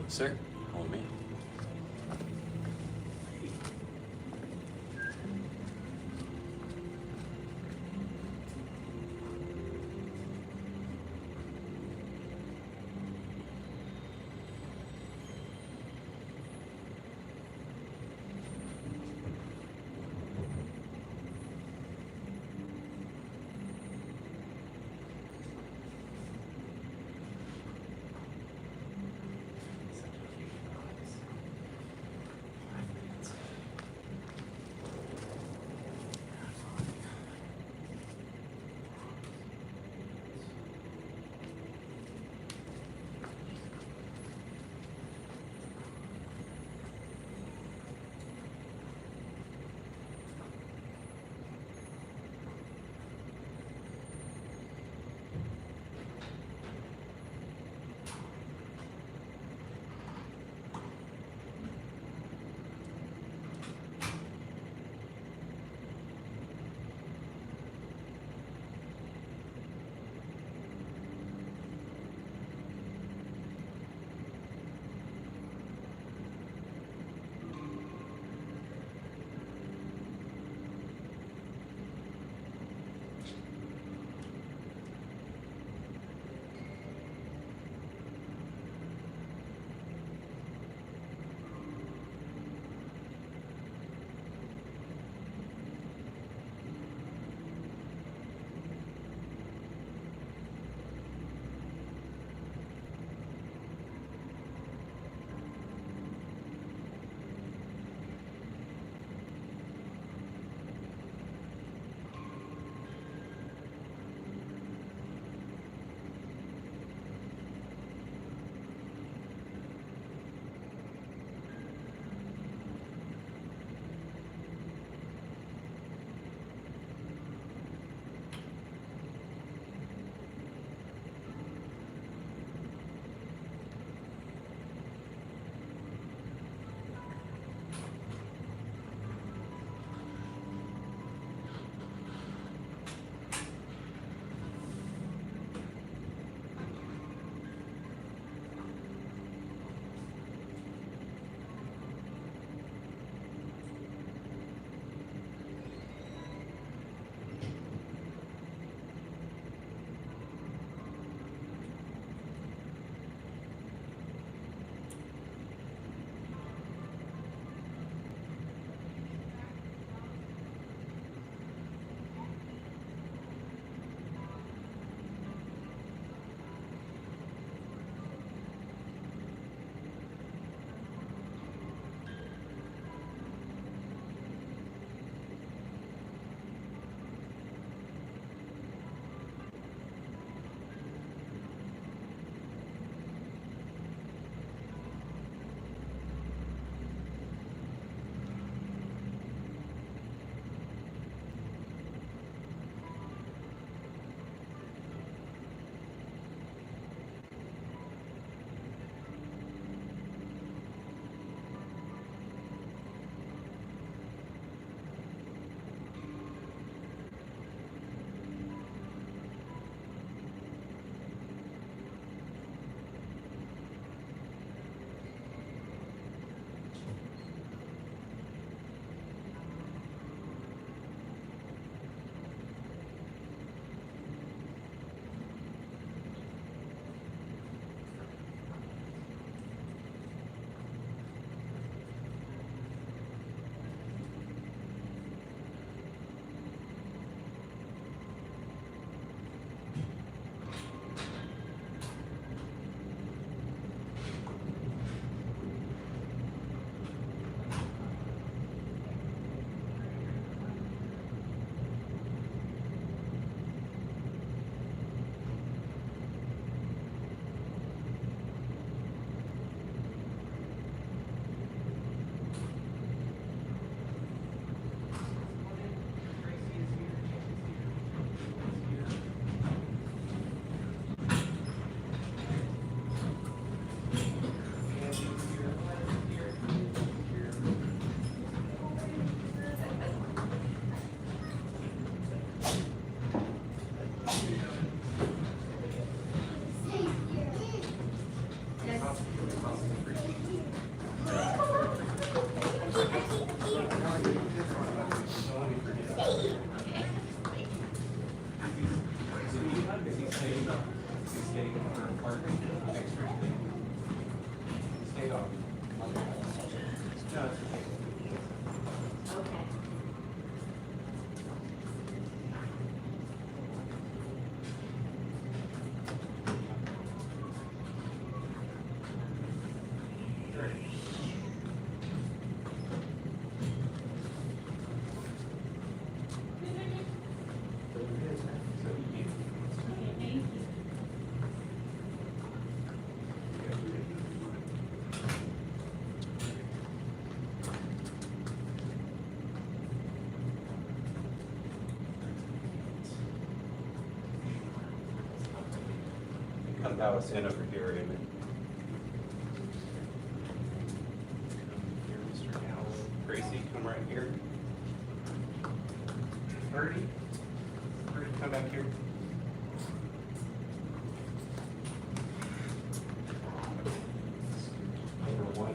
Sir, follow me. Such a cute noise. bow us in over here, Raymond. Here, Mr. Gallo. Gracie, come right here. Birdie, come back here. Number one.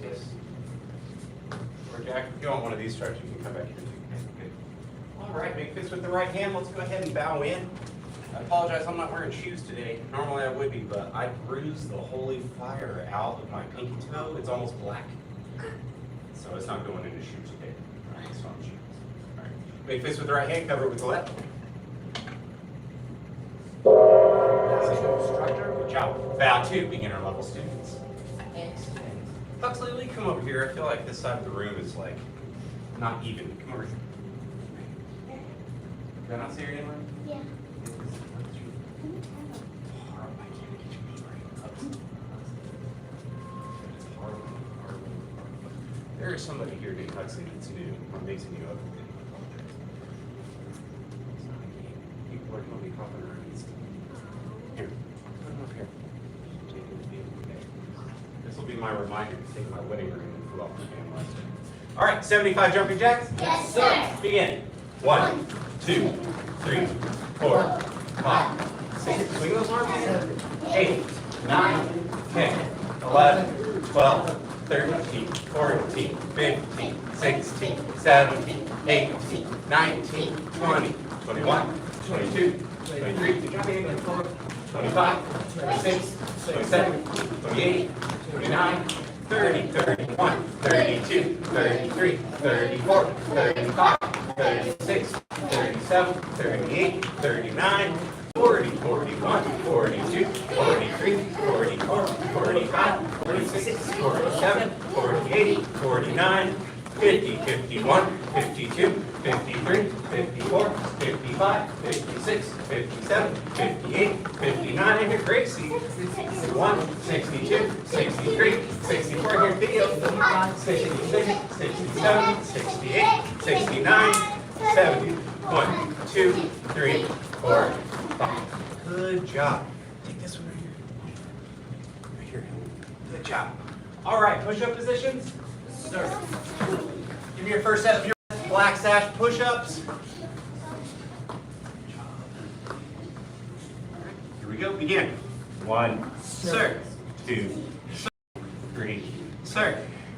Yes. Or Jack, if you want one of these stripes, you can come back here too. Okay. All right, make fists with the right hand. Let's go ahead and bow in. I apologize, I'm not wearing shoes today. Normally I would be, but I bruised the holy fire out of my pinky toe. It's almost black. So it's not going into shoes today. All right, so I'm shoes. All right. Make fists with the right hand, cover it with the left. Instructor, good job. Bow two, beginner level students. Excellent. Huxley, will you come over here? I feel like this side of the room is like not even. Come over here. Did I not say your name right? Yeah. There is somebody here named Huxley that's new. I'm mixing you up. People are going to be hopping around. Here, put them up here. This will be my reminder to take my wedding ring and flew off the fan last time. All right, 75 jumping jacks? Yes, sir. Begin. 1, 2, 3, 4, 5, 6. Swing those arms in. 8, 9, 10, 11, 12, 13, 14, 15, 16, 17, 18, 19, 20, 21, 22, 23, 25, 26, 27, 28, 29, 30, 31, 32, 33, 34, 35, 36, 37, 38, 39, 40, 41, 42, 43, 44, 45, 46, 47, 48, 49, 50, 51, 52, 53, 54, 55, 56, 57, 58, 59, and here, Gracie. 61, 62, 63, 64, here, video. 66, 67, 68, 69, 70. 1, 2, 3, 4, 5. Good job. Take this one right here. Right here. Good job. All right, push-up positions. Sir. Give me your first set of your black sash push-ups. Here we go. Begin. 1, sir. 2, sir. 3, sir.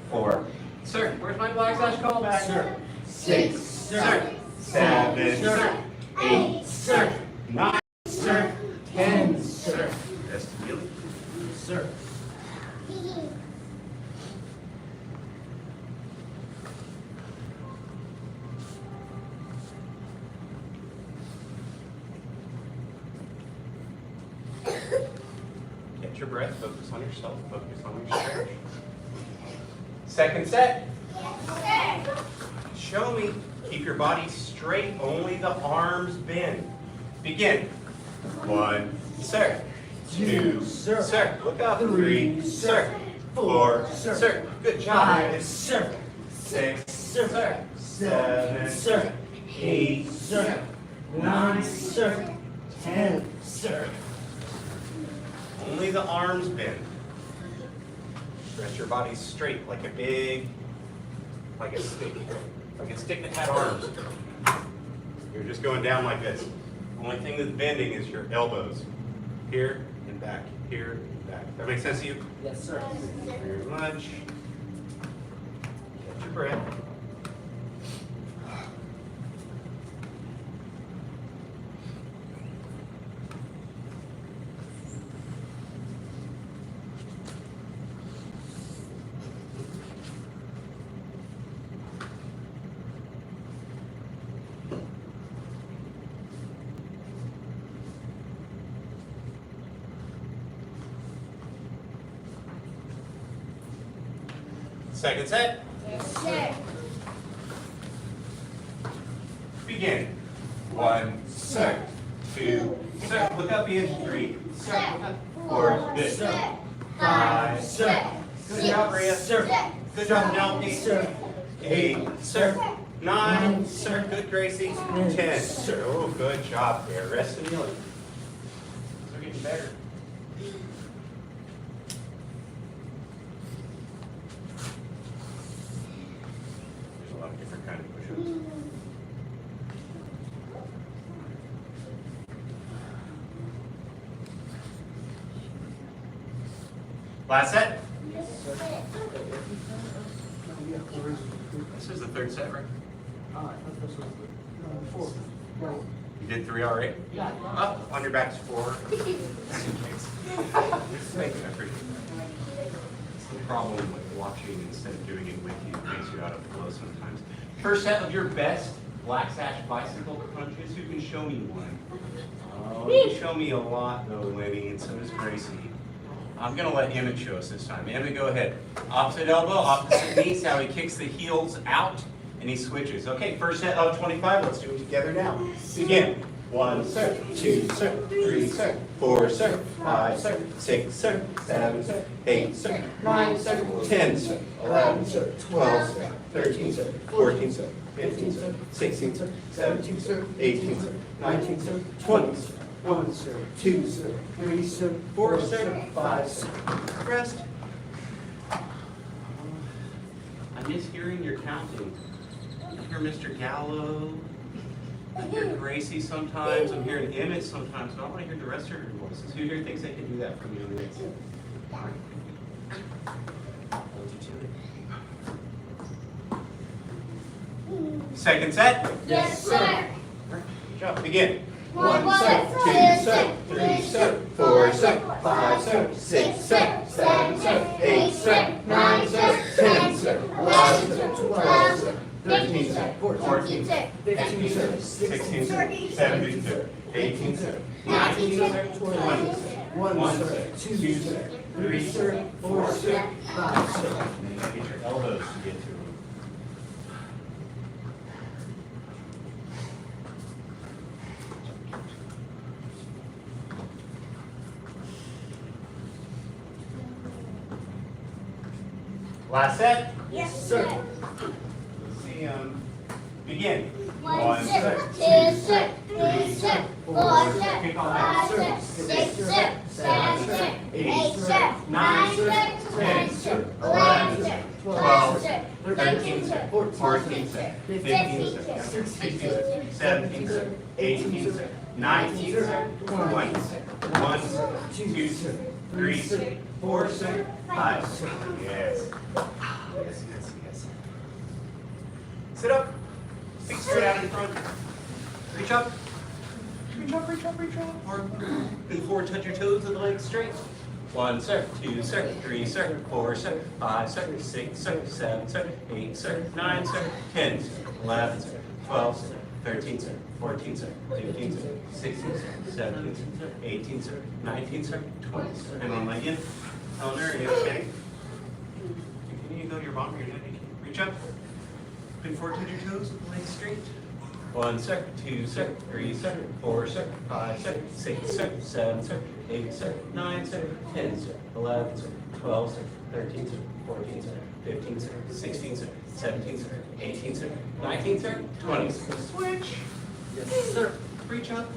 4, sir. Where's my black sash call back? Sir. 6, sir. 7, sir. 8, sir. 9, sir. 10, sir. Vestibule. Sir. Get your breath, focus on yourself, focus on your stretch. Second set. Yes, sir. Show me. Keep your body straight, only the arms bend. Begin. 1, sir. 2, sir. Look up. 3, sir. 4, sir. Good job. 5, sir. 6, sir. 7, sir. 8, sir. 9, sir. 10, sir. Only the arms bend. Stretch your body straight like a stick. Like a stick that had arms. You're just going down like this. Only thing that's bending is your elbows. Here and back, here and back. That makes sense to you? Yes, sir. Thank you very much. Catch your breath. Second set. Yes, sir. Begin. 1, sir. 2, sir. Look up, Ian. 3, sir. Look up. 4, good. 5, sir. Good job, Rhea. Sir. Good job, Penelope. Sir. 8, sir. 9, sir. Good, Gracie. 10, sir. Oh, good job there. Rest and kneeling. They're getting better. There's a lot of different kinds of push-ups. Last set. This is the third set, right? Four. Right. You did 3 already? Yeah. Up on your back's 4. Thank you, I appreciate that. It's the problem with watching instead of doing it with you. It makes you out of flow sometimes. First set of your best black sash bicycle crunches. Who can show me one? Oh, you can show me a lot though, Lenny, and so does Gracie. I'm gonna let Emmett show us this time. Emmett, go ahead. Opposite elbow, opposite knee. See how he kicks the heels out and he switches. Okay, first set of 25. Let's do it together now. Begin. 1, sir, 2, sir, 3, sir, 4, sir, 5, sir, 6, sir, 7, sir, 8, sir, 9, sir, 10, sir, 11, sir, 12, sir, 13, sir, 14, sir, 15, sir, 16, sir, 17, sir, 18, sir, 19, sir, 20, sir. 1, sir, 2, sir, 3, sir, 4, sir, 5, sir. Rest. I miss hearing your counting. I hear Mr. Gallo. I hear Gracie sometimes. I'm hearing Emmett sometimes, but I want to hear the rest of your voices. Who here thinks they can do that from you on the next? All right. Hold you to it. Second set. Yes, sir. Good job. Begin. 1, 1, sir, 2, sir, 3, sir, 4, sir, 5, sir, 6, sir, 7, sir, 8, sir, 9, sir, 10, sir, 11, sir, 12, sir, 13, sir, 14, sir, 15, sir, 16, sir, 17, sir, 18, sir, 19, sir, 20, sir, 1, sir, 2, sir, 3, sir, 4, sir, 5, sir. And then get your elbows to get to them. Last set. Yes, sir. Let's see, begin. 1, sir, 2, sir, 3, sir, 4, sir, 5, sir, 6, sir, 7, sir, 8, sir, 9, sir, 10, sir, 11, sir, 12, sir, 13, sir, 14, sir, 15, sir, 16, sir, 17, sir, 18, sir, 19, sir, 20, sir, 1, sir, 2, sir, 3, sir, 4, sir, 5, sir. Yes. Yes, yes, yes. Sit up. Feet straight out in front. Reach up. Reach up, reach up, reach up. Or move forward, touch your toes and the legs straight. 1, sir, 2, sir, 3, sir, 4, sir, 5, sir, 6, sir, 7, sir, 8, sir, 9, sir, 10, sir, 11, sir, 12, sir, 13, sir, 14, sir, 15, sir, 16, sir, 17, sir, 18, sir, 19, sir, 20, sir. And one leg in. Eleanor, are you okay? Continue to go to your bottom of your head. Reach up. Bend forward, touch your toes with the legs straight. 1, sir, 2, sir, 3, sir, 4, sir, 5, sir, 6, sir, 7, sir, 8, sir, 9, sir, 10, sir, 11, sir, 12, sir, 13, sir, 14, sir, 15, sir, 16, sir, 17, sir, 18, sir, 19, sir, 20, sir. Switch. Yes, sir. Reach up.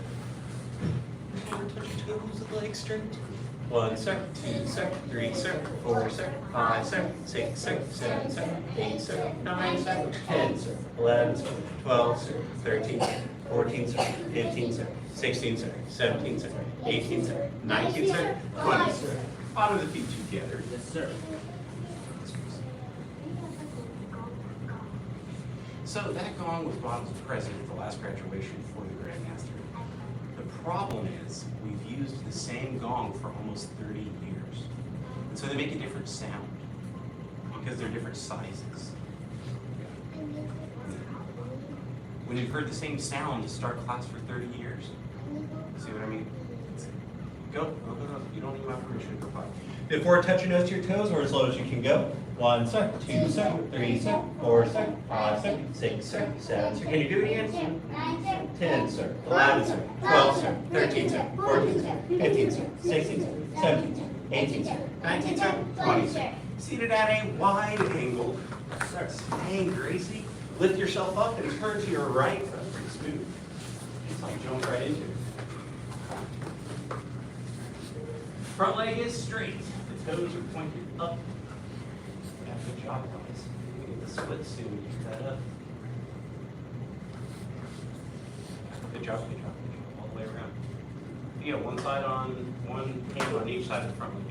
Bend forward, touch your toes with the legs straight. 1, sir, 2, sir, 3, sir, 4, sir, 5, sir, 6, sir, 7, sir, 8, sir, 9, sir, 10, sir, 11, sir, 12, sir, 13, sir, 14, sir, 15, sir, 16, sir, 17, sir, 18, sir, 19, sir, 20, sir. Bottom of the feet together. Yes, sir. So that gong was brought to present at the last graduation for the Grandmaster. The problem is we've used the same gong for almost 30 years. And so they make a different sound because they're different sizes. When you've heard the same sound to start class for 30 years, see what I mean? Go, go, go, go. You don't need my permission to go by. Before touching nose to your toes or as low as you can go. 1, sir, 2, sir, 3, sir, 4, sir, 5, sir, 6, sir, 7, sir. Can you do it again? 10, sir, 11, sir, 12, sir, 13, sir, 14, sir, 15, sir, 16, sir, 17, sir, 18, sir, 19, sir, 20, sir. Seated at a wide angle. Start staying, Gracie. Lift yourself up and turn to your right. That's pretty smooth. It's like jump right into it. Front leg is straight. The toes are pointed up. Yeah, good job, guys. We get the split soon. Keep that up. Good job, good job, good job. All the way around. You got one hand on each side of the front leg.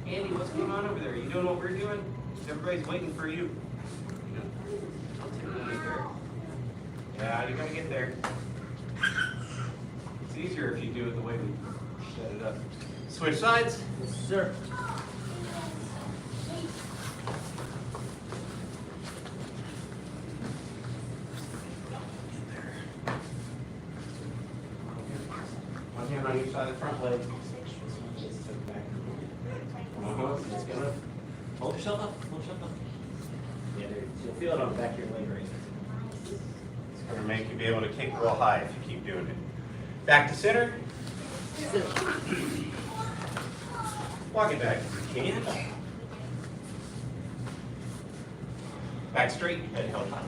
Andy, what's going on over there? Are you doing what we're doing? Everybody's waiting for you. I'll take a minute there. Yeah, you gotta get there. It's easier if you do it the way we set it up. Switch sides. Yes, sir. One hand on each side of the front leg. Just gonna hold yourself up. Hold yourself up. Yeah, you'll feel it on the back of your leg right there. It's gonna make you be able to kick real high if you keep doing it. Back to center. Walk it back if you can. Back straight, head held high.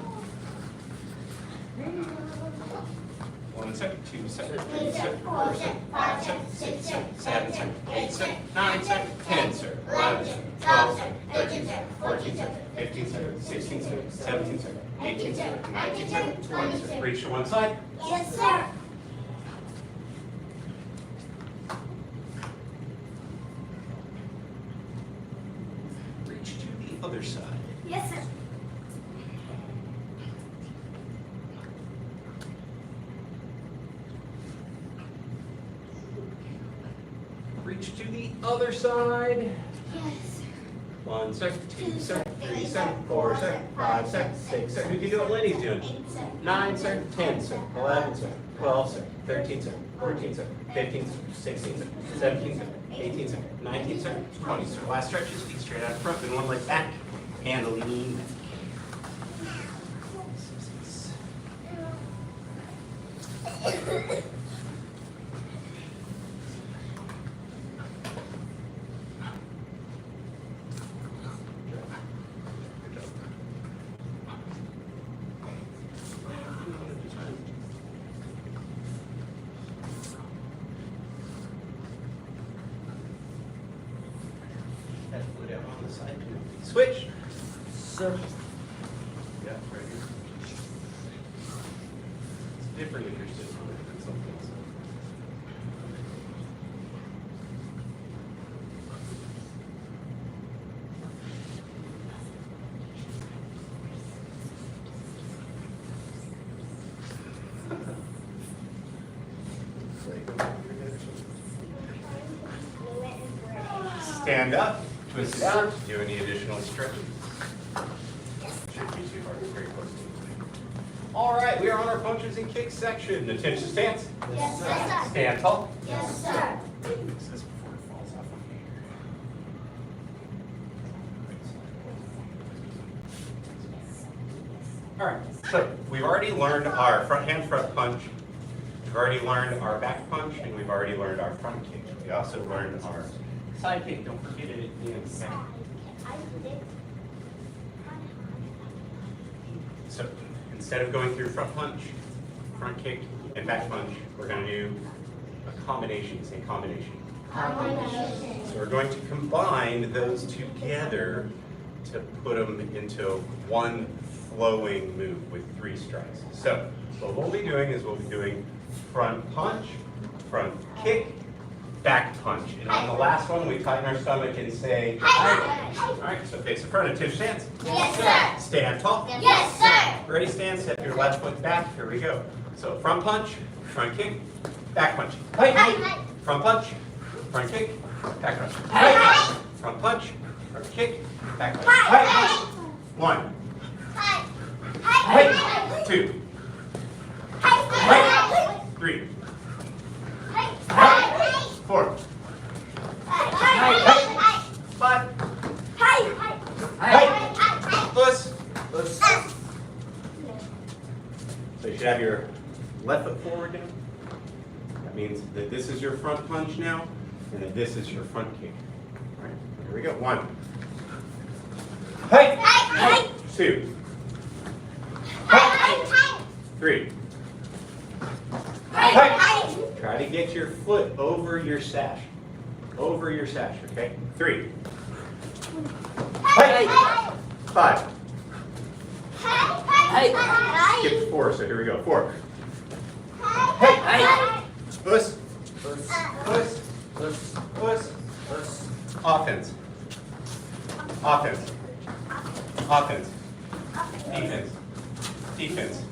1 second, 2 seconds, 3 seconds, 4 seconds, 5 seconds, 6 seconds, 7 seconds, 8 seconds, 9 seconds, 10 seconds, 11 seconds, 12 seconds, 13 seconds, 14 seconds, 15 seconds, 16 seconds, 17 seconds, 18 seconds, 19 seconds, 20 seconds. Reach to one side. Yes, sir. Reach to the other side. Yes, sir. Reach to the other side. Yes. 1 second, 2 seconds, 3 seconds, 4 seconds, 5 seconds, 6 seconds. You can do what Lenny's doing. 9 seconds, 10 seconds, 11 seconds, 12 seconds, 13 seconds, 14 seconds, 15 seconds, 16 seconds, 17 seconds, 18 seconds, 19 seconds, 20 seconds. Last stretch is feet straight out in front, then one leg back, and lean back. Head foot out on the side. Switch. Sir. Yeah, right here. It's different if you're sitting on it than something else. Stand up, twist it out. Do any additional stretching? Shouldn't be too hard. Very close to it. All right, we are on our punches and kicks section. Attention stance. Yes, sir. Stand tall. Yes, sir. Fix this before it falls off on me. All right, so we've already learned our front hand front punch. We've already learned our back punch, and we've already learned our front kick. We also learned our side kick. Don't forget it at the end. So instead of going through front punch, front kick, and back punch, we're going to do a combination. Say combination. So we're going to combine those together to put them into one flowing move with 3 strikes. So what we'll be doing is we'll be doing front punch, front kick, back punch. And on the last one, we tighten our stomach and say, all right, so face the front, attention stance. Yes, sir. Stand tall. Yes, sir. Ready, stand, step your left foot back. Here we go. So front punch, front kick, back punch. Hi. Front punch, front kick, back punch. Hi. Front punch, front kick, back punch. Hi. 1, Hi. 2, Hi. 3, Hi. 4, Hi. 5. Hi. Puss. Let's. So you should have your left foot forward now. That means that this is your front punch now, and that this is your front kick. All right, here we go. 1. Hey. 2. 3. Height. Try to get your foot over your sash. Over your sash, okay? 3. Height. 5. Skip 4, so here we go. 4. Height. Puss. Puss. Puss. Puss. Puss. Puss. Offense. Offense. Offense. Defense. Defense.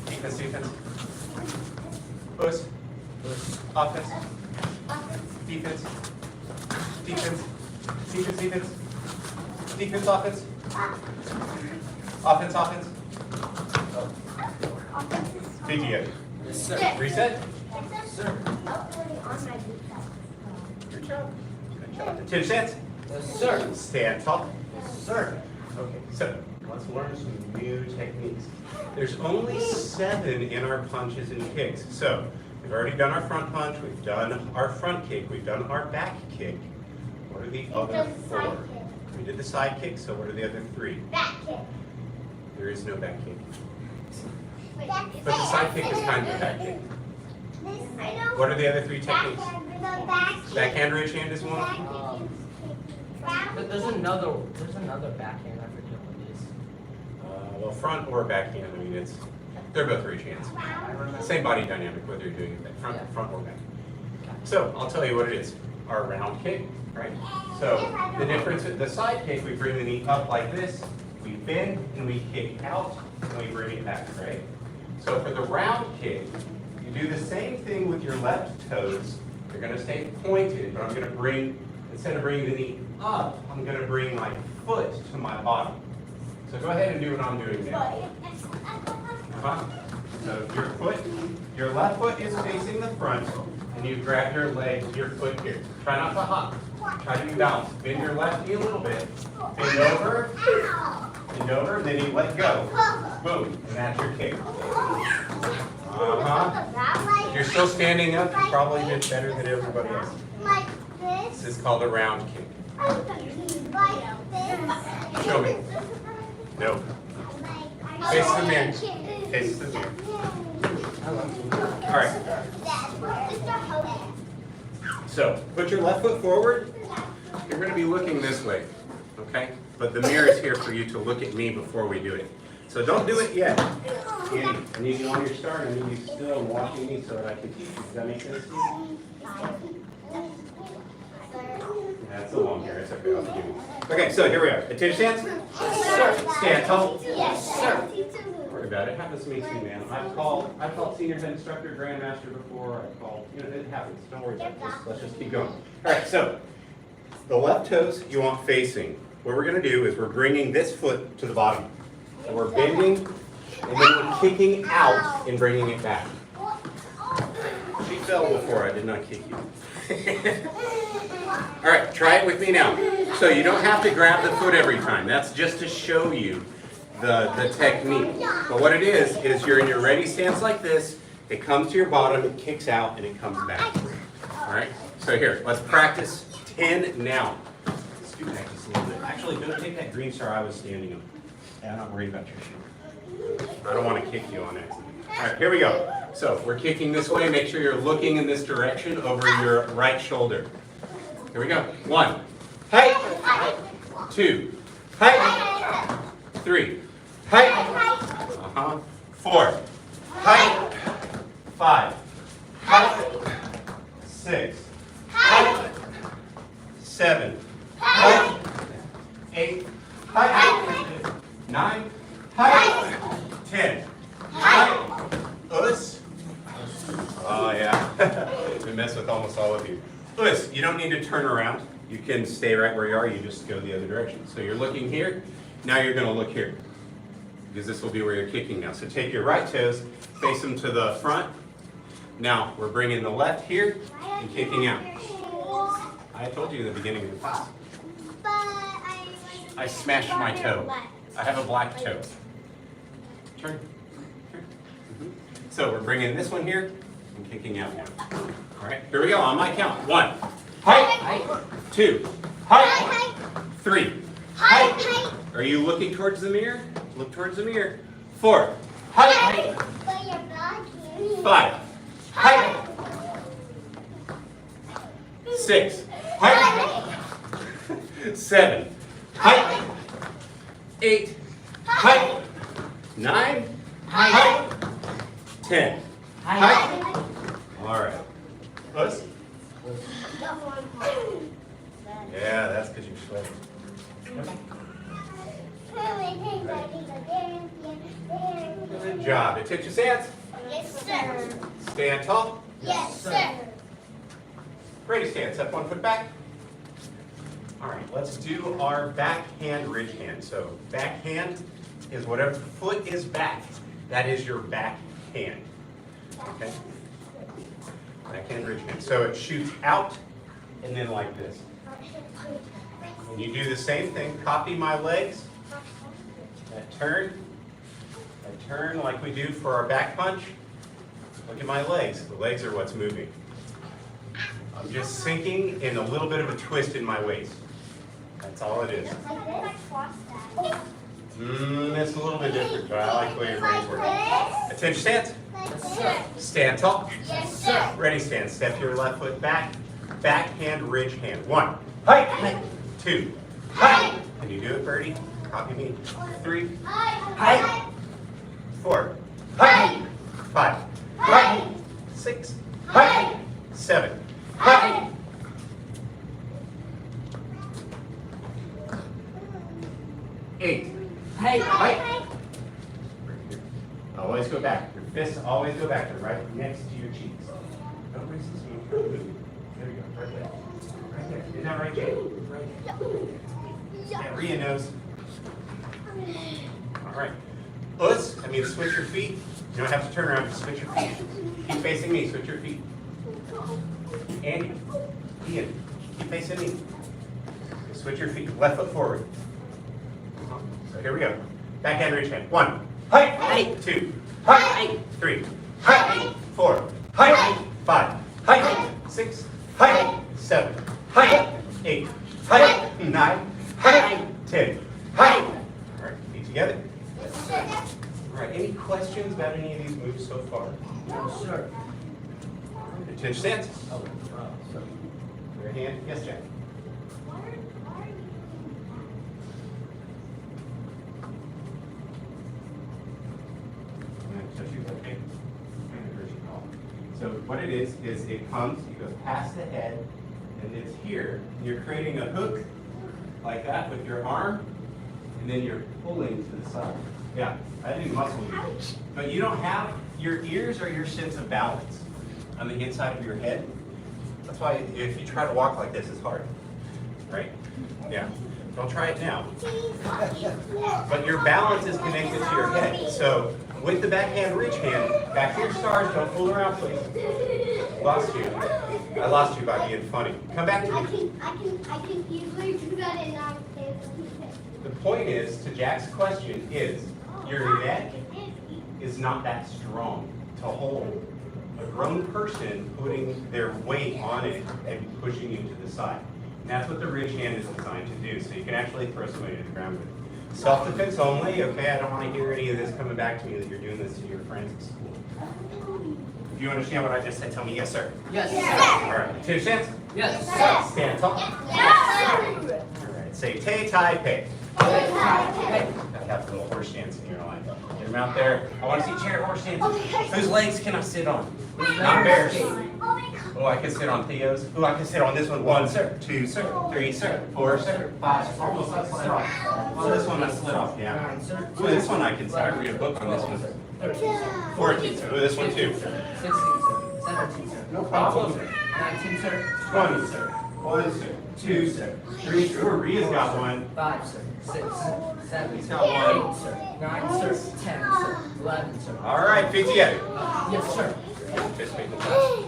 Defense. Defense. Puss. Offense. Defense. Defense. Defense. Defense. Defense. Offense. Offense. Offense. Video. Yes, sir. Reset. Yes, sir. Good job. Good job. Attention stance. Yes, sir. Stand tall. Yes, sir. Okay, so let's learn some new techniques. There's only 7 in our punches and kicks. So we've already done our front punch, we've done our front kick, we've done our back kick. What are the other 4? We did the side kick, so what are the other 3? Back kick. There is no back kick. But the side kick is kind of a back kick. What are the other 3 techniques? Backhand ridge hand is one. But there's another backhand. I forget what it is. Well, front or backhand, I mean, they're both ridge hands. I remember. Same body dynamic, whether you're doing it front, Yeah. front or back. So I'll tell you what it is. Our round kick, right? So the difference with the side kick, we bring the knee up like this, we bend and we kick out, and we bring it back, right? So for the round kick, you do the same thing with your left toes. They're gonna stay pointed, but I'm gonna bring, instead of bringing the knee up, I'm gonna bring my foot to my bottom. So go ahead and do what I'm doing now. So your left foot is facing the front, and you grab your leg, your foot here. Try not to hop. Try to be balanced. Bend your left knee a little bit. Bend over, and then you let go. Boom, and that's your kick. You're still standing up. You probably did better than everybody else. Like this. This is called a round kick. Like this. Show me. No. Face the mirror. Face the mirror. All right. So put your left foot forward. You're going to be looking this way, okay? But the mirror is here for you to look at me before we do it. So don't do it yet. Andy, I need you on your start. I need you still watching me so that I can teach you. Does that make sense to you? That's a long hair. It's okay. I'll forgive you. Okay, so here we are. Attention stance. Yes, sir. Stand tall. Yes, sir. Don't worry about it. It happens to me too, man. I've called senior head instructor, grandmaster before. I've called, it happens. Don't worry about this. Let's just keep going. All right, so the left toes you want facing. What we're going to do is we're bringing this foot to the bottom. So we're bending, and then we're kicking out and bringing it back. She fell before. I did not kick you. All right, try it with me now. So you don't have to grab the foot every time. That's just to show you the technique. But what it is you're in your ready stance like this. It comes to your bottom, it kicks out, and it comes back. All right, so here, let's practice 10 now. Let's do practice a little bit. Actually, don't take that green star I was standing on. I'm not worried about your shoe. I don't want to kick you on accident. All right, here we go. So we're kicking this way. Make sure you're looking in this direction over your right shoulder. Here we go. 1. Height. 2. Height. 3. Height. 4. Height. 5. Height. 6. Height. 7. Height. 8. Height. 9. Height. 10. Height. Us. Oh yeah. We mess with almost all of you. Us, you don't need to turn around. You can stay right where you are. You just go the other direction. So you're looking here. Now you're going to look here, because this will be where you're kicking now. So take your right toes, face them to the front. Now we're bringing the left here and kicking out. I told you in the beginning of the class. I smashed my toe. I have a black toe. Turn. So we're bringing this one here and kicking out now. All right, here we go on my count. 1. Height. 2. Height. 3. Height. Are you looking towards the mirror? Look towards the mirror. 4. Height. 5. Height. 6. Height. 7. Height. 8. Height. 9. Height. 10. Height. All right. Puss? Yeah, that's because you're sweating. Good job. Attention stance. Yes, sir. Stand tall. Yes, sir. Ready stance. Up 1 foot back. All right, let's do our backhand ridge hand. So backhand is whatever foot is back. That is your back hand. Okay? Backhand ridge hand. So it shoots out and then like this. And you do the same thing. Copy my legs. That turn like we do for our back punch. Look at my legs. The legs are what's moving. I'm just sinking in a little bit of a twist in my waist. That's all it is. It's a little bit different, but I like the way your brain's working. Attention stance. Yes, sir. Stand tall. Yes, sir. Ready stand. Step your left foot back. Backhand ridge hand. 1. Height. 2. Height. Can you do it, Birdie? Copy me. 3. Height. 4. Height. 5. Height. 6. Height. 7. Height. 8. Height. Always go back. Your fists always go back. They're right next to your cheeks. Don't raise this move. Don't move. There you go. Right there. Right there. Isn't that right, Jay? Right there. Yeah, Rhea knows. All right. Switch your feet. You don't have to turn around. Just switch your feet. Keep facing me. Switch your feet. Andy. Ian. Keep facing me. Switch your feet. Left foot forward. So here we go. Backhand ridge hand. 1. Height. 2. Height. 3. Height. 4. Height. 5. Height. 6. Height. 7. Height. 8. Height. 9. Height. 10. Height. All right, feet together. All right, any questions about any of these moves so far? No, sir. Attention stance. Oh, sorry. Your hand. Yes, Jack. So what it is it comes, it goes past the head, and it's here. You're creating a hook like that with your arm, and then you're pulling to the side. Yeah, I didn't muscle you. But you don't have, your ears are your sense of balance on the inside of your head. That's why if you try to walk like this, it's hard, right? Yeah, don't try it now. But your balance is connected to your head. So with the backhand ridge hand, back to your stars, don't fool around, please. Lost you. I lost you by being funny. Come back to me. I can easily do that and not say The point is, to Jack's question, is your neck is not that strong to hold a grown person putting their weight on it and pushing you to the side. And that's what the ridge hand is designed to do, so you can actually throw somebody to the ground with it. Self-defense only, okay? I don't want to hear any of this coming back to me that you're doing this to your friends at school. If you understand what I just said, tell me yes, sir. Yes, sir. All right, two stance. Yes, sir. Stand tall. Yes, sir. All right, say tay, tai, pei. Hey. Gotta have a little horse dance in your life. Get them out there. I want to see chair horse dancing. Whose legs can I sit on? Not bears. Oh, I can sit on Theo's. Oh, I can sit on this one. 1, sir. 2, sir. 3, sir. 4, sir. 5, sir. Almost I slid off. Oh, this one I slid off, yeah. 9, sir. Oh, this one I can sit. I read a book on this one. 13, sir. 14, sir. Oh, this one too. 16, sir. 17, sir. No problem. 19, sir. 20, sir. 1, sir. 2, sir. 3, sir. Rhea's got one. 5, sir. 6, 7, He's got one. 8, sir. 9, sir. 10, sir. 11, sir. All right, feet together. Yes, sir. Just make the touch.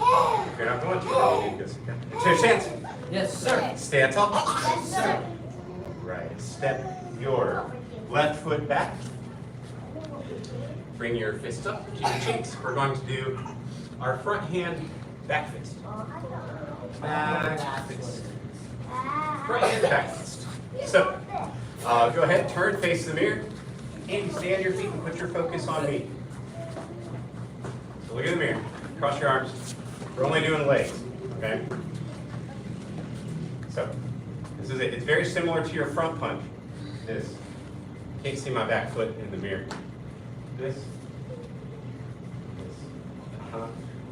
If you're not going to, then you need to go sit down. Two stance. Yes, sir. Stand tall. Yes, sir. Right. Step your left foot back. Bring your fists up to your cheeks. We're going to do our front hand back fist. Back fist. Front hand back fist. So, go ahead, turn, face the mirror. And stay on your feet and put your focus on me. So look in the mirror. Cross your arms. We're only doing legs, okay? So this is it. It's very similar to your front punch. This. Can't see my back foot in the mirror. This.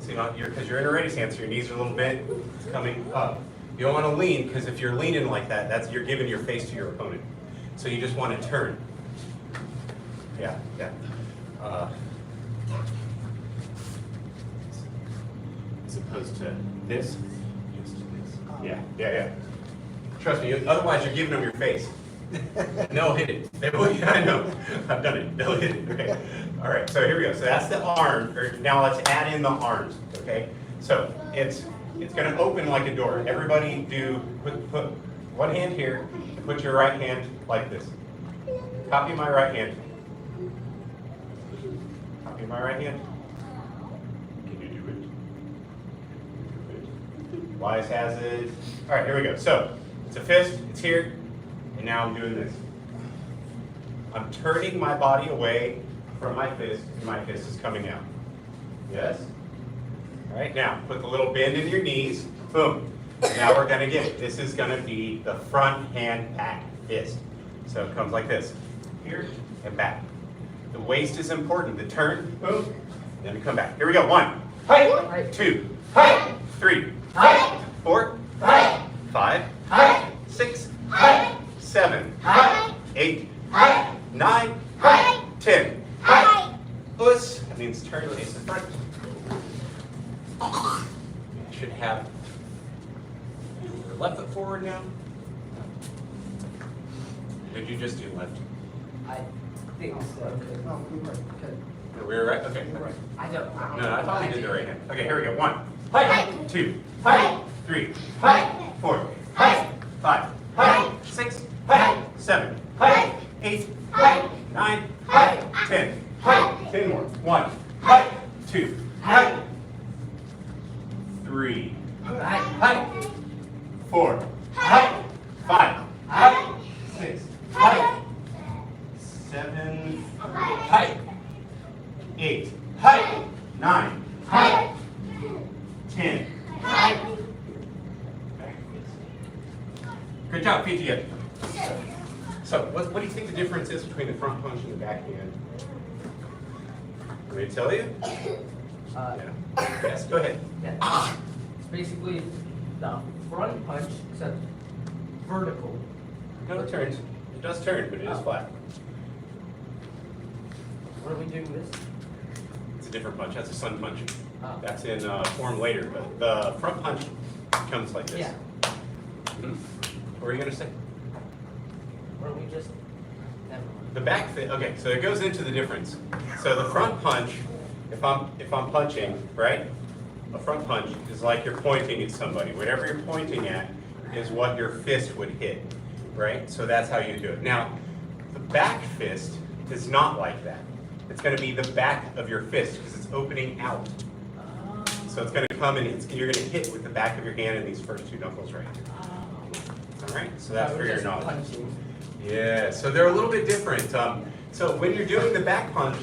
See, because you're in a ready stance, so your knees are a little bent. It's coming up. You don't want to lean, because if you're leaning like that, you're giving your face to your opponent. So you just want to turn. Yeah. As opposed to this, just this. Yeah. Trust me, otherwise you're giving them your face. No, hit it. I know. I've done it. They'll hit it. Okay. All right. So here we go. So that's the arm. Now let's add in the arms. Okay. So it's going to open like a door. Everybody put one hand here. And put your right hand like this. Copy my right hand. Copy my right hand. Can you do it? Wise has it. All right. Here we go. So it's a fist. It's here. And now I'm doing this. I'm turning my body away from my fist, and my fist is coming out. Yes? All right, now put the little bend in your knees. Boom. Now we're going to get it. This is going to be the front hand back fist. So it comes like this. Here and back. The waist is important. The turn, boom, then we come back. Here we go. 1, 2, 3, 4, 5, 6, 7, 8, 9, 10. Puss. That means turn face to front. You should have your left foot forward now. Did you just do left? I think so. We were right? Okay. I don't know. No, I thought we did the right hand. Okay, here we go. 1, 2, 3, 4, 5, 6, 7, 8, 9, 10. 10 more. 1, 2, 3, 4, 5, 6, 7, 8, 9, 10. Good job, feet together. So, what do you think the difference is between the front punch and the backhand? Let me tell you. Yes, go ahead. Yeah. It's basically the front punch, except vertical. No, it turns. It does turn, but it is flat. What are we doing this? It's a different punch. That's a sun punch. Oh. That's in form later, but the front punch comes like this. Yeah. What were you going to say? Or we just never mind. The back fit. Okay, so it goes into the difference. So the front punch, if I'm punching, right? A front punch is like you're pointing at somebody. Whatever you're pointing at is what your fist would hit, right? So that's how you do it. Now, the back fist is not like that. It's going to be the back of your fist because it's opening out. So it's going to come and you're going to hit with the back of your hand in these first two knuckles right here. All right, so that's for your knowledge. Punching. Yeah, so they're a little bit different. So when you're doing the back punch,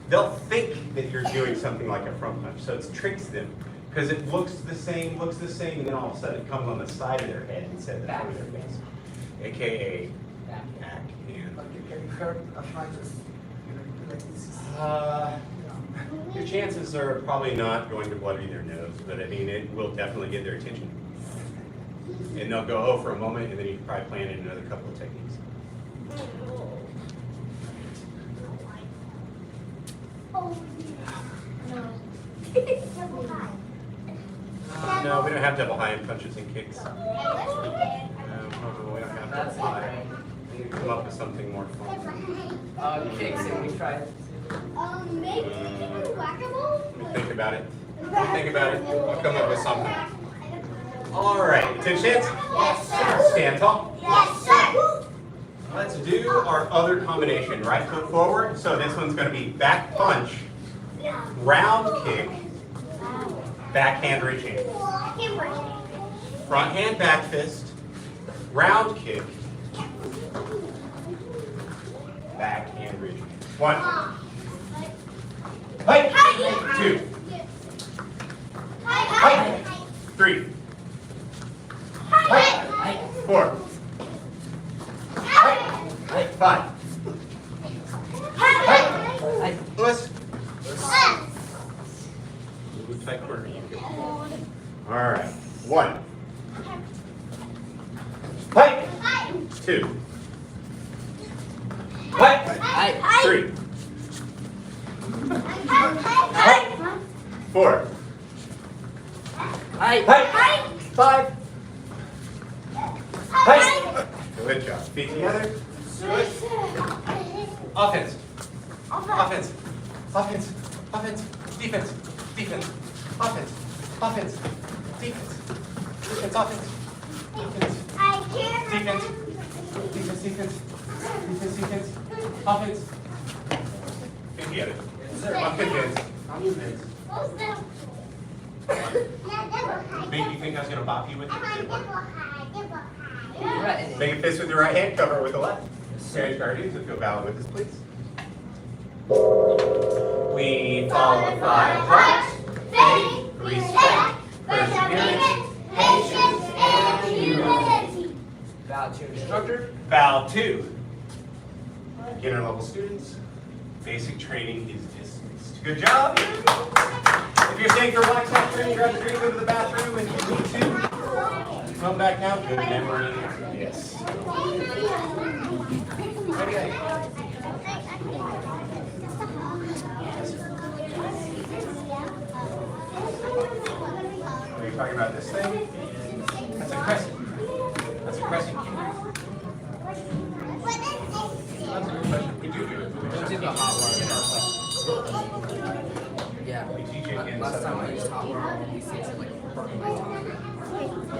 they'll think that you're doing something like a front punch. So it tricks them because it looks the same, and then all of a sudden it comes on the side of their head instead of the front of their face. AKA backhand. Your chances are probably not going to bloody their nose, but I mean, it will definitely get their attention. And they'll go, oh, for a moment, and then you can probably plan in another couple of techniques. No, we don't have double high in punches and kicks. No, we don't have That's double high. it. We need to come up with something more fun. Kicks and we tried. Maybe we can do whack-a-mole? Let me think about it. Think about it. I'll come up with something. All right, attention. Yes, sir. Stand tall. Yes, sir. Let's do our other combination. Right foot forward. So this one's going to be back punch, round kick, backhand reaching. Front hand back fist, round kick, backhand reaching. 1, 2, Height. 3. Height. 4. Height. 5. Height. Lewis. Move tight corner. All right. 1. Height. 2. Height. 3. Height. 4. Height. 5. Height. Good job. Feet together. Good. Offense. Offense. Offense. Offense. Defense. Defense. Offense. Offense. Defense. Defense. Offense. Defense. Defense. Defense. Defense. Defense. Defense. Offense. Feet together. I'm convinced. I'm convinced. You think I was going to bop you with it? Make a fist with your right hand, cover it with the left. Parents, guardians, if you'll bow with us, please. We follow 5 hearts, faith, respect, perseverance, patience, and humility. Bow to instructor. Bow to beginner level students. Basic training is dismissed. Good job. If you're staying for black tap training, grab a drink, go to the bathroom, and you need to come back now. Good memory. Yes. Okay. Are you talking about this thing? That's a crescent. That's a crescent cube. That's a good question. We do it. Let's do the hot water. Yeah. We teach it in Last time I Southern used hot water, these things are like burning my tongue.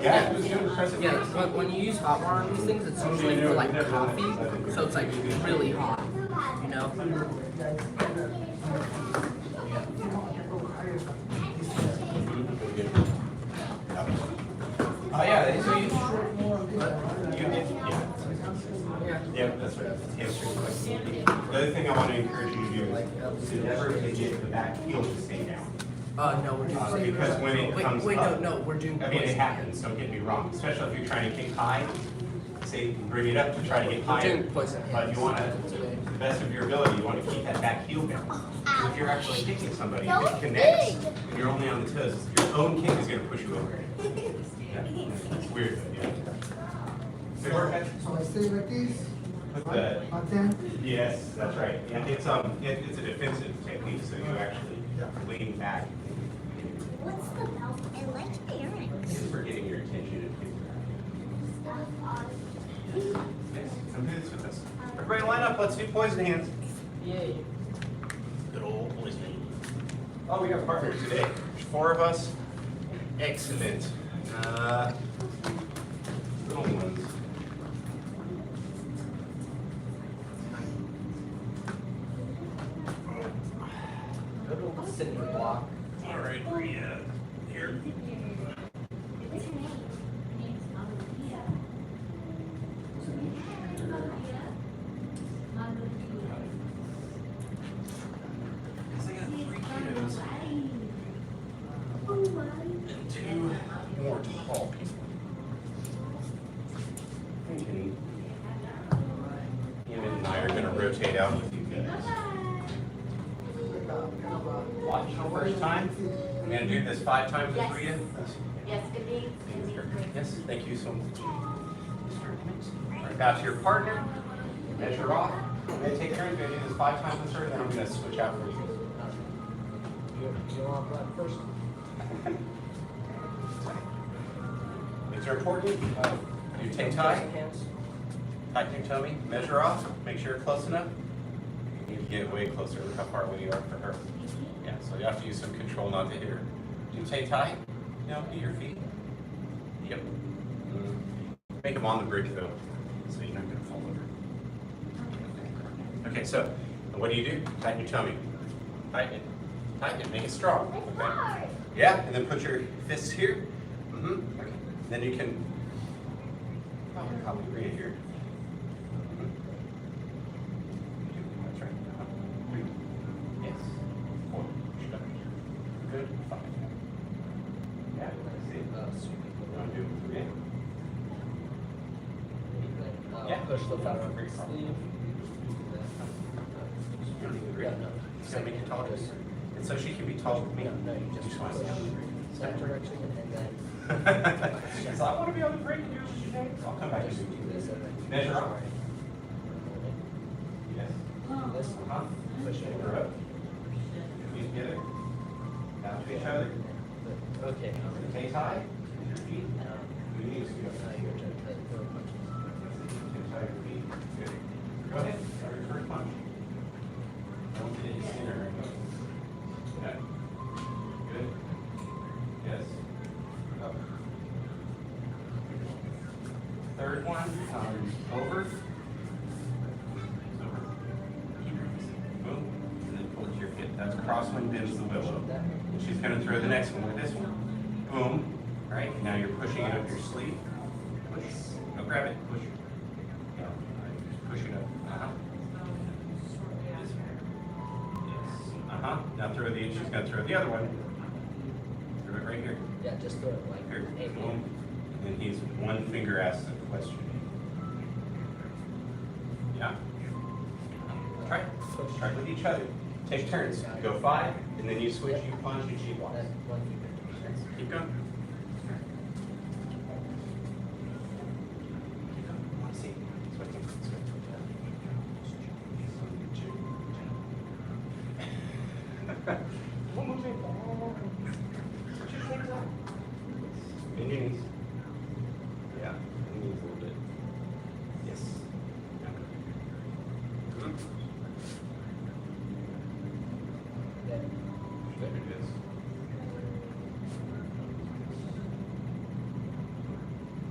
Yeah, it was doing the crescent. Yeah, but when you use hot water on these things, it's usually for like coffee, so it's like really hot, you know? Oh yeah, so you did, yeah, that's right. Hamstring. The other thing I want to encourage you to do is to never get the back heel to stay down. No, we're doing Because when it comes wait, up, no, we're doing I mean, it happens, don't get me wrong, especially if you're trying to kick high, say, bring it up to try to get higher. But you want to, to the best of your ability, you want to keep that back heel down. So if you're actually kicking somebody, if it connects, and you're only on the toes, your own kick is going to push you over. Yeah. It's weird, but yeah. Good work, guys. So I stay like this, With the, but then, yes, that's right. And it's a defensive technique, so you actually lean back. What's the belt? I like earrings. It's for getting your attention. Yes, come do this with us. Everybody line up, let's do poison hands. Yay. Good old poison hands. Oh, we got partners today. There's 4 of us. Excellent. Little ones. Good old cinder block. All right, Rhea. Here. I got 3 kiddos and 2 more tall people. Thinking Ian and I are going to rotate out with you guys. Watch the first time. I'm going to do this 5 times with Rhea. Yes, good day. Yes, thank you so much. All right, back to your partner. Measure off. I'm going to take turns. I'm going to do this 5 times with her, then I'm going to switch out for you. you want black first? These are important. You take time, tighten your tummy, measure off, make sure you're close enough. You need to get way closer. Look how far away you are for her. Yeah, so you have to use some control not to hit her. Do take tight. No, get your feet. Yep. Make them on the bridge though, so you're not going to fall over. Okay, so what do? Tighten your tummy. Tighten it. Tighten it. Make it strong. Okay. Yeah, and then put your fists here. Okay. Then you can. Oh, probably Rhea here. That's right. 3. Yes. 4. Good. 5. push the feather over your sleeve. You don't need to Yeah, no. It's gonna make you taller. And so she can be taller than me. No, you just want to that direction and then So I want to be able to break and do what you think. I'll come back and do do this and then Measure up. Yes. this. Uh-huh. Push it Shoulder up. Feet together. Down to each other. Okay. Stay high. Your feet. Your knees go. Now you're to throw punches. Stay tight your feet. Good. Go ahead. Start your first punch. Don't get any center or anything. Yeah. Good. Yes. Up. Third one, over. Over. Boom. And then pull it to your hip. That's crosswind bends the willow. And she's going to throw the next one with this one. Boom. Right? Now you're pushing it up your sleeve. Push. Go grab it. Push. Yeah. Just push it up. Uh-huh. This one. Yes. Uh-huh. Now throw the, she's going to throw the other one. Throw it right here. Yeah, just throw it like Here. aim. Boom. And then he's one finger asks a question. Yeah? Try it. Try it with each other. Take turns. Go 5, and then you switch, you punch, and she walks. Then one finger. Keep going. Keep going. I want to see. Switch. One more thing. Switch your legs out. Bend your knees. Yeah, bend your knees a little bit. Yes. Good. Then There it is.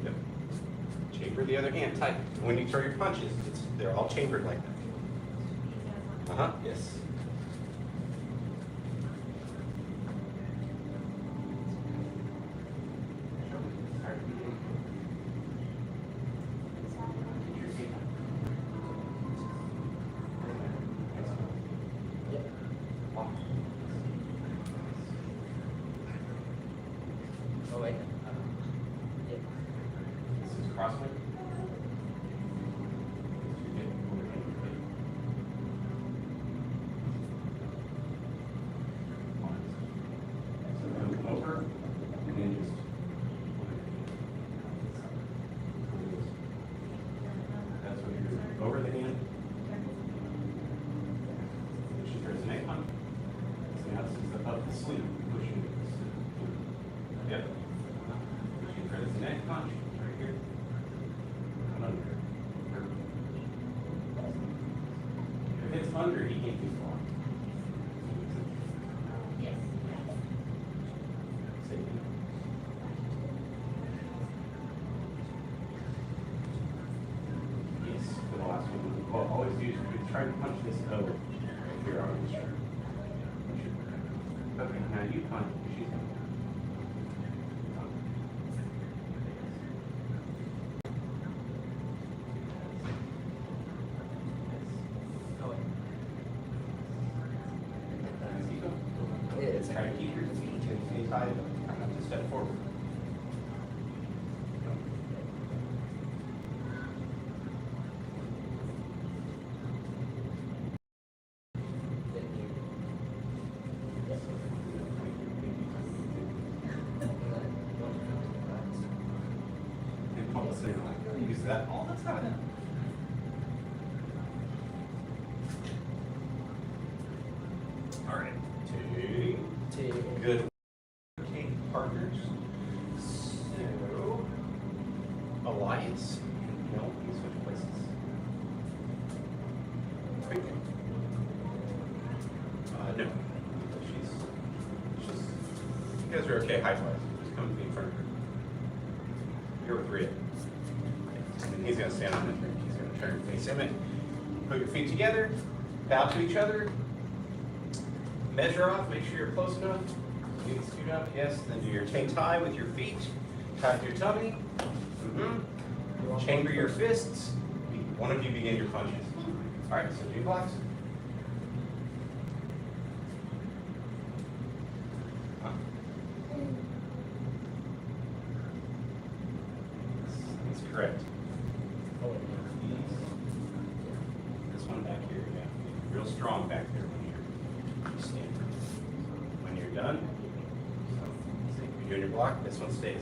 Yep. Chamber the other hand tight. When you throw your punches, they're all chambered like that. Uh-huh, yes. yep. Oh wait. Yep. This is crosswind. So then come over and then just. That's what you're doing. Over the hand. She throws an egg on. So now this is the up the sleeve, pushing it. Yep. She throws an egg punch right here. And under. If it's under, he can't keep going. Yes. Say it again. Yes, for the last one. Well, always use, try to punch this over right here on the shirt. Okay, now you punch. She's going to. Oh wait. Yeah, It's try to keep your feet and stay tied, try not to step forward. Then you. Yep. And then one And pull us in like, I use that all the time. All right, two. two. Good. Okay, partners. So, Elias and Mel, we switch places. Quick. No. She's, you guys are okay height-wise. Just come to me in front of her. You're with Rhea. And then he's gonna stand on it. He's gonna turn face him and put your feet together, bow to each other, measure off, make sure you're close enough. You can scoot up, yes. Then do your chain tie with your feet, tap your tummy. Chamber your fists. One of you begin your punches. All right, so do blocks. That's correct. Oh wait. Ease. in your block, this one stays.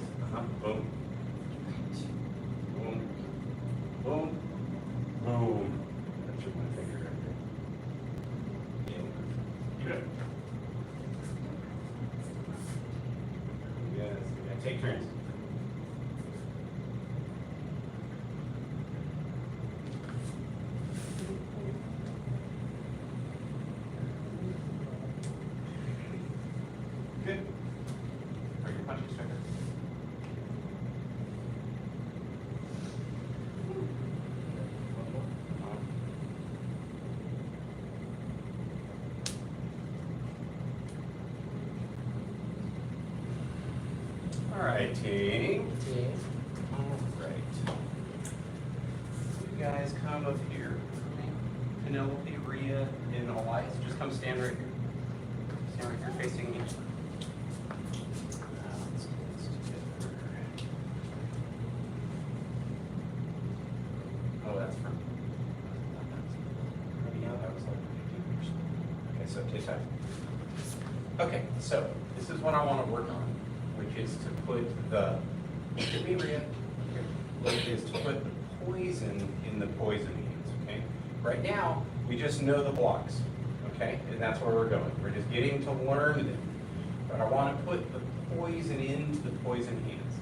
Boom. Boom. Boom. Boom. That's your one finger right there. Yeah. Good. Yes. Yeah, take turns. Good. Are your punches quicker? All right, team. All right. You guys come up here. Penelope, Rhea, and Elias, just come stand right here. Stand right here facing me. Let's get this together. Oh, that's from. Yeah, that was like 15 years. Okay, so take time. Okay, so this is what I want to work on, which is to put the, to be real, which is to put the poison in the poison hands, okay? Right now, we just know the blocks, okay? And that's where we're going. We're just getting to learn them. But I want to put the poison into the poison hands.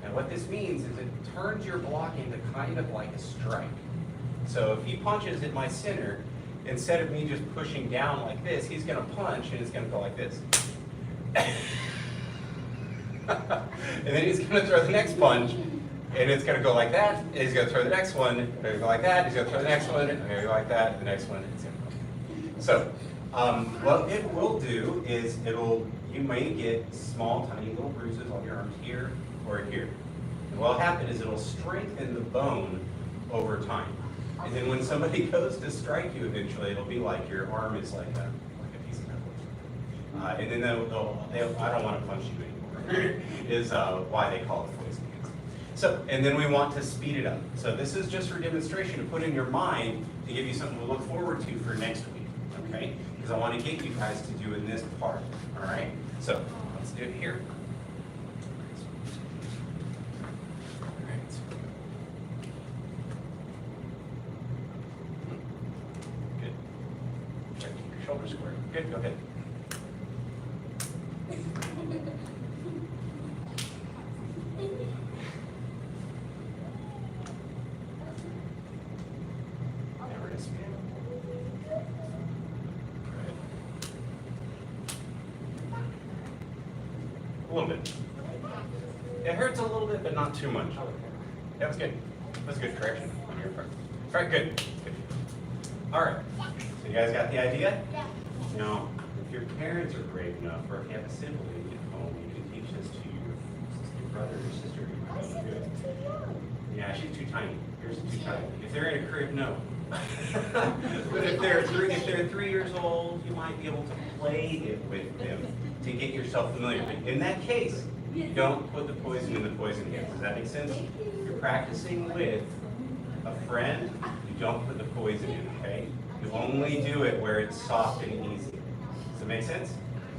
And what this means is it turns your block into kind of like a strike. So if he punches at my center, instead of me just pushing down like this, he's going to punch and it's going to go like this. And then he's going to throw the next punch, and it's going to go like that. And he's going to throw the next one, and it's going to go like that. He's going to throw the next one, and it's going to go like that. And the next one, it's going to go. So, what it will do is you may get small, tiny little bruises on your arms here or here. And what'll happen is it'll strengthen the bone over time. And then when somebody goes to strike you eventually, it'll be like your arm is like a piece of metal. And then I don't want to punch you anymore, is why they call it poison hands. So, and then we want to speed it up. So this is just for demonstration to put in your mind to give you something to look forward to for next week, okay? Because I want to get you guys to do in this part, all right? So let's do it here. All right. Good. Try to keep your shoulders square. Good, go ahead. There it is. A little bit. It hurts a little bit, but not too much. That was good. That was a good correction on your part. All right, good. Good. All right. So you guys got the idea? Yeah. Now, if your parents are brave enough, or if you have a sibling at home, you can teach this to your brother or sister. Good. Yeah, she's too tiny. Yours is too tiny. If they're in a crib, no. But if they're 3 years old, you might be able to play it with them to get yourself familiar. But in that case, you don't put the poison in the poison hand. Does that make sense? You're practicing with a friend. You don't put the poison in, okay? You only do it where it's soft and easy. Does that make sense?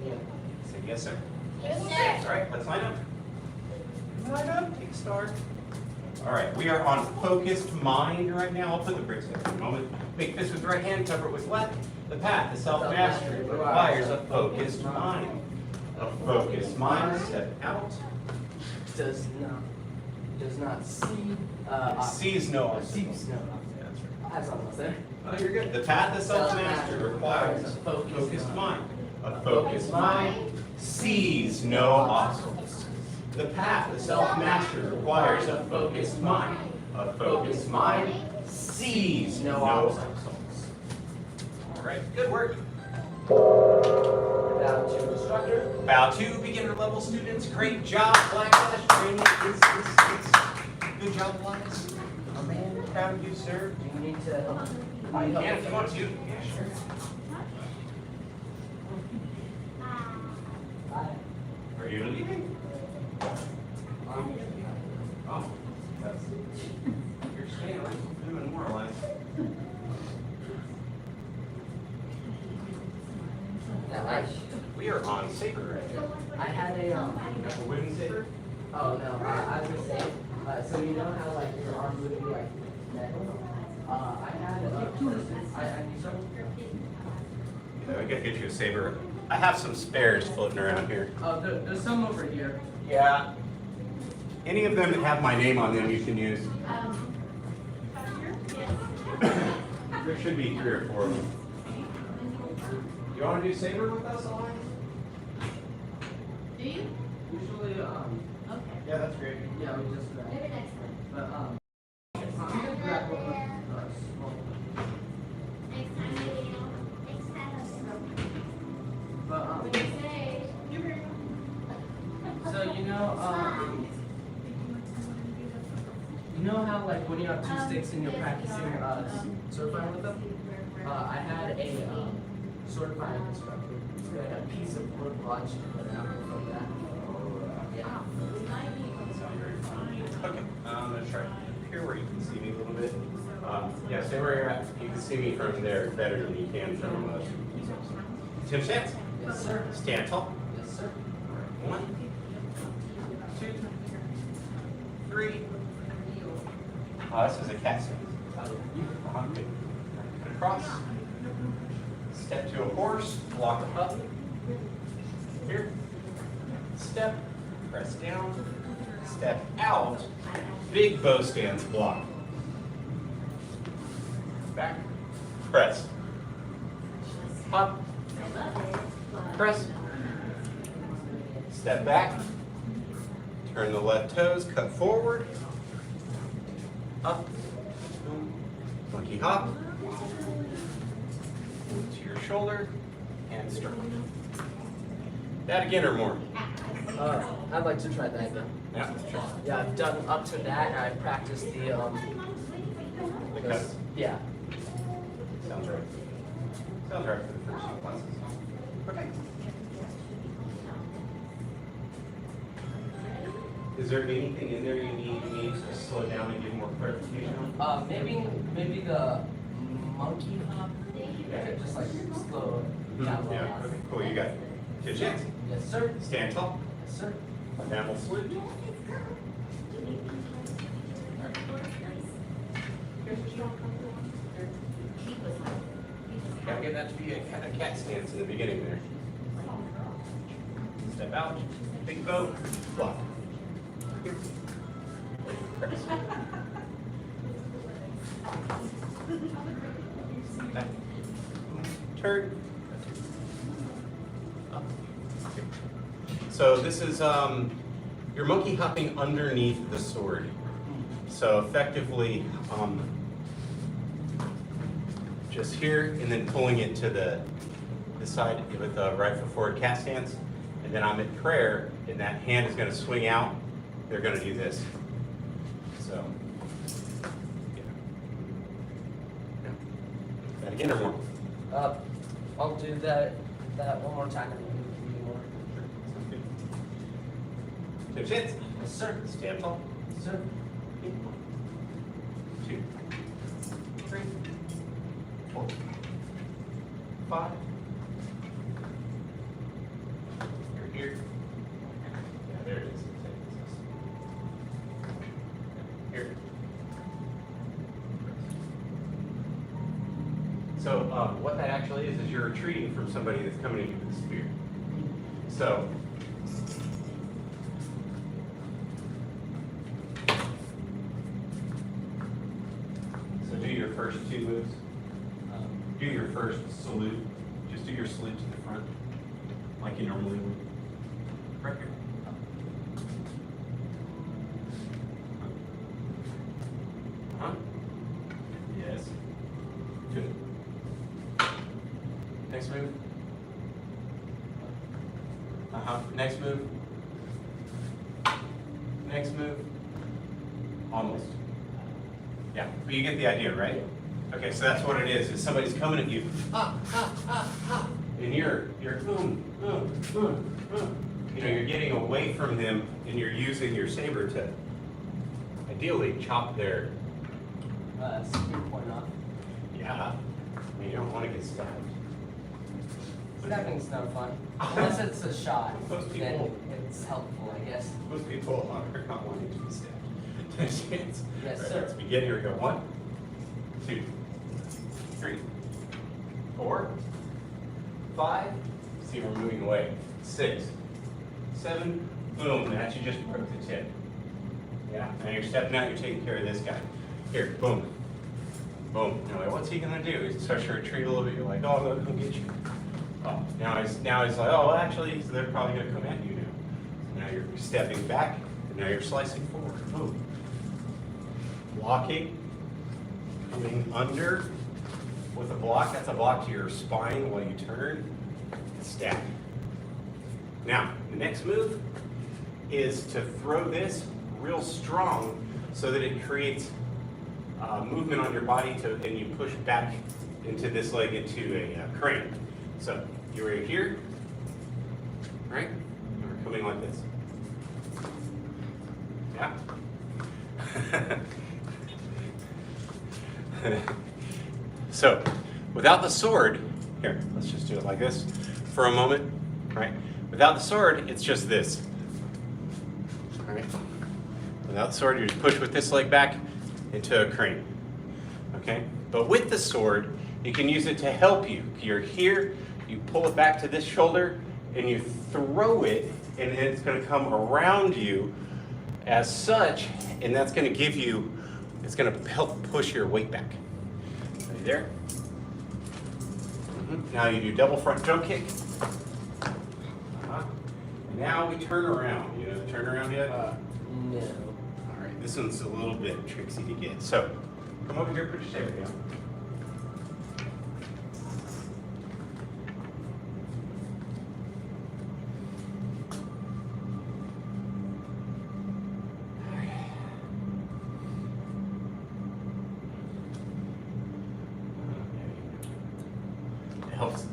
Yeah. Say yes, sir. Yes, sir. All right, let's line up. Line up, take a start. All right, we are on focused mind right now. I'll put the bricks in for a moment. Make fist with the right hand, cover it with left. The path to self-mastery requires a focused mind. A focused mind, step out. Does not see. Sees no obstacles. Sees no. Yeah, that's right. That's almost there. Oh, you're good. The path to self-mastery requires a focused mind. A focused mind sees no obstacles. The path to self-mastery requires a focused mind. A focused mind sees no obstacles. All right, good work. Bow to instructor. Bow to beginner level students. Great job, Black Ash. Training is good job, Elias. Oh man, proud of you, sir. Do you need to help? I can if you want to. Yeah, sure. Are you leaving? Oh, that's, you're staying away from them and more or less. Yeah, We are on Saber right now. I had a Got the wooden saber? oh no, I was gonna say, so you know how like your arm would be like metal? I had I need some. Yeah, we gotta get you a saber. I have some spares floating around here. There's some over here. Yeah. Any of them that have my name on them you can use. There should be 3 or 4 of them. You want to do saber with us, Alliance? Do you? Usually, Okay. Yeah, that's great. yeah, we just grab. Maybe next time. But I'm gonna grab one of the small ones. Next time, maybe, next time. But What do you say? so you know how like when you have 2 sticks and you're practicing sword fighting with them? I had a sword fighting instructor. We had a piece of wood watch and an apple from that. Yeah. Sounds very fun. Okay, I'm gonna try here where you can see me a little bit. Yeah, stay where you're at. You can see me from there better than you can from Tim Stance. Yes, sir. Stand tall. Yes, sir. 1, 2, 3. This is a cat stance. Okay. Across. Step to a horse. Walk up. Here. Step. Press down. Step out. Big bow stance block. Back. Press. Up. Press. Step back. Turn the left toes. Cut forward. Up. Monkey hop. To your shoulder. And strike. That again or more? I'd like to try that again. Yeah, sure. Yeah, I've done up to that, and I practiced the The cuts. yeah. Sounds right. Sounds right for the first few classes. Okay. Is there anything in there you need me to slow down and give more clarification on? Maybe the monkey hop. Yeah, just like slow down. Yeah, okay, cool, you got it. Good chance. Yes, sir. Stand tall. Yes, sir. Mammal salute. Gotta get that to be a kind of cat stance in the beginning there. Step out, big bow, block. Back. Turn. Up. So this is you're monkey hopping underneath the sword. So effectively, just here and then pulling it to the side with the right foot forward cat stance. And then I'm at prayer and that hand is going to swing out. They're going to do this. So, yeah. That again or more? I'll do that one more time and then more. Good chance. Yes, sir. Stand tall. Yes, sir. 2, 3, 4, 5. You're here. Yeah, there it is. Here. So what that actually is you're retreating from somebody that's coming at you with a spear. So do your first 2 moves. Do your first salute. Just do your salute to the front, like you normally would. Right here. Yes. Good. Next move. Next move. Next move. Almost. Yeah, but you get the idea, right? Okay, so that's what it is somebody's coming at you, and you're you're getting away from them, and you're using your saber to ideally chop their, Spear point off. yeah, I mean, you don't want to get stabbed. Snapping's no fun. Unless it's a shot, Most then people- it's helpful, I guess. Most people are not wanting to be stabbed. Chance. Yes, Right, sir. Let's begin. Here we go. 1, 2, 3, 4, 5. See, we're moving away. 6, 7. Boom. That you just broke the tip. Yeah. Now you're stepping out. You're taking care of this guy. Here. Boom. Boom. You're like, what's he gonna do? He starts to retreat a little bit. You're like, oh, no, come get you. Oh, now he's like, oh, well, actually, they're probably gonna come at you now. So now you're stepping back, and now you're slicing forward. Boom. Blocking, coming under with a block. That's a block to your spine while you turn. Stab. Now, the next move is to throw this real strong so that it creates movement on your body and you push back into this leg into a crane. So you're right here, right? And we're coming like this. Yeah. So without the sword, here, let's just do it like this for a moment, right? Without the sword, it's just this. All right. Without the sword, you just push with this leg back into a crane. Okay? But with the sword, you can use it to help you. You're here, you pull it back to this shoulder, and you throw it, and it's going to come around you as such, and that's going to give you, it's going to help push your weight back. Are you there? Now you do double front jump kick. And now we turn around. You know the turn around yet? No. All right, this one's a little bit tricksy to get. So, come over here, put your saber down.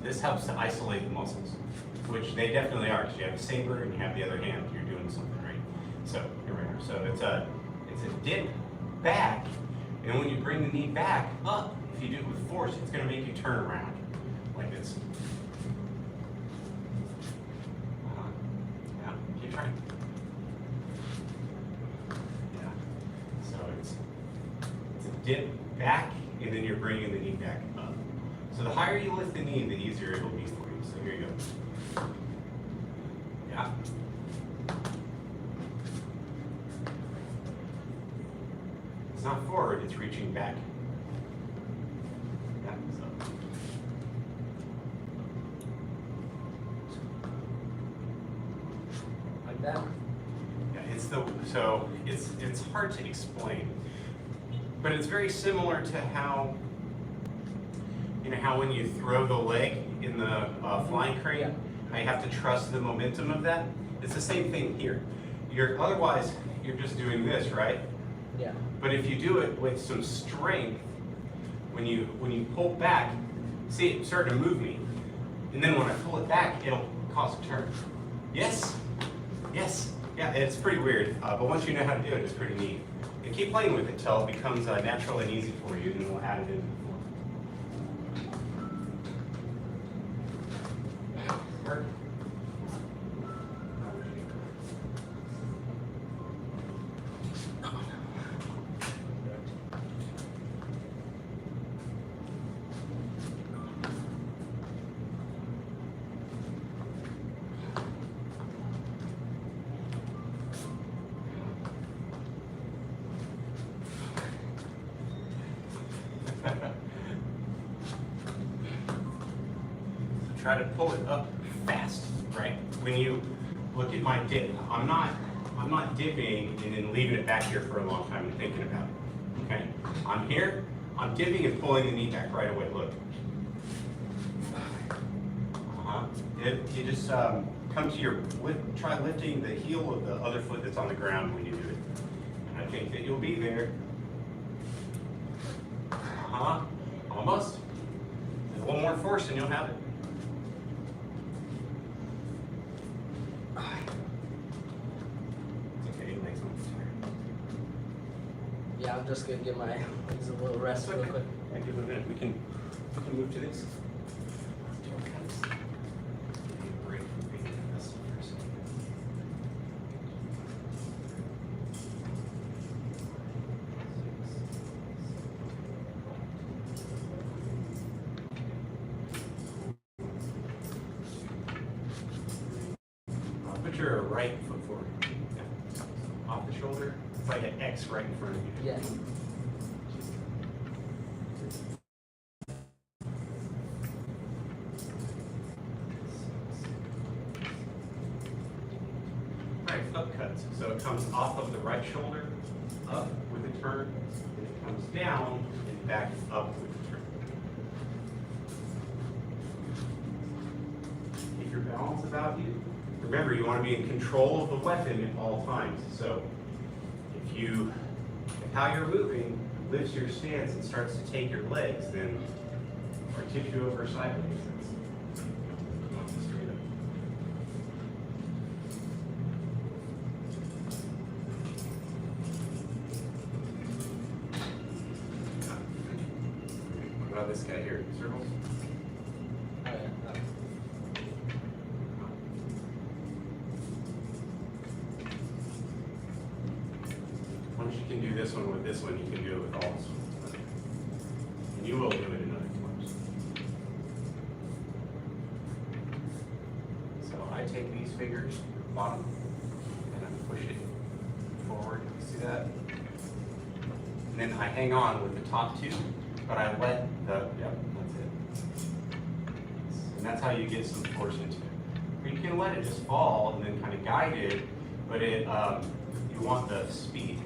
This helps to isolate the muscles, which they definitely are, because you have a saber and you have the other hand, you're doing something, right? So, here we are. So it's a dip back, and when you bring the knee back up, if you do it with force, it's going to make you turn around, like this. Yeah, keep trying. Yeah, so it's a dip back, and then you're bringing the knee back up. So the higher you lift the knee, the easier it will be for you. So here you go. Yeah. It's not forward, it's reaching back. Yeah, so. Like that? Yeah, it's hard to explain. But it's very similar to how when you throw the leg in the flying crane, how you have to trust the momentum of that. It's the same thing here. Otherwise, you're just doing this, right? Yeah. But if you do it with some strength, when you pull back, see it's starting to move me. And then when I pull it back, it'll cause a turn. Yes? Yes. Yeah, it's pretty weird. But once you know how to do it, it's pretty neat. And keep playing with it until it becomes natural and easy for you, and we'll add it in. Try to pull it up fast, right? When you look at my dip, I'm not dipping and then leaving it back here for a long time and thinking about it. Okay? I'm here, I'm dipping and pulling the knee back right away. Look. You just come to your try lifting the heel of the other foot that's on the ground when you do it. And I think that you'll be there. Almost. A little more force and you'll have it. Yeah, I'm just gonna give my legs a little rest real quick. I give it a minute. We can move to this. your right foot forward. Yeah. Off the shoulder. It's like an X right in front of you. Yeah. Right, up cuts. So it comes off of the right shoulder, up with a turn, and it comes down and back up with a turn. Keep your balance about you. Remember, you want to be in control of the weapon at all times. So if how you're moving lifts your stance and starts to take your legs, then or tips you over sideways. That's straight up. What about this guy here? Circles? Once you can do this one with this one, you can do it with all this one. And you will do it in other forms. So I take these fingers, bottom, and I push it forward. You see that? And then I hang on with the top two, but I let the, yep, that's it. And that's how you get some force into it. Or you can let it just fall and then kind of guide it, but it, you want the speed.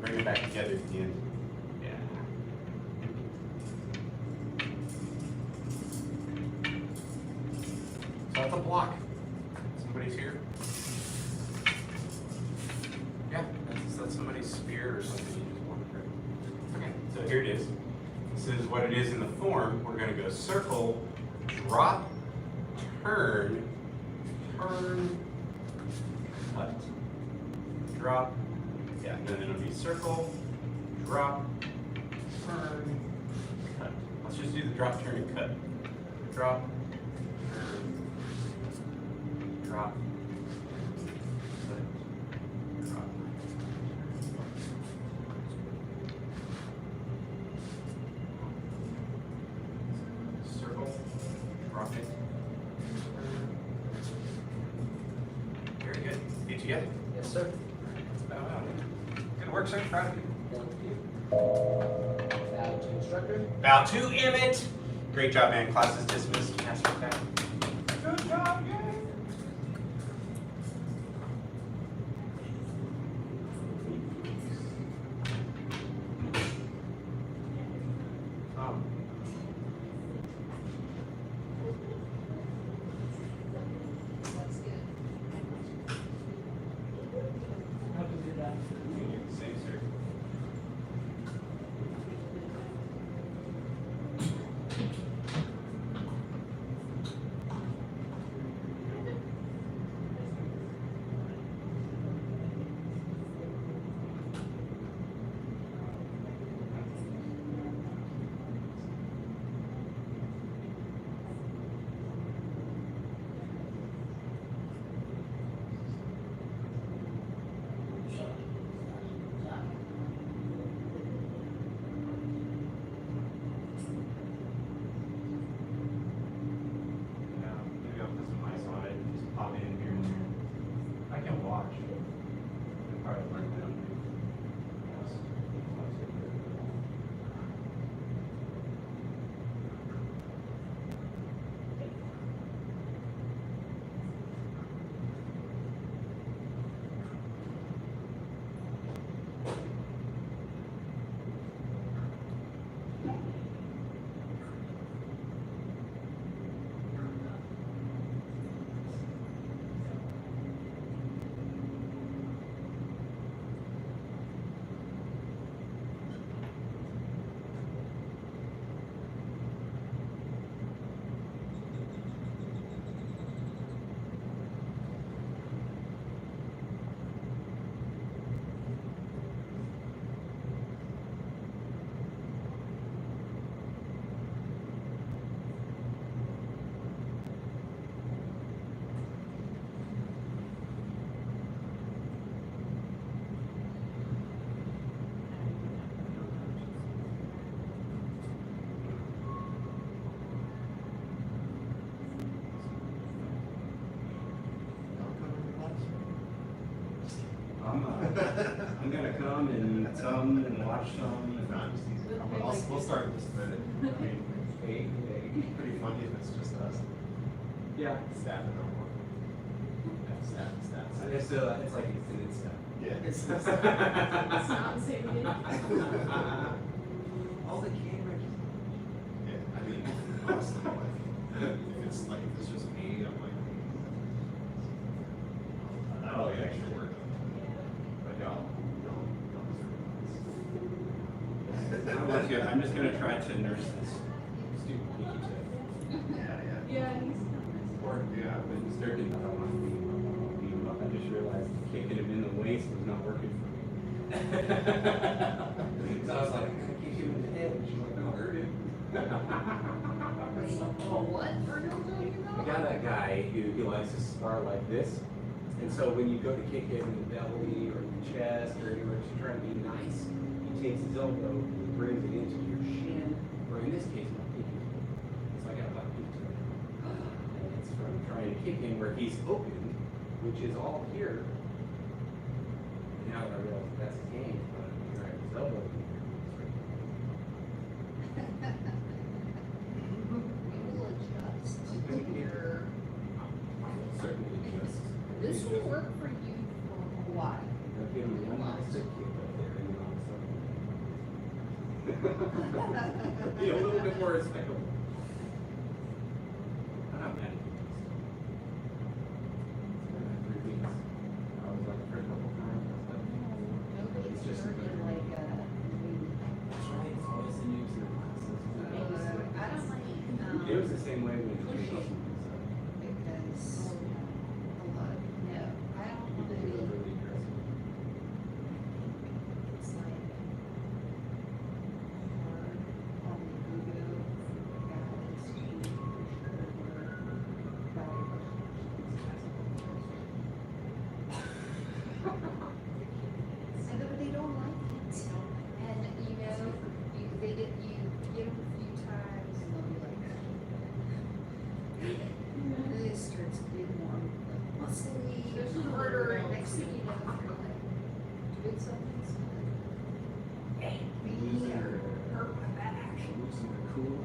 Bring it back together at the end. Yeah. So that's a block. Somebody's here. Yeah, that's somebody's spear or something you just want to bring. Okay, so here it is. This is what it is in the form. We're going to go circle, drop, turn, turn, cut, drop. Yeah, and then it'll be circle, drop, turn, cut. Let's just do the drop, turn, and cut. Drop, turn, drop, cut, drop. Circle, drop it, turn. Very good. Get together. Yes, sir. Bow out. Good work, sir. Proud of you. Thank you. Bow to instructor. Bow to Emmett. Great job, man. Class is dismissed. Master back. Good job, yeah. Same, sir. some and watch some. We'll start in just a minute. I mean, it's pretty funny if it's just us. Yeah. Staff and no more. Staff. It's like extended stuff. Yeah. It's not saving. All the cameras. Yeah, I mean, honestly, like, if it's just me, I'm like, I don't like extra work. But y'all I'm just gonna try to nurse this stupid pinky tip. Yeah, he's. Or, yeah, but he's dirty, I don't want to beat him up. I just realized kicking him in the waist was not working for me. So I was like, I'm gonna kick him in the head. And she's like, no, hurt him. What are you talking I about? got that guy who likes to spar like this. And so when you go to kick him in the belly or the chest or anywhere to try to be nice, he takes his elbow and brings it into your shin, or in this case, my pinky toe. So I got a black pinky toe. And it's from trying to kick him where he's open, which is all here. And now that I realize that's his game, but I'm trying his elbow. We'll adjust. Something here. Certainly just. This will work for you for a while. I'll give him one last kick up there and then I'll be a little bit more respectable. I'm not mad at you. It's been like 3 weeks. I was like, for a couple times, I was like, Nobody's It's just heard it like, that's right, it's always the news in the classes. I don't like, It was the same way when we were because a lot of, no, I don't want to be, really aggressive. it's like, hard on the ego for guys to push so that they don't like it. And you know, they get you get them a few times and they'll be like, and then it starts getting more like muscly, harder, and next thing you know, you're like doing something. So like, hey, me hurt my back. Losing the cool.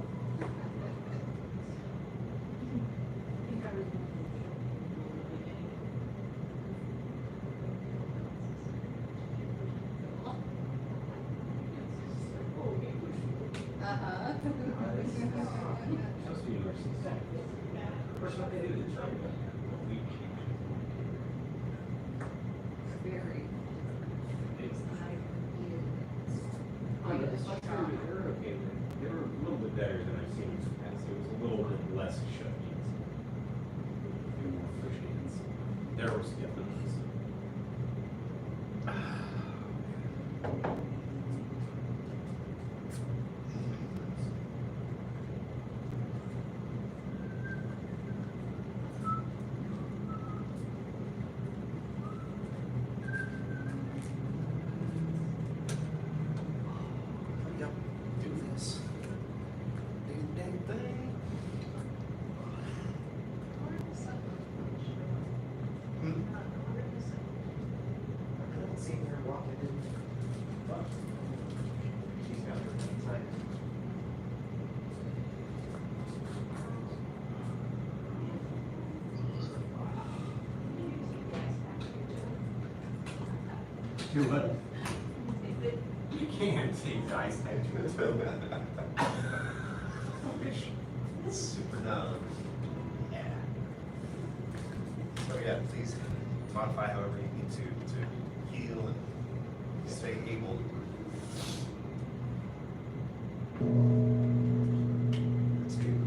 Uh-huh. Supposed to be nurses. Of course, what they do is try to weak. Very. They were okay. They were a little bit better than I've seen in the past. It was a little bit less shut hands. A few more push hands. There was definitely some. Hurry up, do this. Dang thing. I couldn't see her walking in. But she's got her inside. Do what? You can't take the ice pack to the toe. Super numb. Yeah. So yeah, please modify however you need to heal and stay able. That's good.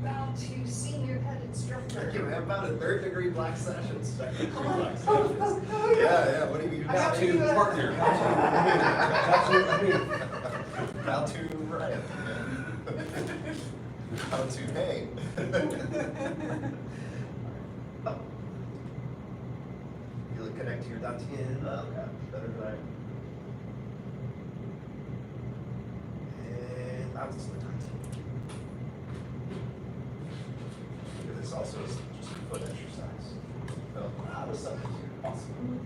Bound to senior head instructor. Okay, we have about a 3rd degree black session, 2nd degree black sessions. Yeah, what do you mean? I have to To do that. partner. How to right. How to pay. Feel it connect to your dantian. Okay, better than I. And bounce to the dantian. This also is just a foot exercise. So, out of subject here. Awesome.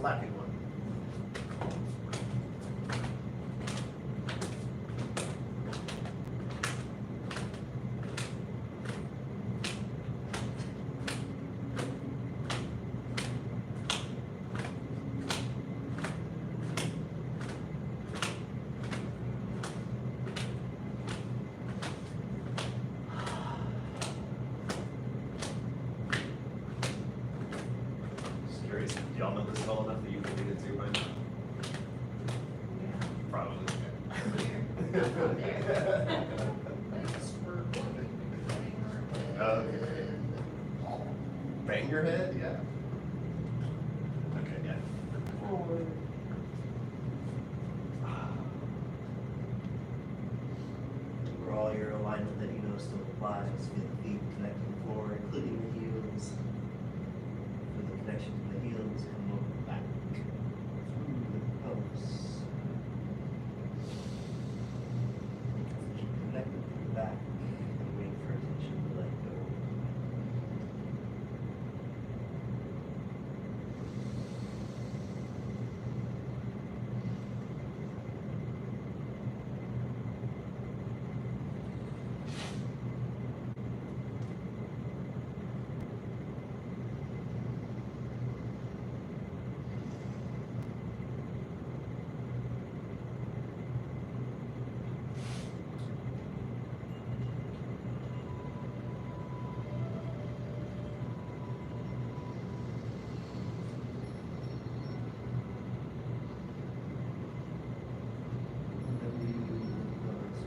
lacking one. Just curious, do y'all know this well enough that you can read it too by now? Probably. Okay. Bang your head? Yeah. Okay, yeah. For all your alignment that you know still applies, feel the feet connect to the floor, including the heels. Feel the connection to the heels come over back through the posts. Keep connected to the back and wait for attention to let go.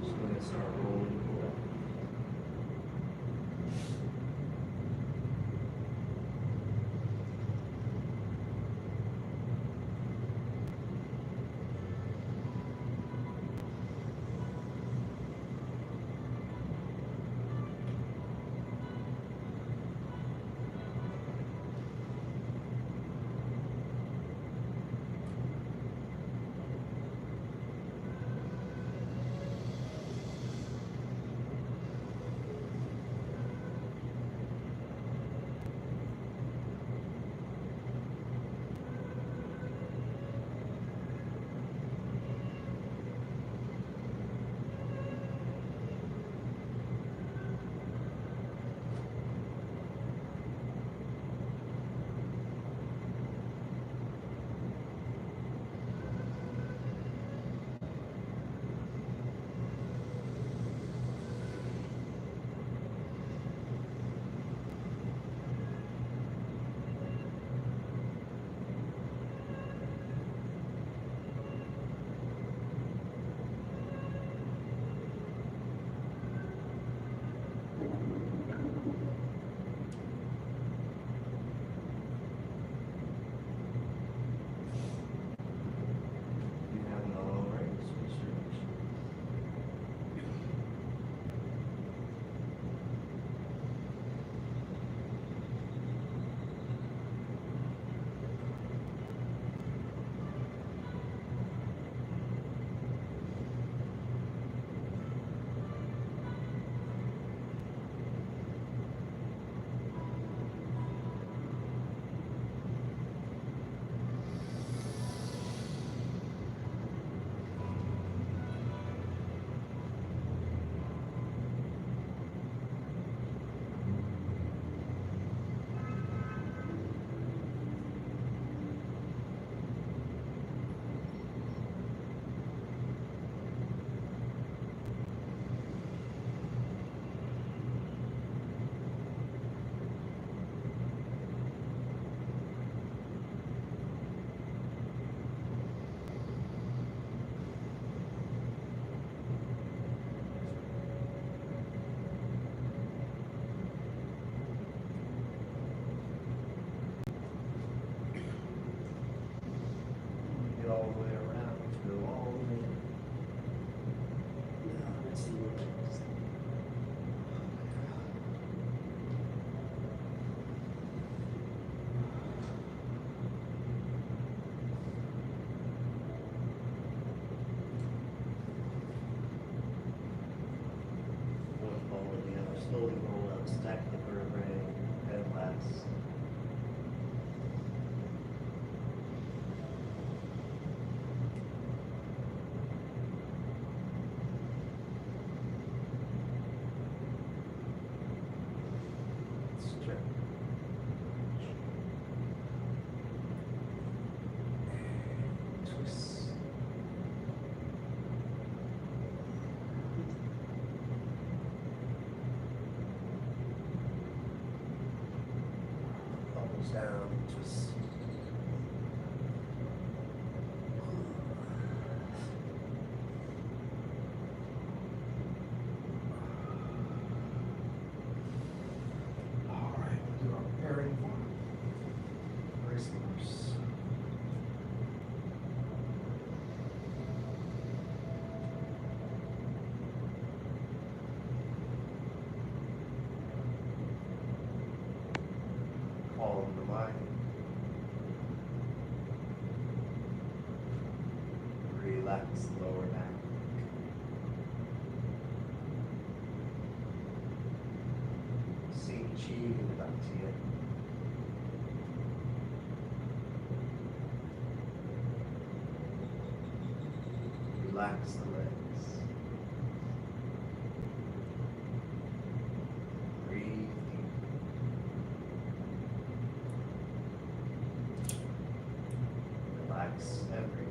Just go ahead and start rolling forward. You have it all right, switch direction. Get all the way around, go all the way. Let's see what that is. One ball to the other, slowly roll up, stack the vertebrae, head last. down, just All right, we'll do our preparing for race course. Calm the mind. Relax the lower back. Sink chi back to you. Relax the legs. Breathe deep. Relax everywhere.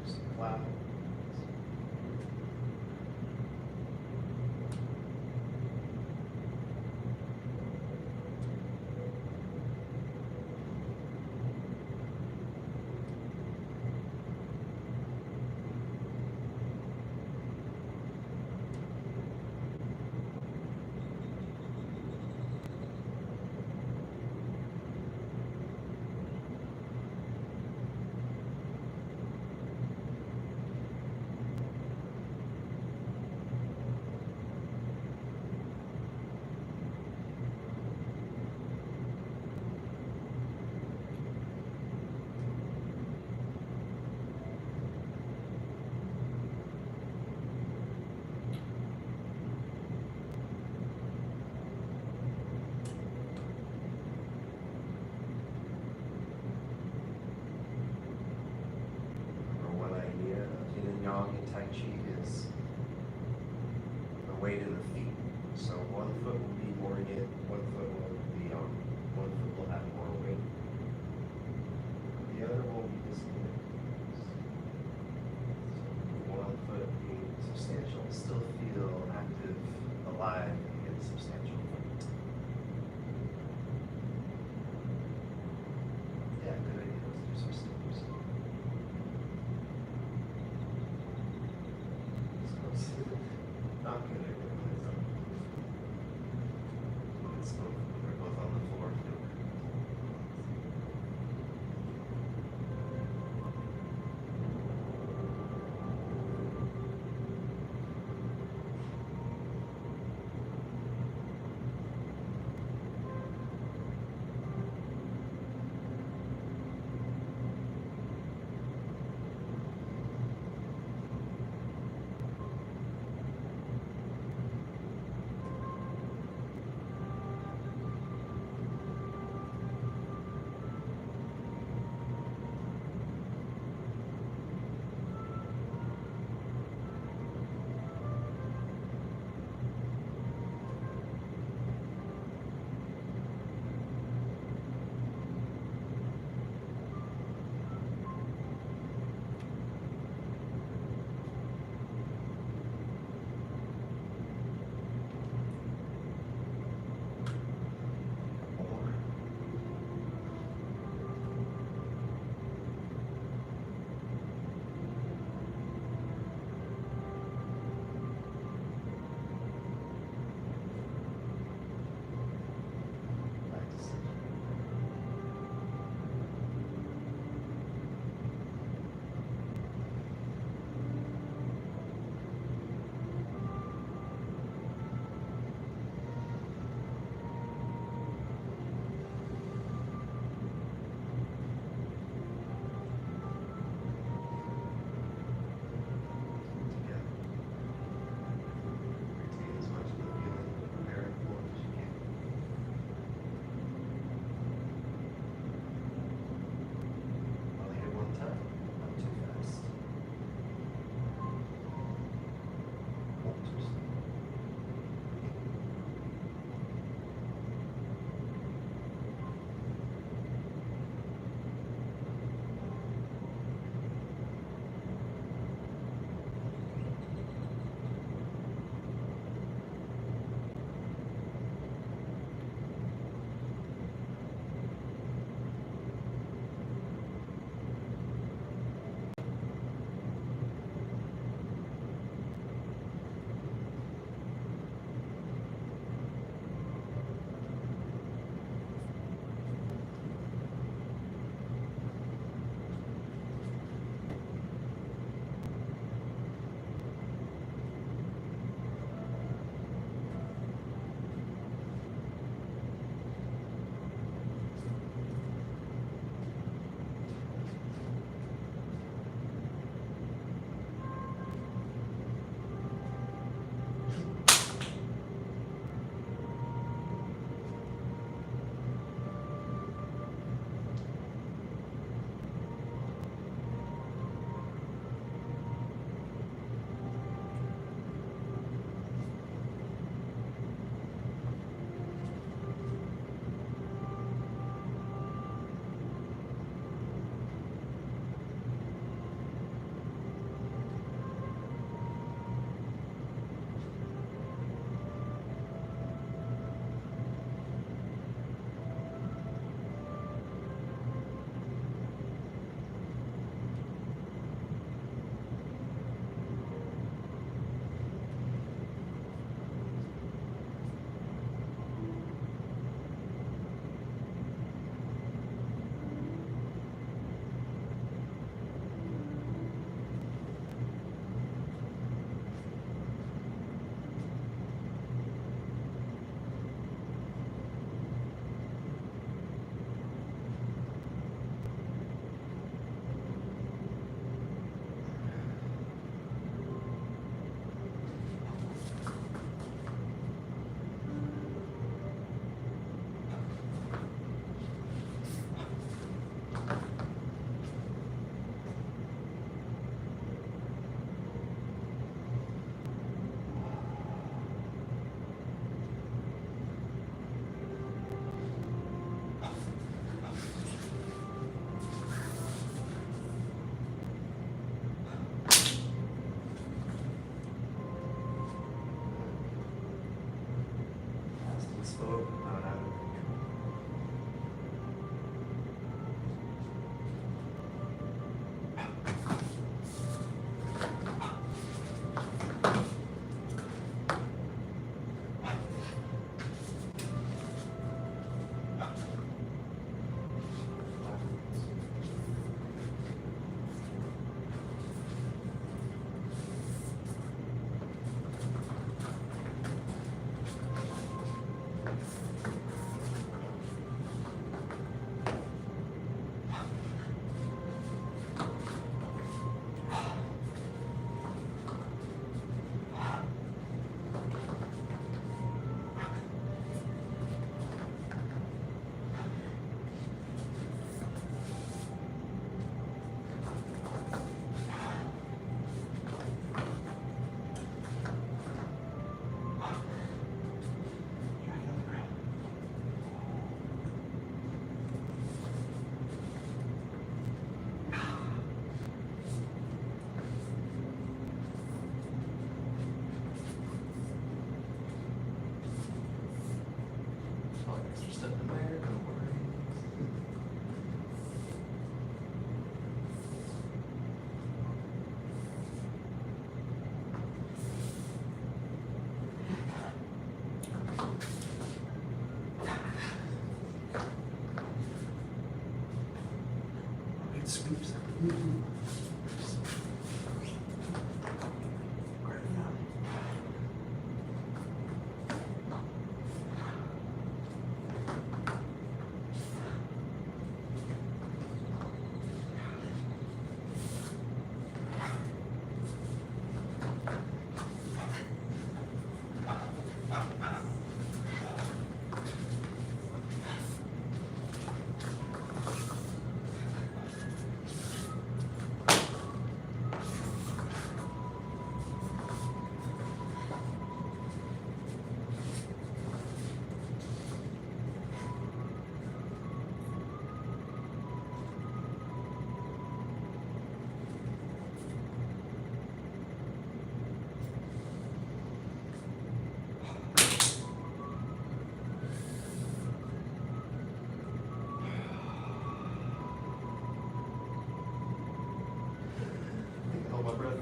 Just cloud. Number one idea of yin and yang in Tai Chi is the weight of the feet. So one foot will be more yin, one foot will be yang. One foot will have more weight. The other will be disconnected. So one foot being substantial, still feel active, alive, and substantial. Yeah, good idea. Let's do some steps. Not good idea. It's both, they're both on the floor.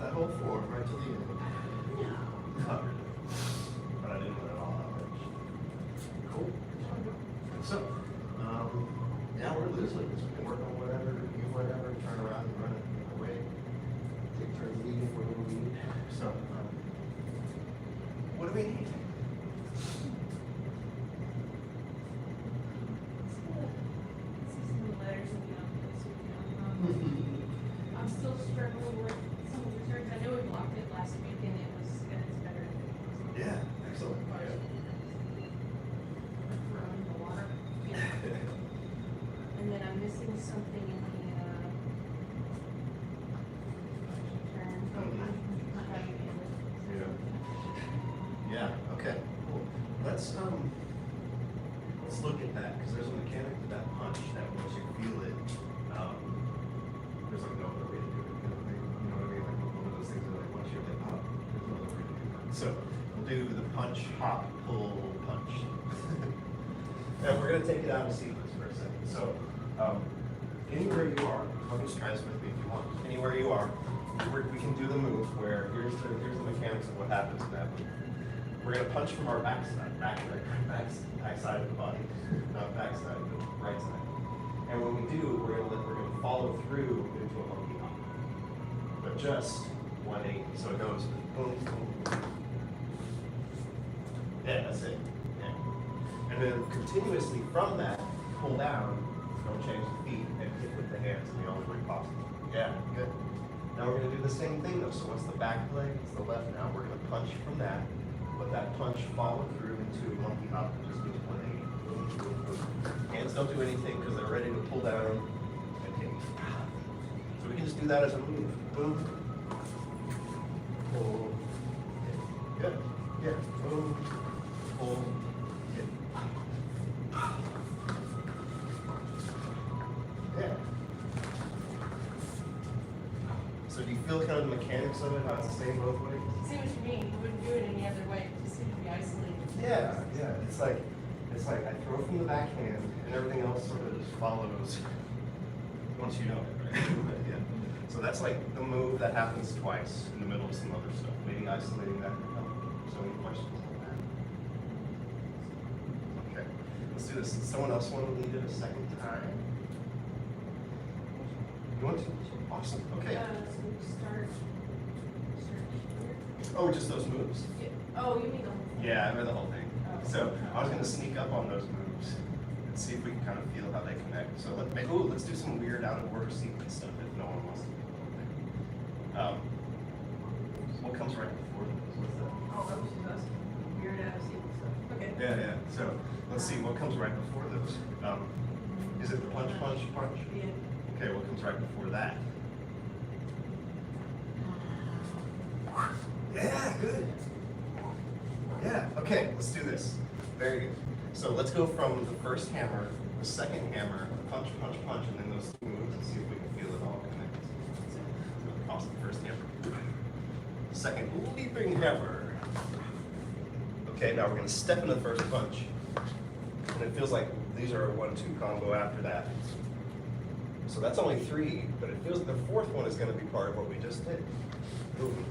that whole four right to the end. Covered it. But I didn't let it all out. Cool. So, now we're losing. We can work on whatever, do whatever, turn around and run it away. Take turns leading if we need. So, what do we need? I'm still struggling with some of the church. I know we blocked it last week and it's better. Yeah, excellent. Throwing the water. And then I'm missing something in the, turn. Yeah, okay, cool. Let's look at that, because there's a mechanic to that punch that once you feel it, there's like no other way to do it, kind of thing. You know what I mean? Like one of those things that like once you're like, oh, there's no other way to do it. So we'll do the punch, hop, pull, punch. And we're gonna take it out of sequence for a second. So anywhere you are, just try this with me if you want. Anywhere you are, we can do the move where here's the mechanics of what happens in that move. We're gonna punch from our backside, back side of the body, not backside, but right side. And when we do, we're gonna follow through into a monkey hop. But just 180, so it goes boom, boom. Yeah, that's it. Yeah. And then continuously from that, pull down, don't change the feet, and hit with the hands in the only way possible. Yeah, good. Now we're gonna do the same thing though. So what's the back leg? It's the left now. We're gonna punch from that. Let that punch follow through into a monkey hop that just means 180. Boom, boom, boom. Hands don't do anything because they're ready to pull down and hit. So we can just do that as a move. Boom. Pull. Hit. Good. Yeah. Boom. Pull. Hit. Yeah. So do you feel kind of the mechanics of it, how it's the same both ways? See what you mean, you wouldn't do it any other way, it just seemed to be isolated. Yeah, yeah. It's like I throw from the backhand and everything else sort of just follows once you know it, right? Yeah. So that's like the move that happens twice in the middle of some other stuff. Maybe isolating that can help. So any questions on that? Okay. Let's do this. Does someone else want to lead it a second time? You want to? Awesome. Okay. So we start here. Oh, just those moves. Yeah. Oh, you mean the whole thing? Yeah, I read the whole thing. Oh. So I was going to sneak up on those moves and see if we can kind of feel how they connect. So let's do some weird out of order sequence stuff if no one wants to do the whole thing. What comes right before this? What's that? Oh, that was just asking. Weird out of sequence stuff. Okay. Yeah, yeah. So let's see what comes right before those. Is it the punch, punch, punch? Yeah. Okay, what comes right before that? Yeah, good. Yeah, okay, let's do this. Very good. So let's go from the first hammer, the second hammer, punch, punch, punch, and then those two moves and see if we can feel it all connect. So across the first hammer. Second leaping hammer. Okay, now we're gonna step into the first punch. And it feels like these are a 1-2 combo after that. So that's only 3, but it feels like the fourth one is gonna be part of what we just did. Boom.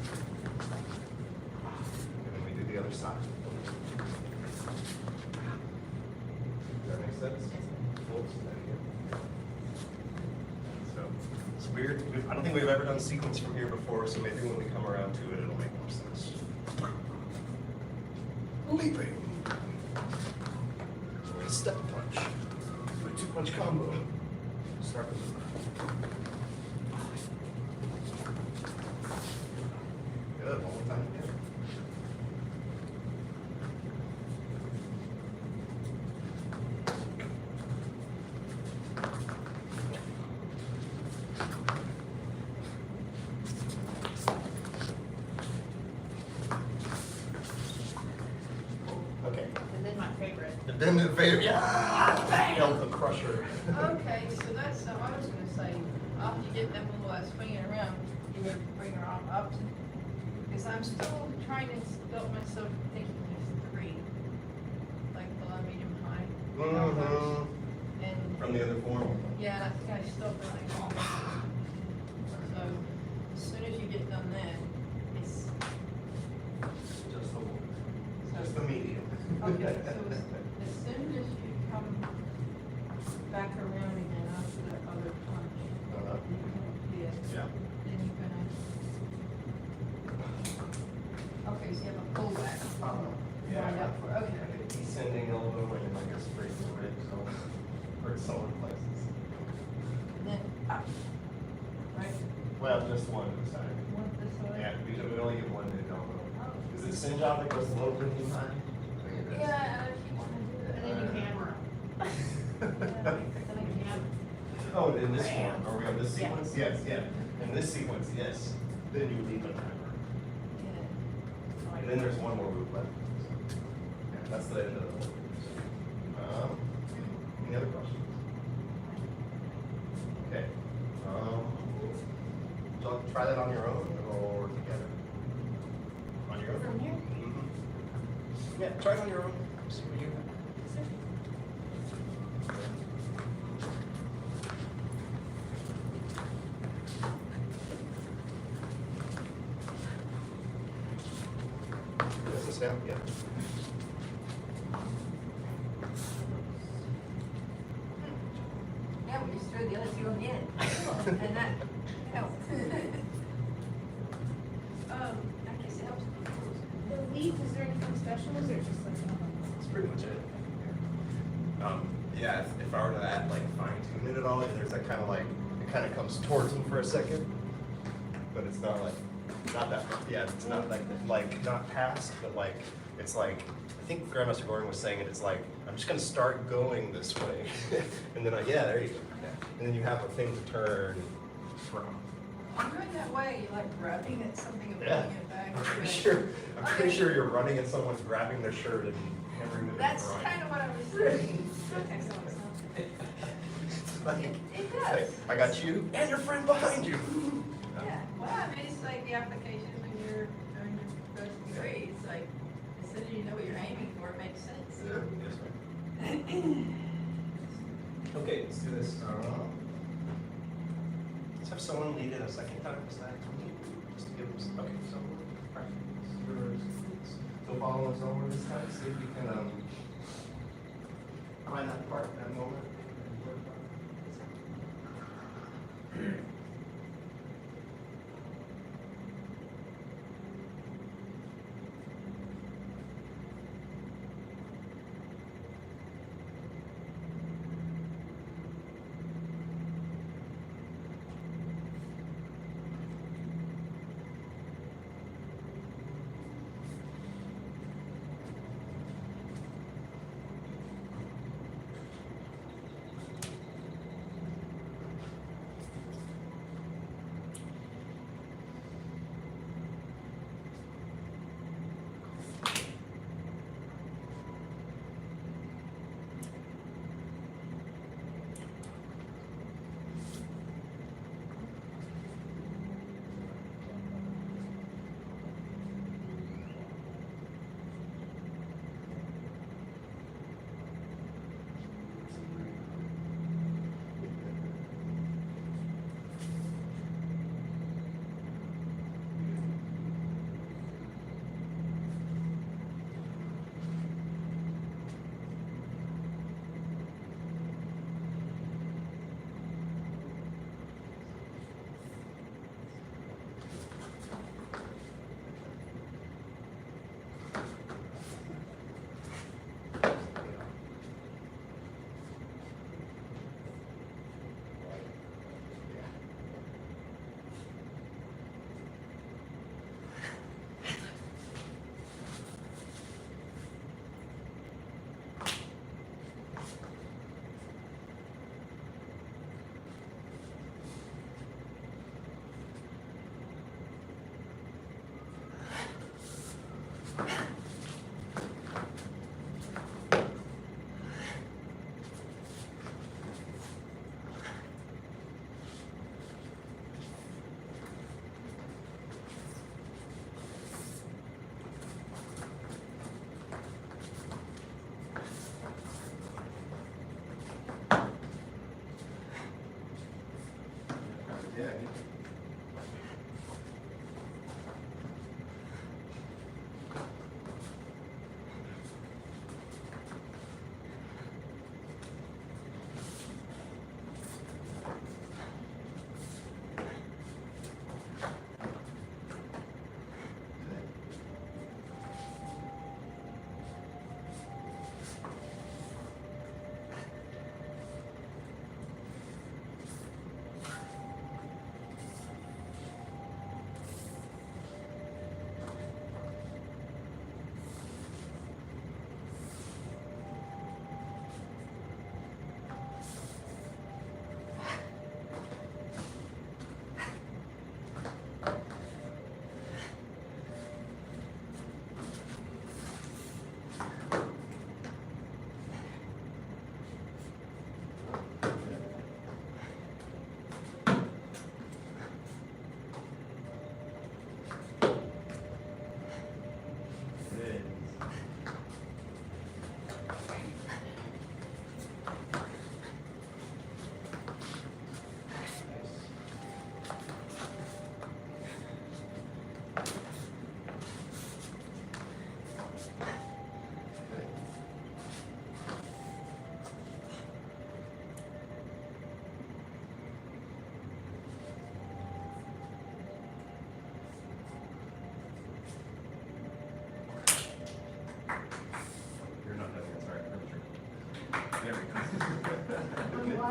And then we do the other side. Does that make sense? Oops, there you go. So it's weird. I don't think we've ever done sequence from here before, so maybe when we come around to it, it'll make more sense. Leaping. Step punch. Do a 2-punch combo. Start with good, one more time again. Okay. And then my favorite. And then the favorite, yeah, bam, the crusher. Okay, so that's, I was gonna say, after you get that little swinging around, you would bring her arm up. Because I'm still trying to stop myself thinking there's 3. Like below, medium, high. Mhm. And, From the other form. yeah, I think I stopped running. So, as soon as you get done that, as soon as you come back around again after that other punch, yeah, Yeah. then you're gonna. Okay, so you have a pullback. Lined up for, okay. Descending elbow and like a straight rib, so hurt someone places. And then up, right? Well, just one side. One this way? Yeah, we only get one in elbow. Oh. Is it singe off that goes low and behind? I think it is. Yeah, if you wanna do it. And then you hammer them. Yeah, then I can. Oh, in this one, are we on this sequence? Yes, yeah. In this sequence, yes. Then you leave a timer. Yeah. And then there's one more move left. Yeah, that's the end of the whole. Any other questions? Okay. Would you like to try that on your own or together? On your own? From here? Mhm. Yeah, try it on your own. See what you have. Business now? Yeah. Yeah, we just threw the other two again, and that helped. I guess it helps. The leaf, is there anything special, or is it just like? That's pretty much it. Yeah, if I were to add like fine tune it at all, there's that kind of like, it kind of comes towards them for a second, but it's not like, not that, yeah, it's not like not past, but like, it's like, I think Grandmaster Gohring was saying it, it's like, I'm just gonna start going this way. And then yeah, there you go. Yeah. And then you have a thing to turn from. I'm going that way, you're like grabbing at something and Yeah. pulling it back. I'm pretty sure you're running and someone's grabbing their shirt and hammering them. That's kind of what I was thinking. Like, It does. I got you and your friend behind you. Yeah, well, I mean, it's like the application when you're doing your first degree, it's like, as soon as you know what you're aiming for, it makes sense. Yeah, yes, ma'am. Okay, let's do this. Let's have someone lead it a second time, is that just to give us, okay, so practice. So follow us over this time, see if you can, find that part, that moment.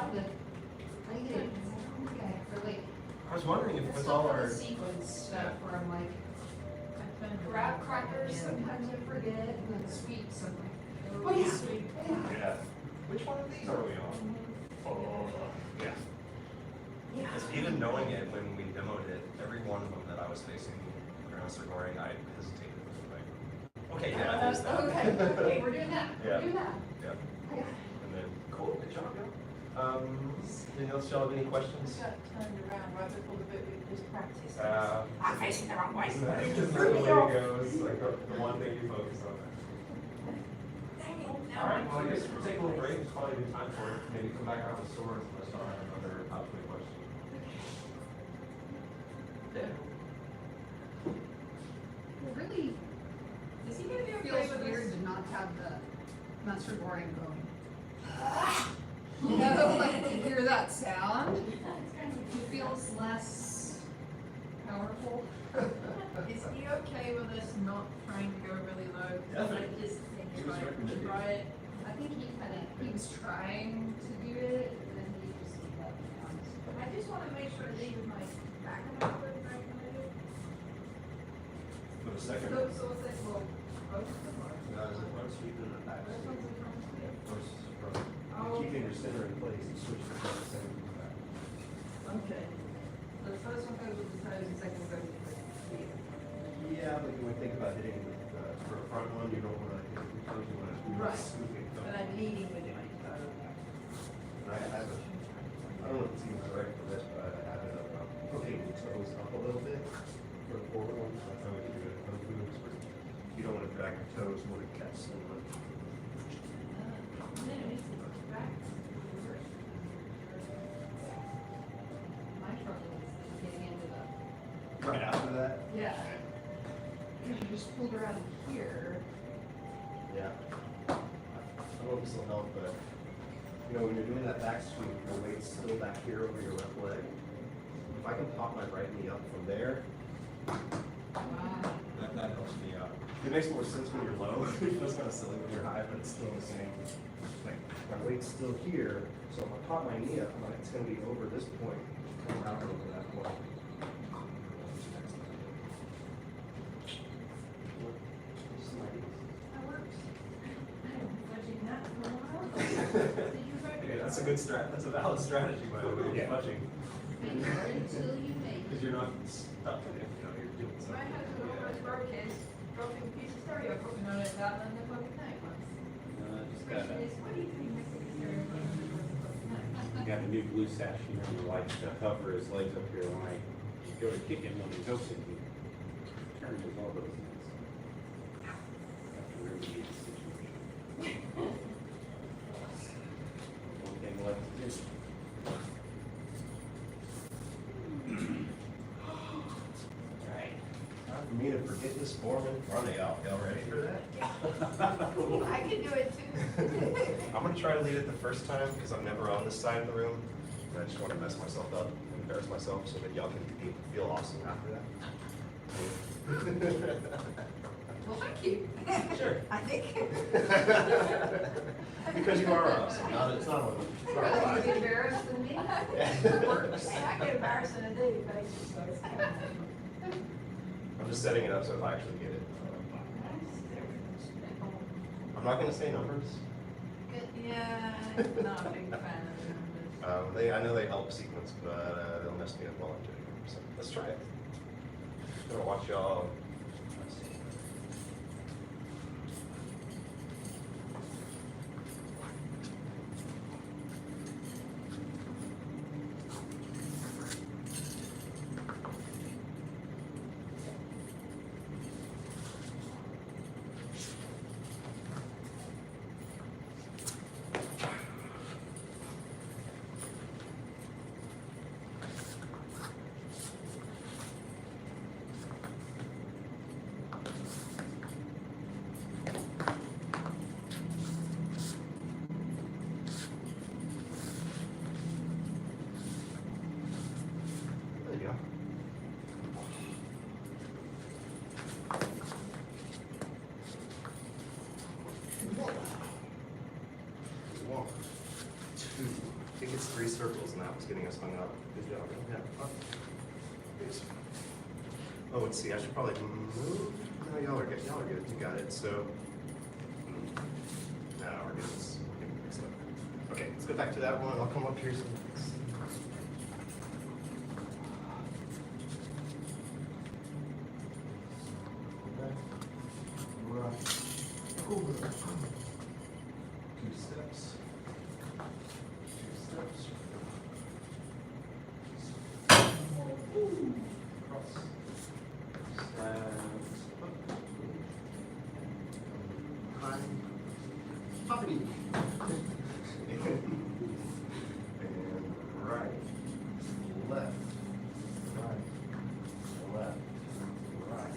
found it. I did. Okay, really. I was wondering if It's with not all for our, the sequence stuff where I'm like, grab crackers, sometimes I forget, and then sweets, I'm like, oh yeah, sweet. yeah. Which one of these are we on? Oh, yeah. Because even knowing it when we demoed it, every one of them that I was facing, Professor Gohring, I hesitated. Like, okay, yeah, that is that. Okay, we're doing that, Yeah. we're doing that. Yeah. I got it. And then, cool, good job, yeah. Anything else, y'all have any questions? Got turned around right before the bit we just practiced. I'm facing the wrong way. Just the way it goes, like the one thing you focus on. All right, well, I guess we'll take a little break. It's probably a good time for it. Maybe come back out with swords unless I have another outfit question. It really Is he gonna be okay feels with weird this? to not have the Master Gohring going. You know, like to hear that sound, it feels less powerful. Is he okay with us not trying to go really low? Definitely. Like just He was recommending. try it. I think he was trying to do it, and then he just let me down. I just wanna make sure that even my back of my foot right when I do it. For the second. So what's that, well, both of them are. No, is it front sweep and the back This sweep? one's a front sweep. First front. Oh. Keeping your center in place and switch the front and center to the back. Okay. So the first one goes with the toes, the second one goes with the feet. Yeah, but you would think about hitting the front one, you don't want to hit the toes, you want to Right. scooping. But I'm leading with my toe. I have a, I don't know if it's even correct for this, but I have it up, putting the toes up a little bit for the forward one. That's how we can do it. Kung Fu is where you don't want to drag your toes more to catch someone. My trouble is getting into the, Right after that? yeah. Because you just pulled her out of here. Yeah. I don't know if this will help, but, you know, when you're doing that back sweep, your weight's still back here over your left leg. If I can pop my right knee up from there, that helps me out. It makes more sense when you're low. It feels kind of silly when you're high, but it's still the same. Like, my weight's still here, so if I pop my knee up, it's gonna be over this point, come out over that point. That works. I haven't been fudging that for a while. Did you fudge? Yeah, that's a good that's a valid strategy, by the way, Yeah. fudging. Until you make. Because you're not stuck in it, you know, you're doing My something. husband almost broke his, broken piece of stereo, putting on it, that and the fucking thing once. Just Question is, what do you think makes a stereo? got a new blue sash, you know, he likes to hover his legs up here when I go to kick him when he goes in. He turns his elbows in. Have to remedy the situation. One thing left to do. Alright. Time for me to forget this form in front of y'all. Y'all ready for that? I can do it too. I'm gonna try to lead it the first time because I'm never on this side of the room. And I just want to mess myself up, embarrass myself, so that y'all can feel awesome after that. Well, thank you. Sure. I think. Because you are awesome. It's not I'd rather you get embarrassed than me. It works. Hey, I get embarrassed on a daily basis, so it's kind of. I'm just setting it up so if I actually get it. I'm not gonna say numbers. Yeah, not a big fan of numbers. I know they help sequence, but they'll mess me up while I'm doing it. So let's try it. I'm gonna watch y'all. that was getting us hung up. Good job. Yeah. Oh. Thanks. Oh, let's see, I should probably move. No, y'all are good. Y'all are good. You got it. So, no, we're good. We're getting mixed up. Okay, let's go back to that one. I'll come up here. Over. 2 steps. 2 steps. Cross. Slabs. High. Poppity. And right. Left. Right. Left. Right.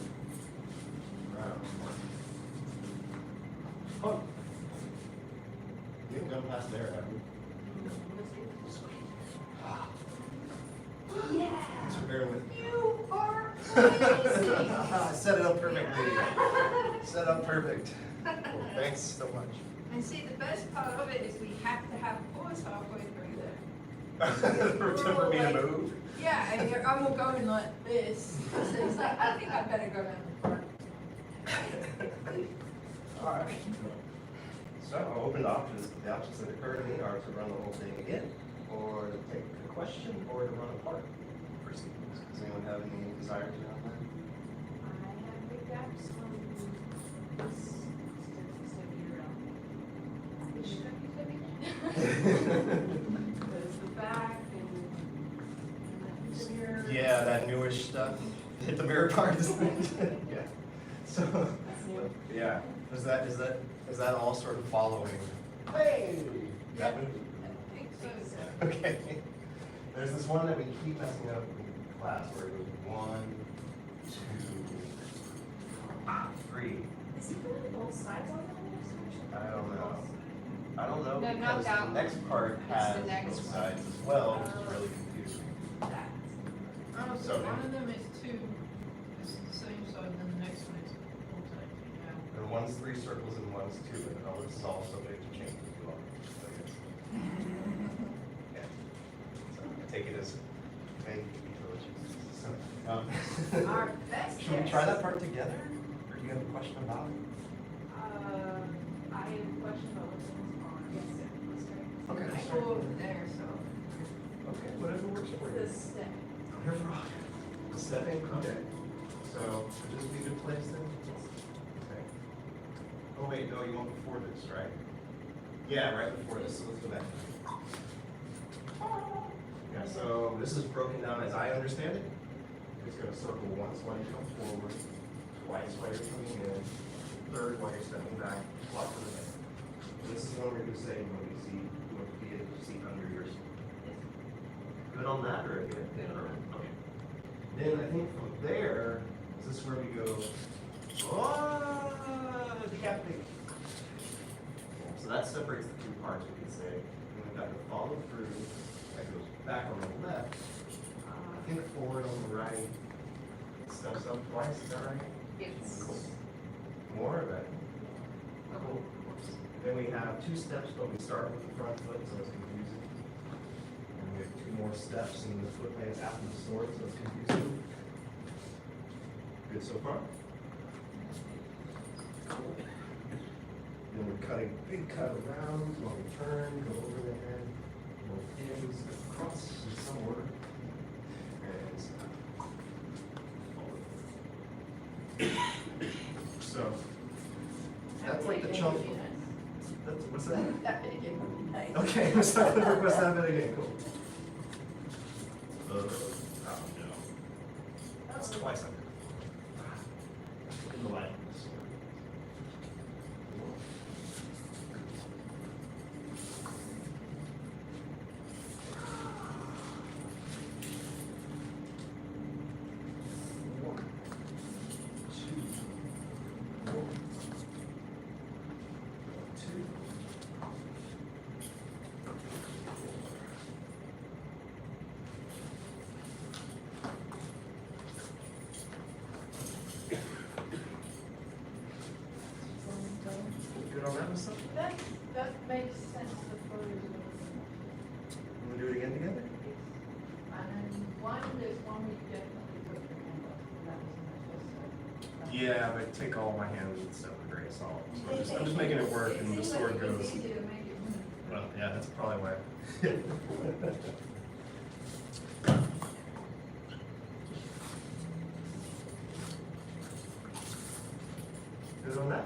Round. Oh. We haven't gone past there, have we? Yeah. Thanks for bearing with me. You are amazing. Set it up perfectly. Set up perfect. Cool. Thanks so much. And see, the best part of it is we have to have a pause halfway through there. For me to move? Yeah, and I'm all going like this. So it's like, I think I better go down the front. All right. So I'll open the options. The options that occur to me are to run the whole thing again, or to take a question, or to run a part proceedings. Does anyone have any desire to know that? I have big gaps on this stuff here. Which stuff you said again? There's the back and the mirror. Yeah, that newish stuff. Hit the mirror part. Yeah. So, yeah. Is that all sort of following? Hey, that movie. I think so. Okay. There's this one that we keep messing up in class where it goes 1, 2, 3. Is he doing both sides on that? I don't know. I don't know No, not because that the one. next part It's has the next both one. sides as well, which is really confusing. That. Oh, So so one of them is 2, it's the same side, and then the next one is alternate. Yeah. And one's 3 circles and one's 2, and all this is all subject to change as well. So yes. Yeah. So I take it as vague intelligence. So, Our best should we guess. try that part together? Or do you have a question about it? I have a question about what's in this barn. Yes, sir. Let's try. Okay. I go over there, so. Okay, whatever works for you. The step. Here for rock. Stepping, okay. So, would this be a good place then? Okay. Oh wait, no, you want before this, right? Yeah, right before this, so let's go back. Yeah, so this is broken down as I understand it. It's gonna circle once while you come forward, twice while you're coming in, third while you're stepping back, clock to the back. This is one where you say, you want to be able to see under your seat. Good on that, or good? Good on that. Okay. Then I think from there, is this where we go, oh, decapitate. So that separates the 2 parts, we could say. And we've got the follow through, that goes back on the left, I think forward on the right, steps up twice, is that right? Yes. Cool. More of that. Cool. Then we have 2 steps, but we start with the front foot, so it's confusing. And we have 2 more steps, and the foot lands after the sword, so it's confusing. Good so far? Cool. Then we're cutting big cut around, while we turn, go over the head, more ins, across in some order. And so, that's like the chunk. That's, what's that? That bit again would be nice. Okay, I'm stuck with request that bit again, cool. Oh no. That's twice under. In the light. Yeah, but take all my hands and stuff with a grain of salt. So I'm just making it work, and the sword goes. It's easy to make it. Well, yeah, that's probably why. Good on that?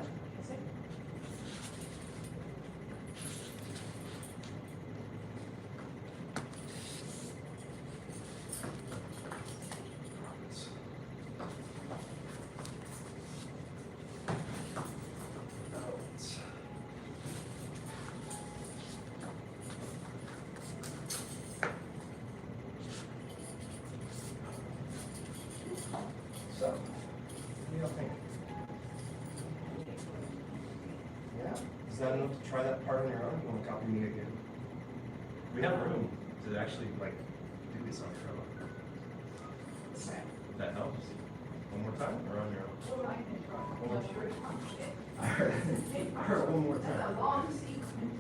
So, what do y'all think? Yeah, is that enough to try that part on your own? You want to copy me again? We have room to actually like do this on your own. If that helps. One more time or on your own? One more time. All right, one more time. A long sequence.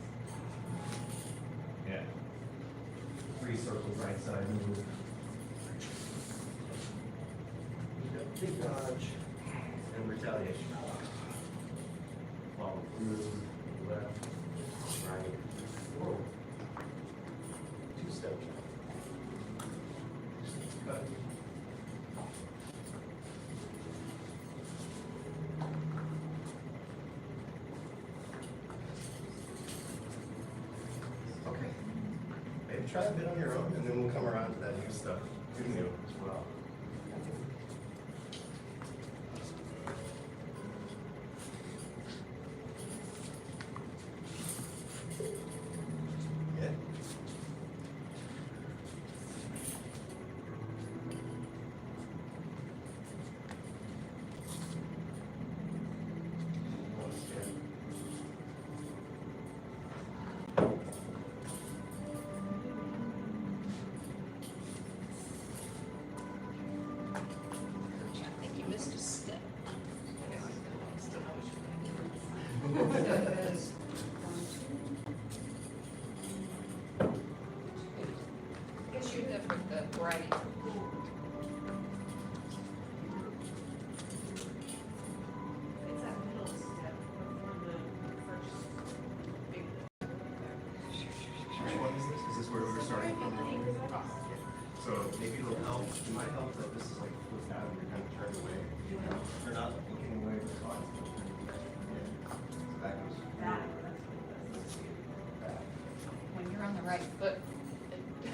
Yeah. 3 circles right side move. Big dodge and retaliation. Follow through, left, right, whoa. 2 steps. Cut. Okay. Maybe try a bit on your own, and then we'll come around to that new stuff. Good new as well. Yeah. I think you missed a step. I guess you're different, the right. It's that middle step before the first big. Which one is this? Is this where we were starting from? Ah, yeah. So maybe it'll help, it might help that this is like flipped out and you're kind of turned away. You're not looking away from the spot. Yeah. So that goes. Back. When you're on the right foot, it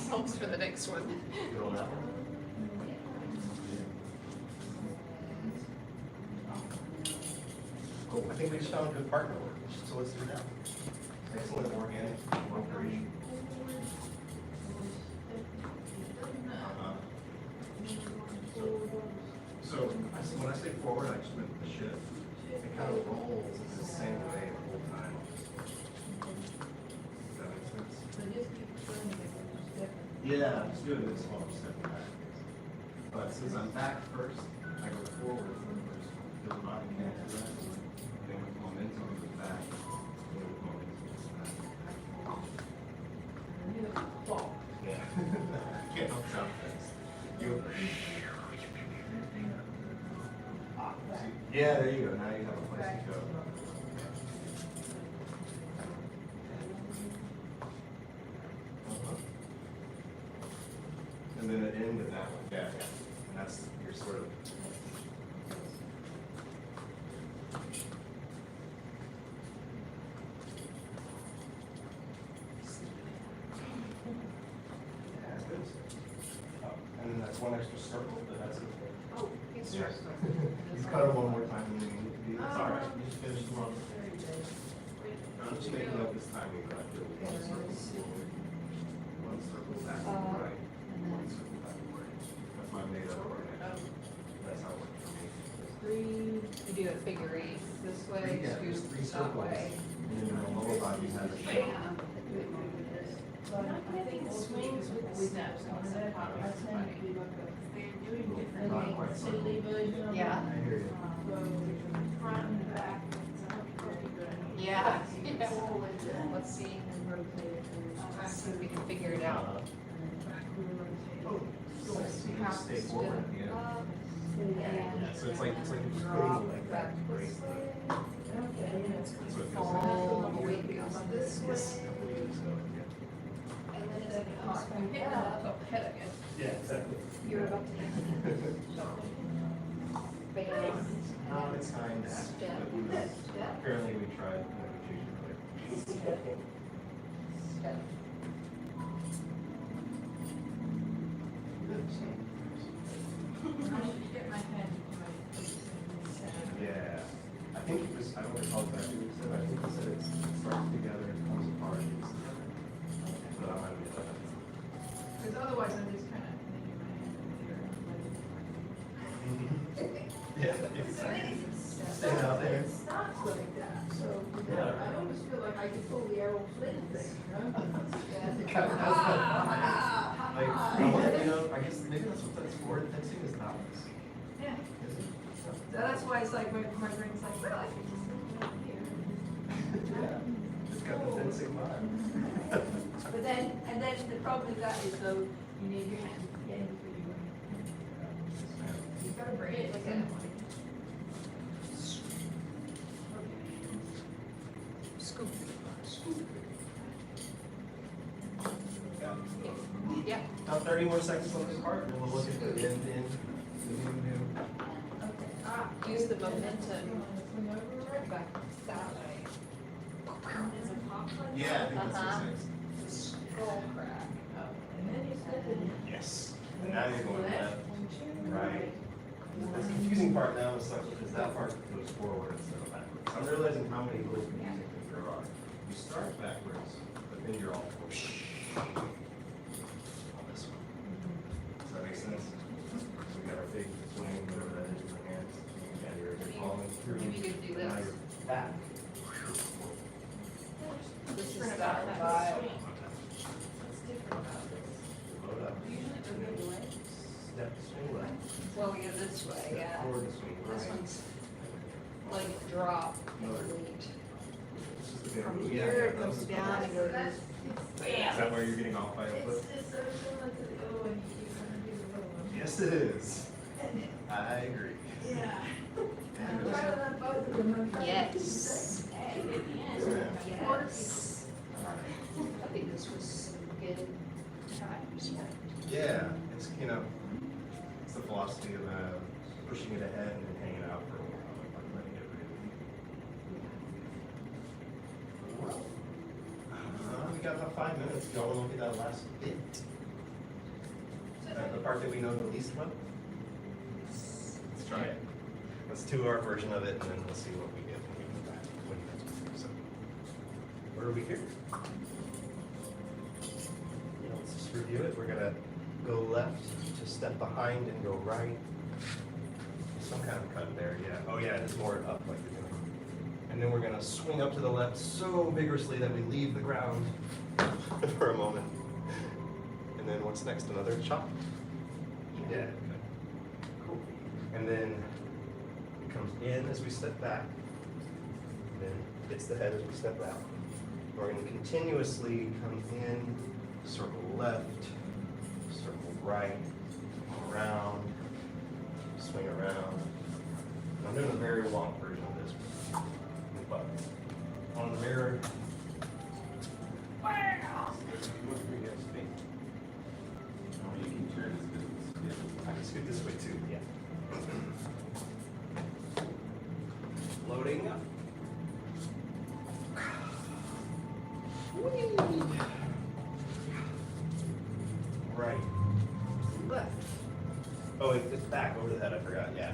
helps for the next one. Good on that one. Cool, I think we just found a good partner work, so let's do it now. Excellent, organic, one for each. So when I say forward, I just meant the shift. It kind of rolls the same way the whole time. Does that make sense? Yeah, just doing this while I'm stepping back. But since I'm back first, I go forward first. Feel the body connect to that. Then with momentum, I go back. Then with momentum, I go back. Yeah. Can't help sound fast. You. Yeah, there you go. Now you have a place to go. And then it ended that one. Yeah, yeah. And that's your sort of. Yeah, good. Oh, and then that's one extra circle, but that's okay. Oh, it's Yeah. yours. He's cut it one more time and then you need to be, it's all right, you just finish them off. I'm just making up this timing, but I feel one circle forward, one circle back to the right, one circle back to the right. That's my made up organization. That's how it works for me. You do a figure 8 this way, Yeah, there's 3 that circles, way. and then the lower body has a shape. I think it swings with the steps on that. They're doing different Not quite so. things. Yeah. I hear you. Front and back. It's Yeah. Let's see. Let's see if we can figure it out. Oh, so you stay forward, yeah. Yeah, so it's like if you're putting like that bracelet. That's what it feels like. All the way goes this way. Yes, I believe so, yeah. And then it comes I'm hitting back on up. top of the head, I guess. Yeah, exactly. You're about to base. It's kind of, Step. but we, Step. apparently we tried negotiation earlier. Step. Step. I should get my hand in my face and set it. Yeah, I think it was, I don't recall exactly what he said, but I think he said it starts together, it comes apart, it's together. But I might be like, Because otherwise I'm just kind of making my hand in the air. yeah, exactly. Staying out there. It stops like that, so Yeah. I almost feel like I could pull the arrow flint thing, you know? It kind of has that vibe. Like, I wonder, you know, I guess maybe that's what that's for, fencing is balance. Yeah, Is it? so that's why it's like, my brain's like, well, I can just put it up here. Yeah, it's got the fencing vibe. But then, and then the problem with that is though, you need your hand in before you go. You've got to bring it like that. Scoop. Got it. Yeah. About 30 more seconds on this part, and we'll look at the end, the new. Use the momentum. Back that way. Yeah, I think that's Uh-huh. what it says. Skull crack. And then you step in. Yes. And now you're going left, Right. right. The confusing part now is like, is that part that goes forward instead of backwards. I'm realizing how many little confusing things there are. You start backwards, but then you're all on this one. Does that make sense? So we got our big swing, whatever that is in our hands. Yeah, you're following through. Maybe you could do Now this. you're back. This is Different that about that vibe. swing. What's different about this? Load up. Usually the other way. Step, swing left. Well, we go this way, Step yeah. forward, swing right. This one's like drop. Another. Delete. This is the big From one. here Yeah, it goes those- down and goes. Is that where you're getting off by a foot? It's so similar to the other one, you kind of do the little one. Yes, it is. I agree. Yeah. I'm trying to let both of them. Yes. Yeah. Yes. Alright. I think this was some good times. Yeah, it's, you know, it's the philosophy of pushing it ahead and then hanging out for a while, like letting it breathe. We got about 5 minutes. Y'all want to look at that last bit? The part that we know the least about? Let's try it. Let's do our version of it, and then we'll see what we get when we go back. What do you guys think? So, where are we here? Let's just review it. We're gonna go left to step behind and go right. Some kind of cut there, yeah. Oh yeah, it's more up like you're doing. And then we're gonna swing up to the left so vigorously that we leave the ground for a moment. And then what's next? Another chop? Yeah, okay. Cool. And then it comes in as we step back. And then hits the head as we step out. We're gonna continuously come in, circle left, circle right, around, swing around. And I'm doing a very long version of this, but on the mirror. Wow! You can turn this. I can scoot this way too, yeah. Loading up. Right. Left. Oh, it's back over the head, I forgot, yeah.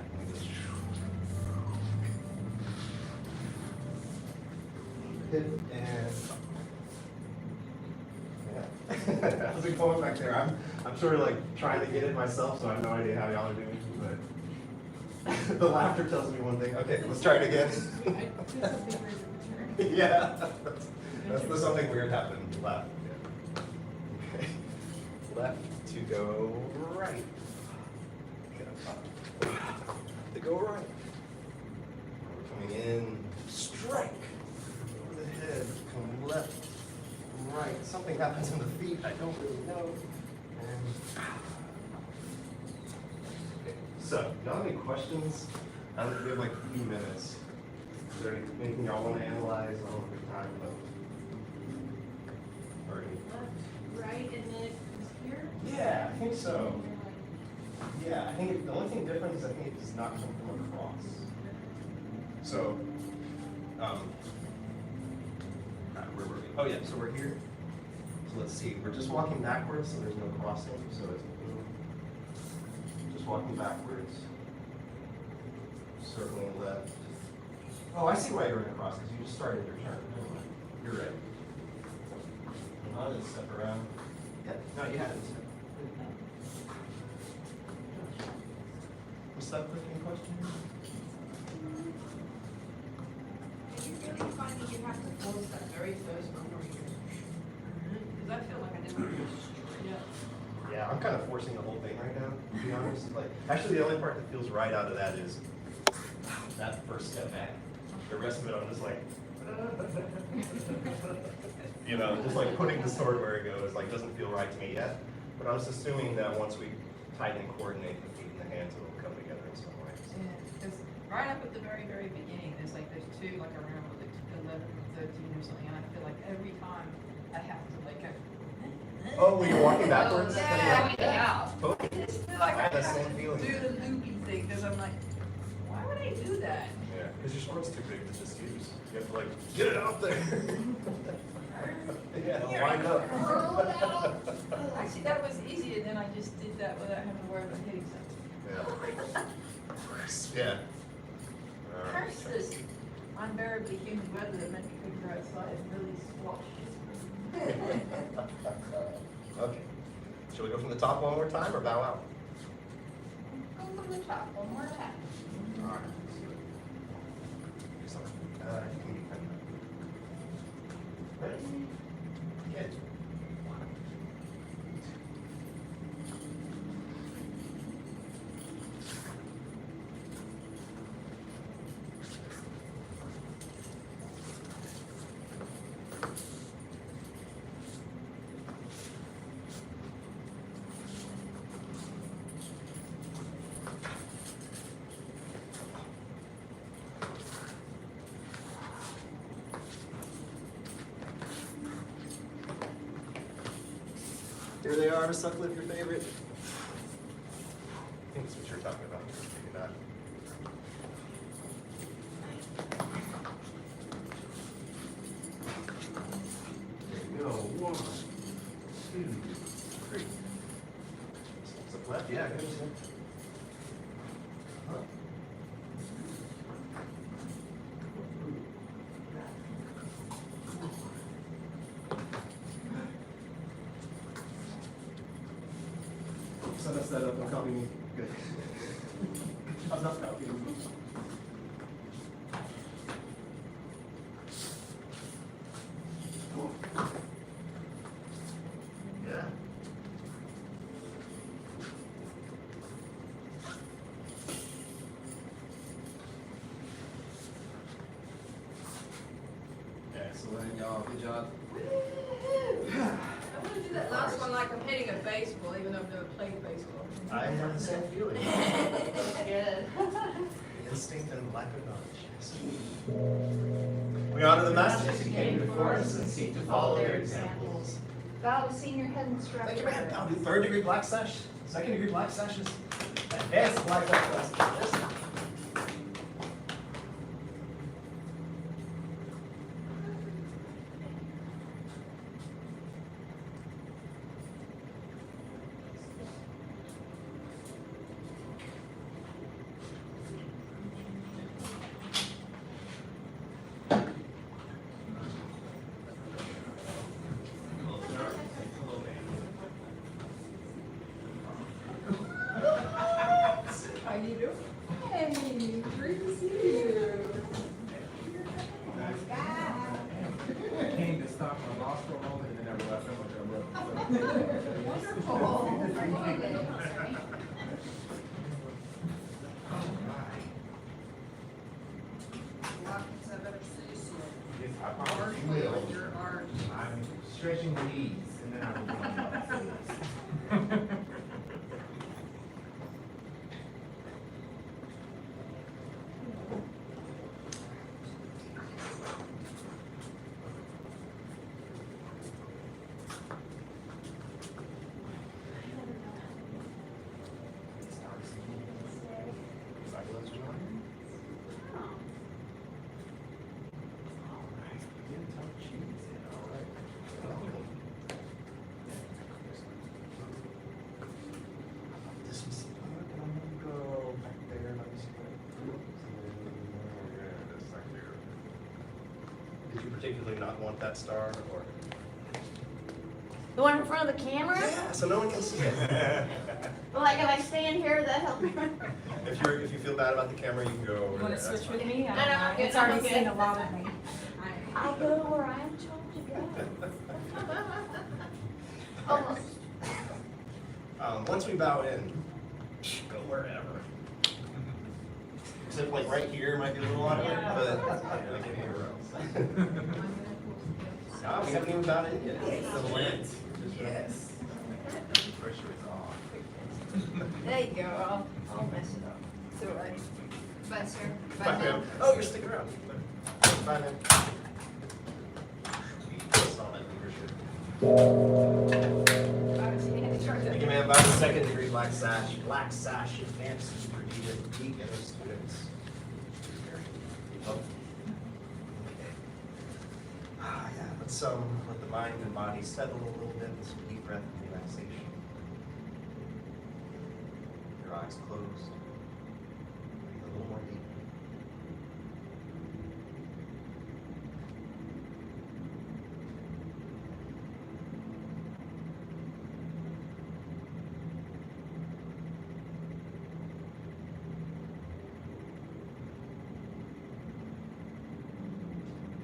Hip and. Yeah. How's it going back there? I'm sort of like trying to get it myself, so I have no idea how y'all are doing, but the laughter tells me one thing. Okay, let's try it again. I do something weird in return. Yeah, that's something weird happened. Left. Okay. Left to go right. To go right. We're coming in, strike over the head. Come left, right. Something happens in the feet. I don't really know. And okay. So, y'all have any questions? I don't we have like a few minutes. Is there anything y'all want to analyze on the time though? Or any- Right, and then it comes here. Yeah, I think so. Yeah, I think the only thing different is I think it does not come from across. So, where were we? Oh yeah, so we're here. So let's see, we're just walking backwards, so there's no crossing, so it's just walking backwards. Circling left. Oh, I see why you're going across, because you just started your turn. Never mind. You're right. I'll just step around. Yep, no, you haven't. What's that clicking question? And you really find that you have to close that very first one over here? Because I feel like I didn't really straight up. Yeah, I'm kind of forcing the whole thing right now, to be honest. Like, actually, the only part that feels right out of that is that first step back. The rest of it, I'm just like, you know, just like putting the sword where it goes, like, doesn't feel right to me yet. But I was assuming that once we tighten and coordinate the feet and the hands, it will come together in some way. Yeah, because right up at the very, very beginning, there's two, like around like 11 or 13 or something, and I feel like every time I have to like go. Oh, when you're walking backwards? Yeah. Yeah. Totally. I just feel like I I have that have same to feeling. do the loopy thing, because I'm like, why would I do that? Yeah, because your sword's too big to just use. You have to like, get it out there. Yeah, wind up. Actually, that was easy, and then I just did that without having to worry about hitting something. Yeah. Yeah. All right. Curse this unbearably humid weather that meant we couldn't go outside and really squash. Okay. Shall we go from the top one more time or bow out? Go from the top one more time. All right. Excellent. You can be kind of. Ready? Good. Here they are, Suckliff, your favorite. I think that's what you're talking about. Maybe not. There you go. 1, 2, 3. Suck left, yeah, good. Huh. So that's that up and copy me. Good. I'm not copying you. Yeah. Excellent, y'all. Good job. I want to do that last one like I'm hitting a baseball, even though I've never played baseball. I have the same feeling. Good. Instinct and lack of knowledge. Yes. We honor the masters who came before us and seek to follow their examples. Bow to senior head instructor. Thank you, ma'am. I'll do 3rd degree black sash, 2nd degree black sashes, advanced black sashes. How you doing? Hey, great to see you. Came to stop my loss for a moment and then I left. Watkins, I better see you soon. Yes, I promise you With will. your arms. I'm stretching the knees and then I will go on. Did you particularly not want that star, or? The one in front of the camera? Yeah, so no one can see it. Like if I stand here, does that help? If you feel bad about the camera, you can go over You there. wanna That's switch fine. with me? No, no, I'm good, It's already I'm good. seen a lot of me. I'll go where I'm told to go. Almost. Once we bow in, go wherever. Except like right here might be a little awkward, but like anywhere else. No, we haven't even bowed in yet. The lens. Yes. Pressure is off. There you go, I'll mess it up. It's all right. Bye, sir. Bye, ma'am. Oh, you're sticking around. Bye, ma'am. Saw that leadership. Thank you, ma'am. By the second degree black sash advanced superhuman geek and those students. Oh. Okay. Yeah, let's let the mind and body settle a little bit with some deep breath and relaxation. Your eyes closed. Breathe a little more deeply.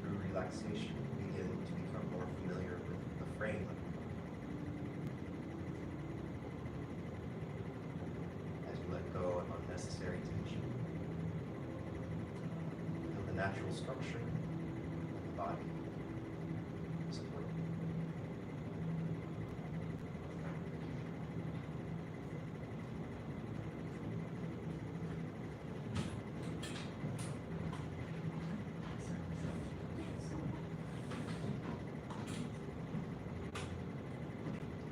Through relaxation, begin to become more familiar with the frame. As you let go of unnecessary tension, feel the natural structure of the body support.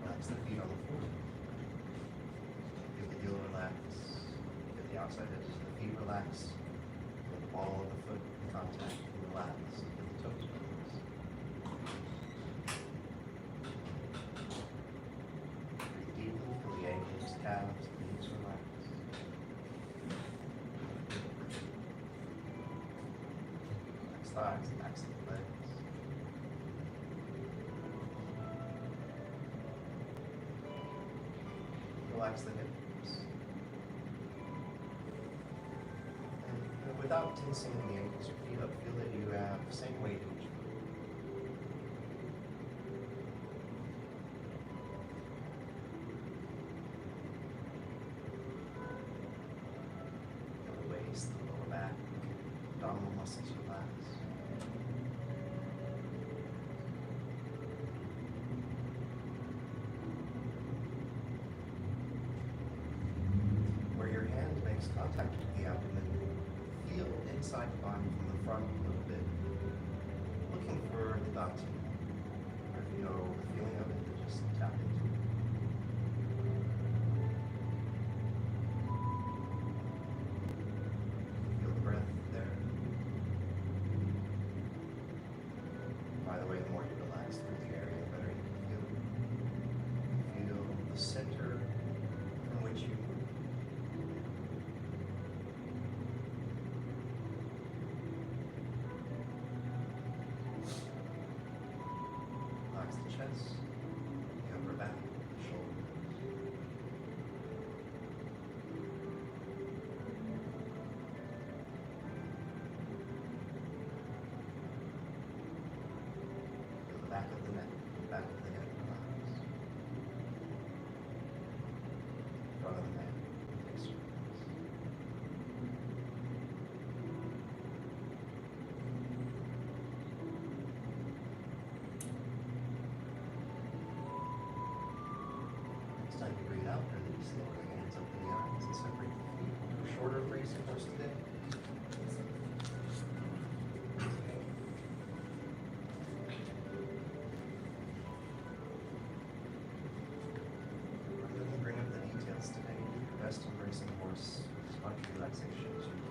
Relax the feet on the floor. Feel the heel relax. Feel the outside edges of the feet relax. Feel the ball of the foot in contact and relax. Feel the toes relax. Breathe deeply. Feel the ankles, calves, knees relax. Relax thighs, backs of the legs. Relax the hips. And without tensing the ankles or feet up, feel that you have the same weight in each foot. Feel the waist, the lower back, abdominal muscles relax. Where your hand makes contact with the abdomen, feel inside the body from the front a little bit, looking for the dati. Or if you know the feeling of it, just tap into it. Feel the breath there. By the way, the more you relax through the area, the better you can feel it. Feel the center from which you move. Relax the chest, the upper back, shoulders. Feel the back of the neck, back of the head relax. Front of the neck, face relax. Next time you breathe out, release the hands, open the eyes, and separate the feet. Do a shorter bracing course today. Rather than bring up the details today, do your best to bracing course with as much relaxation as you can.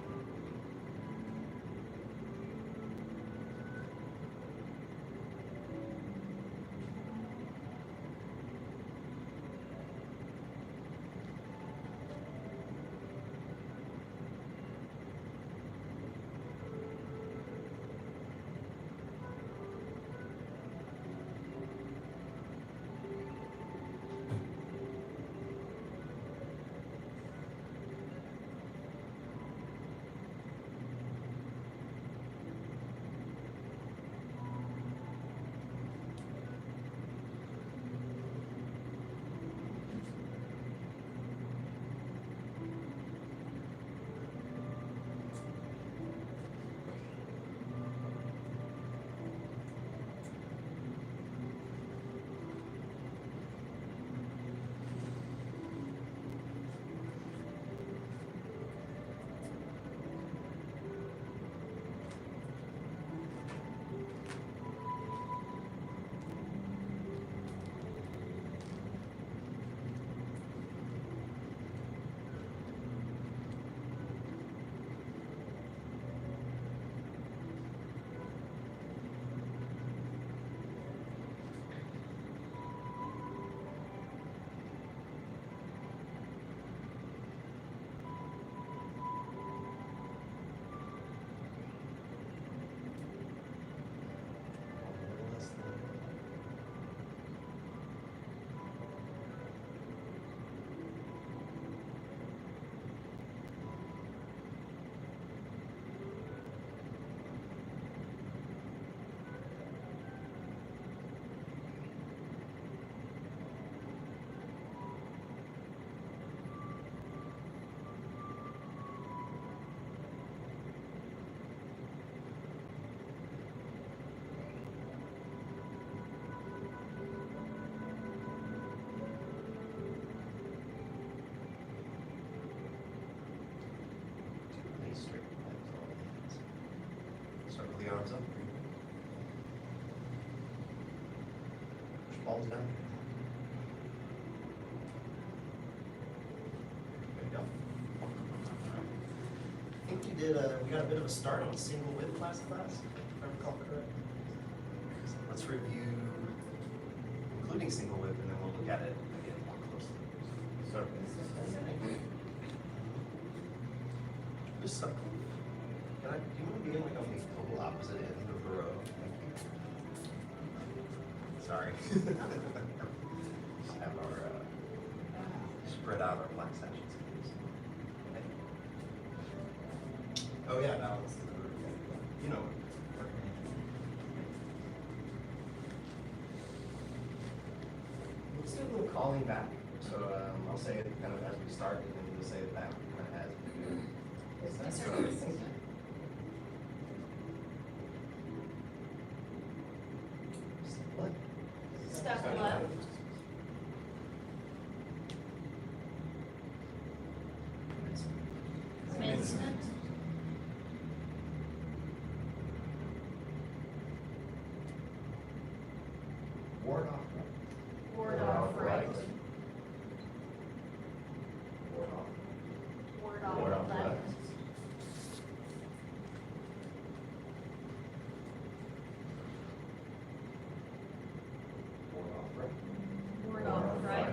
arms up. Push palms down. There you go. I think we got a bit of a start on single width last class, if I recall correct. So let's review, including single width, and then we'll look at it again more closely. So, just do you want to be in like on the total opposite end of the row? Thank you. Sorry. Just have our, spread out our black sections. Oh yeah, now it's the group. You know. Let's do a little calling back. So I'll say it kind of as we start, and then you'll say it back kind of as we do. Yes, sir. What? Step left. Commencement. Ward off right. Ward off right. Ward off. Ward Ward off off left. left. Ward off right. Ward off right.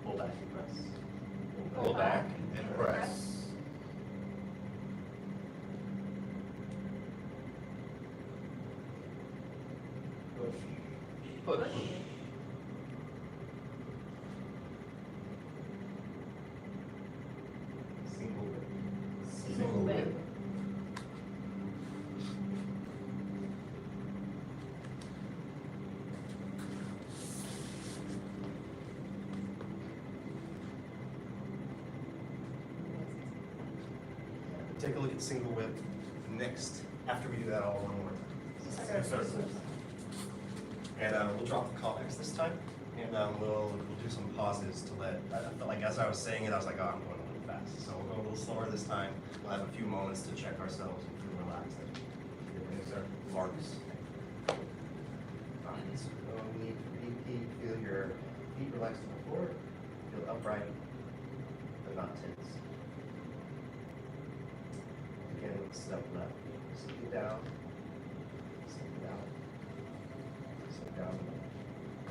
Pull back and press. Pull back and press. Push. Push. Single width. Single width. Take a look at single width next, after we do that all one more time. Yes, sir. And we'll drop the callbacks this time, and we'll do some pauses to let, I felt like as I was saying it, I was like, oh, I'm going a little fast. So we'll go a little slower this time. We'll have a few moments to check ourselves and feel relaxed. Yes, sir. Marcus. Fine, so we need to repeat, feel your feet relaxed on the floor, feel upright, but not tense. Again, step left, sit it down, down.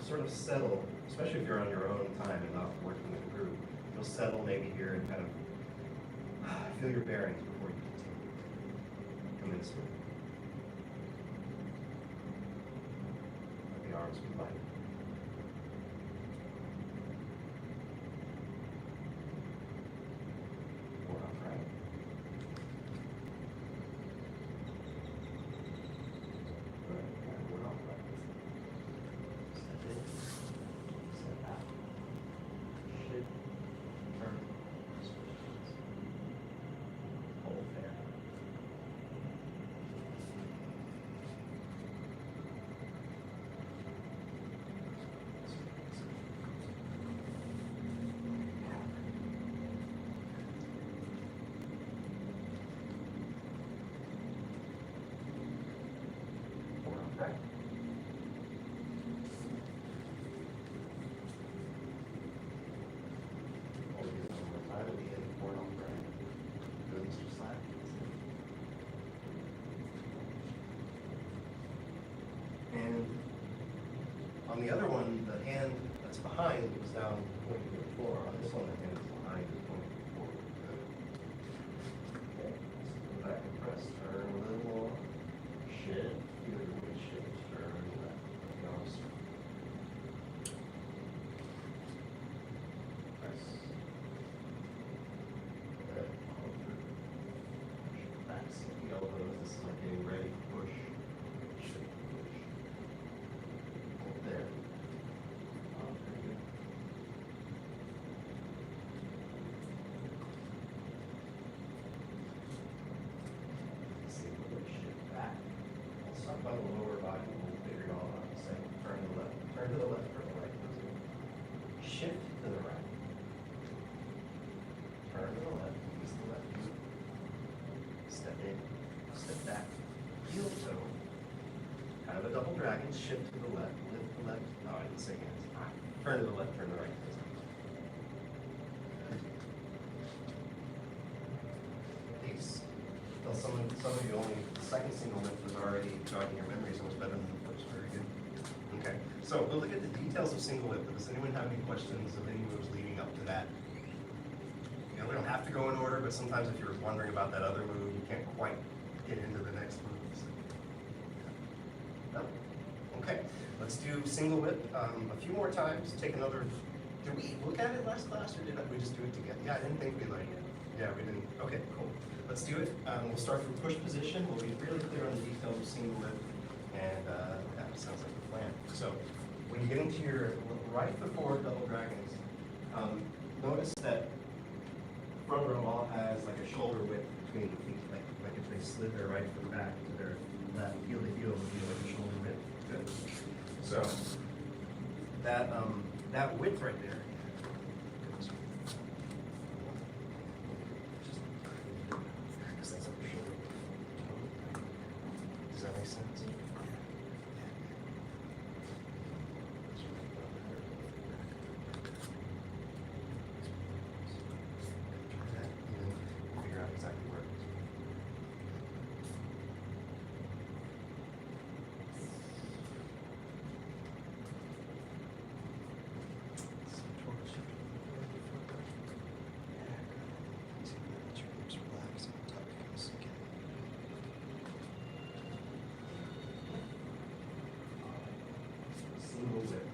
Sort of settle, especially if you're on your own time and not working in a group. You'll settle maybe here and kind of feel your bearings before you continue. Come in smooth. Let the arms be light. Forward upright. Right. Hold it one more time, and in, forward on right. Good, Mr. Slack. And on the other one, the hand that's behind is down pointing to the floor. On this one, the hand is behind is pointing forward. Good. Okay, let's go back and press, turn a little more. Shift, feel your weight shift, turn left. The arms. Press. Good. Follow through. Shift back, so the elbows. This is like getting ready. Push. Shift, push. Hold there. Very good. Single shift back. I'll start by the lower body, and we'll figure it all out. Second, turn to the left, turn to the left, turn to the right. Shift to the right. turn to the left, turn to the right. These, well, some of you only, the second single lift was already jogging your memory so much better than the first. Very good. Okay, so we'll look at the details of single lift. Does anyone have any questions of any moves leading up to that? You know, we don't have to go in order, but sometimes if you're wondering about that other move, you can't quite get into the next move. No? Okay, let's do single whip a few more times. Take another. Did we look at it last class, or did we just do it together? Yeah, I didn't think we like it. Yeah, we didn't. Okay, cool. Let's do it. We'll start from push position. We'll be really clear on the details of single whip, and that sounds like a plan. So when you get into your right foot forward double dragons, notice that front row all has like a shoulder width between the feet, like if they slid their right foot back to their left heel to heel would be like a shoulder width. Good. So that width right there. Does that make sense? Figure out exactly where it is. Single whip.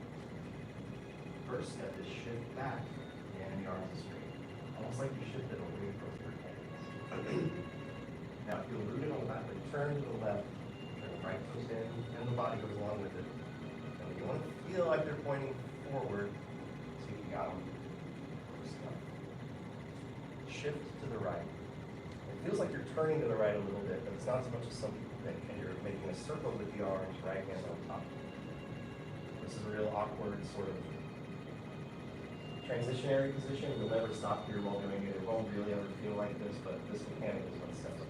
First step is shift back and the arms are straight. Almost like you shifted away from your hands. Now if you'll root it on the back, but turn to the left, turn the right goes in, and the body goes along with it. And you want to feel like they're pointing forward, see if you got them. Shift to the right. It feels like you're turning to the right a little bit, but it's not as much as some people think, and you're making a circle with the arms, right hand on top. This is a real awkward sort of transitionary position. You'll never stop here while doing it. It won't really ever feel like this, but this mechanic is what sets up.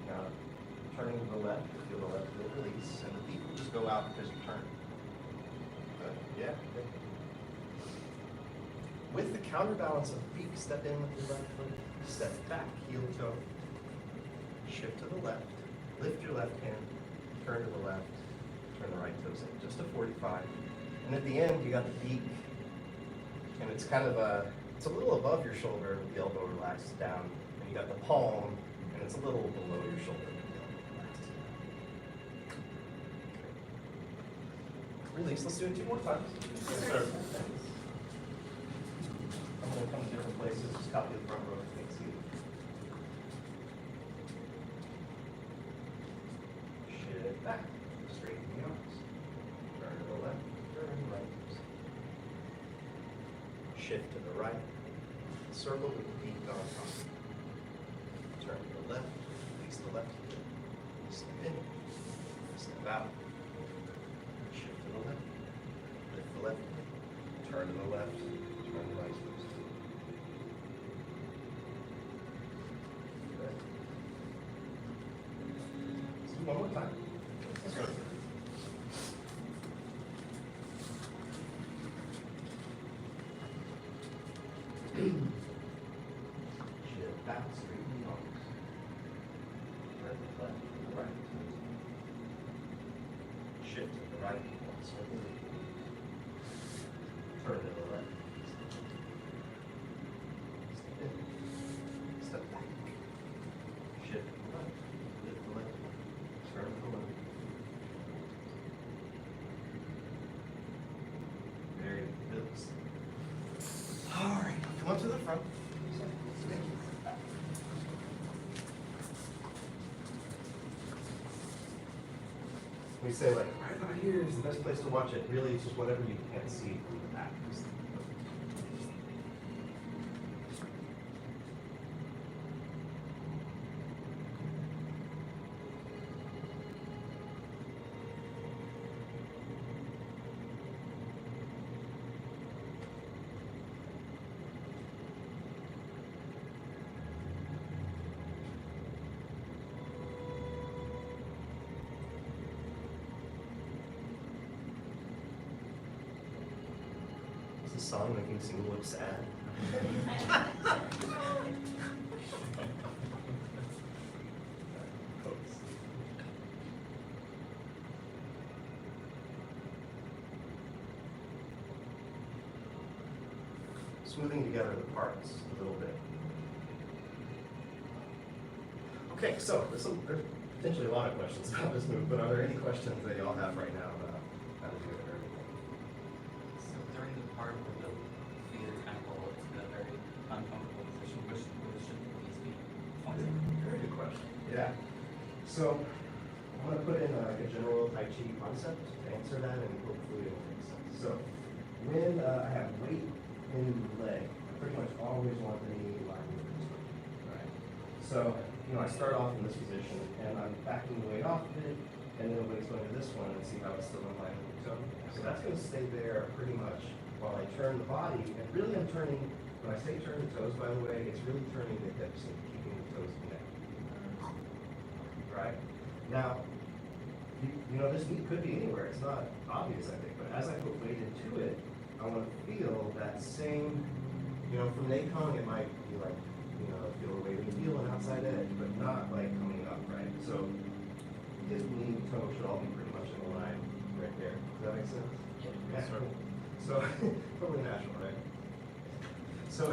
Now, turning to the left, feel the left heel release, and the feet will just go out because you turn. Good. Yeah. Good. With the counterbalance of feet, step in with your left foot, step back, heel toe, shift to the left, lift your left hand, turn to the left, turn the right toes in, just a 45. And at the end, you got the beak, and it's kind of it's a little above your shoulder with the elbow relaxed down, and you got the palm, and it's a little below your shoulder with the elbow relaxed. Release, let's do it 2 more times. I'm going to come to different places, just copy the front row if you can see it. Shift back, straighten the arms. Turn to the left, turn right. Shift to the right, circle with the feet on top. Turn to the left, face the left. Step in, step out. Shift to the left, lift the left, turn to the left, turn the right. One more time. Let's go. Shift back, straighten the arms. Turn to the left, to the right. Shift to the right, circle. Turn to the left. Step in. Step back. Shift to the right. Lift the left. Turn to the left. Very good. All right, come up to the front. We say like, right about here is the best place to watch it. Really, it's just whatever you can't see from the back. the song making Sue look sad? Smoothing together the parts a little bit. Okay, so there's potentially a lot of questions about this move, but are there any questions that y'all have right now about how to do it or anything? So during the part where the feet are kind of rolled to the very uncomfortable position, which position will these be pointing? Very good question. Yeah. So I want to put in a general Tai Chi concept to answer that, and hopefully it'll make sense. So when I have weight in the leg, I pretty much always want the knee in line with this one, right? So, I start off in this position, and I'm backing the weight off of it, and then the weight's going to this one, and see how it's still in line with the toe. So that's going to stay there pretty much while I turn the body, and really I'm turning, when I say turn the toes, by the way, it's really turning the hips and keeping the toes connected. Right? Now, this knee could be anywhere. It's not obvious, I think, but as I put weight into it, I want to feel that same, from Nakong, it might be like, feel the weight in the heel and outside edge, but not like coming up, right? So his knee and toe should all be pretty much in the line right there. Does that make sense? Yeah, sort of. So, totally natural, right? So,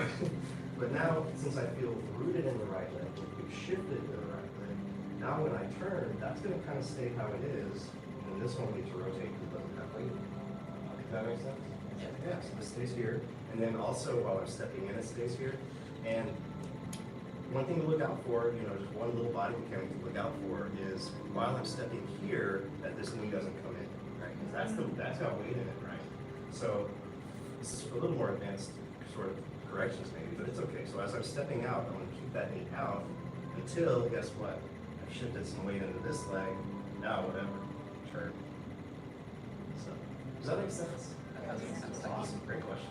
but now, since I feel rooted in the right leg, we've shifted to the right leg, now when I turn, that's going to kind of stay how it is, and this one needs to rotate because it doesn't have weight. Does that make sense? Yeah, so this stays here, and then also while I'm stepping in, it stays here. And one thing to look out for, just one little body mechanic to look out for is while I'm stepping here, that this knee doesn't come in, right? Because that's got weight in it, right? So this is a little more advanced sort of corrections maybe, but it's okay. So as I'm stepping out, I want to keep that knee out until, guess what? I've shifted some weight into this leg. Now whatever, turn. So does that make sense? That makes sense. Awesome, great question.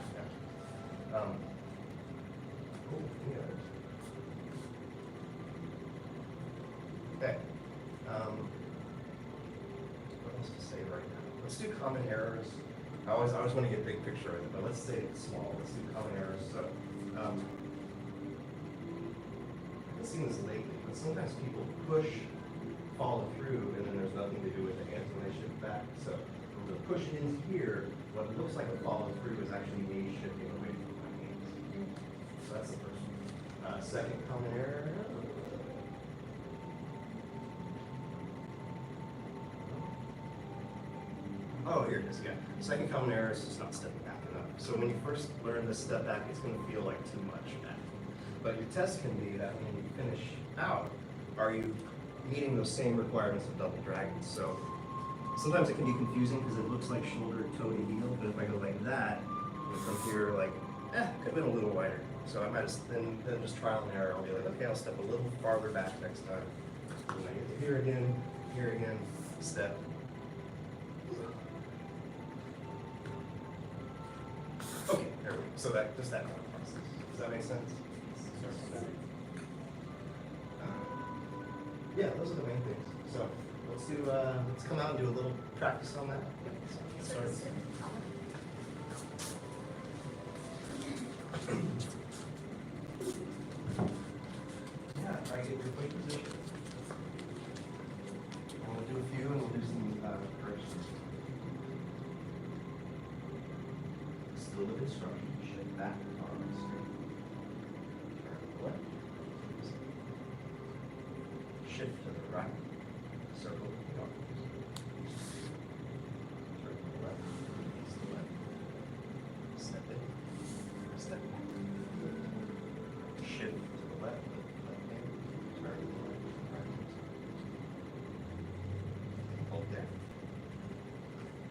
Yeah. Cool. Yeah. Okay. What else to say right now? Let's do common errors. I always want to get big picture of it, but let's say it's small. Let's do common errors. So, I haven't seen this lately, but sometimes people push, follow through, and then there's nothing to do with the hands when they shift back. So, the push in here, what looks like a follow through is actually me shifting away from my hands. So that's the first one. Second common error. Oh, here it is, yeah. Second common error is just not stepping back enough. So when you first learn this step back, it's going to feel like too much back. But your test can be that when you finish out, are you meeting those same requirements of double dragons? So sometimes it can be confusing because it looks like shoulder, toe to heel, but if I go like that, and from here, like, could have been a little wider. So I might just, then just trial and error, I'll be like, okay, I'll step a little farther back next time. And I get to here again, step. Okay, there we go. So that, just that kind of process. Does that make sense? Yeah, those are the main things. So let's do, let's come out and do a little practice on that. Sorry. Yeah, try to get your weight position. And we'll do a few and we'll do some corrections. Still the instruction, shift back, arms straight. Turn left. Shift to the right. Circle the arms. Turn to the left. Face the left. Step in. Step back. Shift to the left. Left hand. Turn to the right. Right hand. Hold there.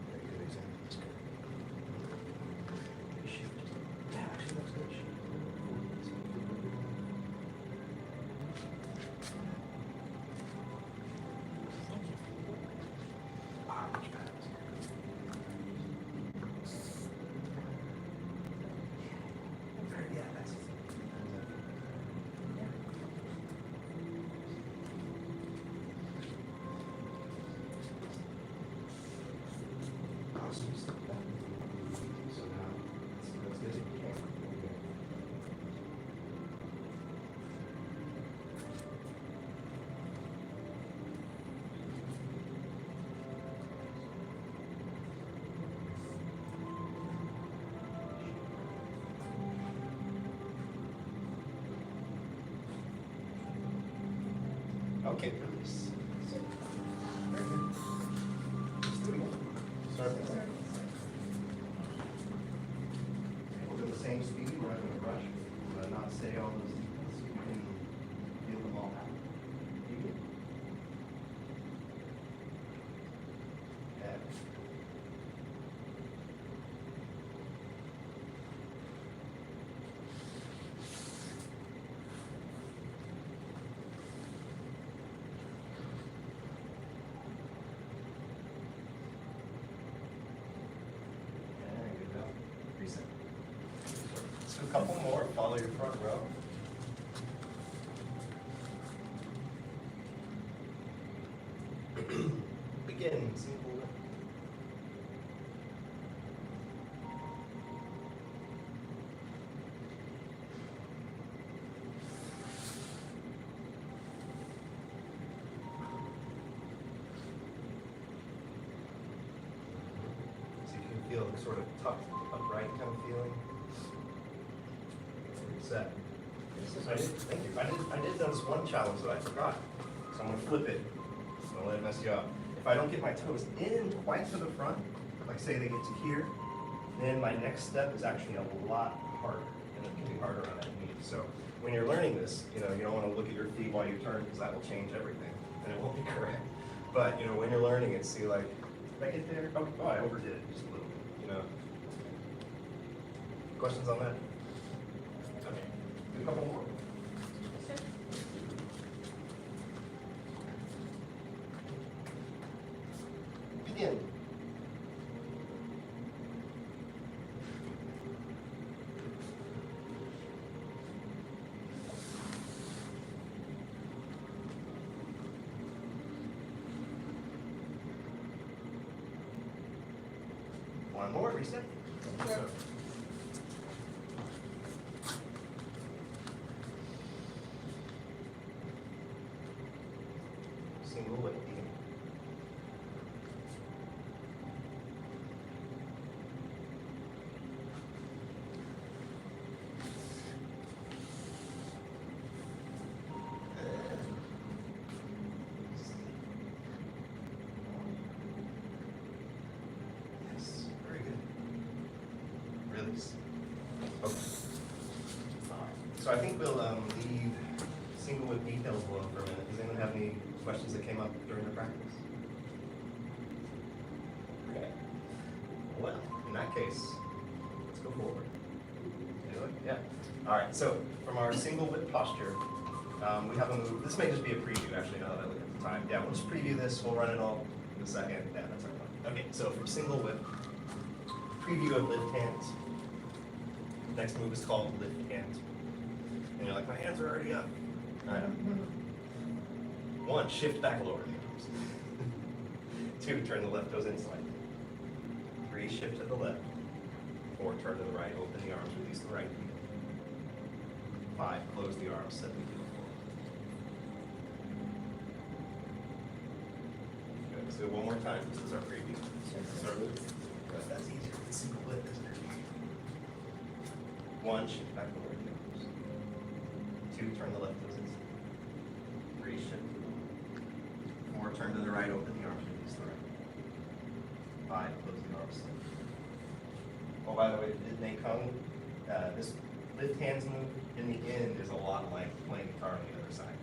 Very good example. Yeah, actually looks good. Okay, release. Very good. Let's do it again. Start with that. We'll do the same speed, we're not gonna rush, but not say all those details, so you can feel them all out. You good? Yeah. And good job. Reset. Let's do a couple more, follow your front row. Begin, single lift. So you can feel sort of tucked, upright kind of feeling. Reset. I did notice one challenge that I forgot. So I'm gonna flip it. I'm gonna let it mess you up. If I don't get my toes in quite to the front, like say they get to here, then my next step is actually a lot harder, and it can be harder on that knee. So when you're learning this, you don't want to look at your feet while you turn because that will change everything, and it won't be correct. But when you're learning it, see like, did I get there? Oh, I overdid it just a little bit. Questions on that? Okay, do a couple more. Begin. One more, reset. Single lift. Begin. Yes, very good. Release. Okay. All right. So I think we'll leave single with details alone for a minute. Does anyone have any questions that came up during the practice? Okay. Well, in that case, let's go forward. Do it? Yeah. All right. So from our single whip posture, we have a move. This may just be a preview, actually, now that I look at the time. Yeah, we'll just preview this. We'll run it all in a second. Yeah, that's our plan. Okay, so from single whip, preview of lift hands. Next move is called lift hands. And you're like, my hands are already up. All right. 1, shift back, lower the arms. 2, turn the left toes in slightly. 3, shift to the left. 4, turn to the right, open the arms, release the right knee. 5, close the arms, set the heel forward. Good, let's do it one more time. This is our preview. Good, that's easier than single lift, isn't it? 1, shift back, lower the arms. 2, turn the left toes in. 3, shift. 4, turn to the right, open the arms, release the right. 5, close the arms. Oh, by the way, it may come, this lift hands move in the end is a lot like playing guitar on the other side.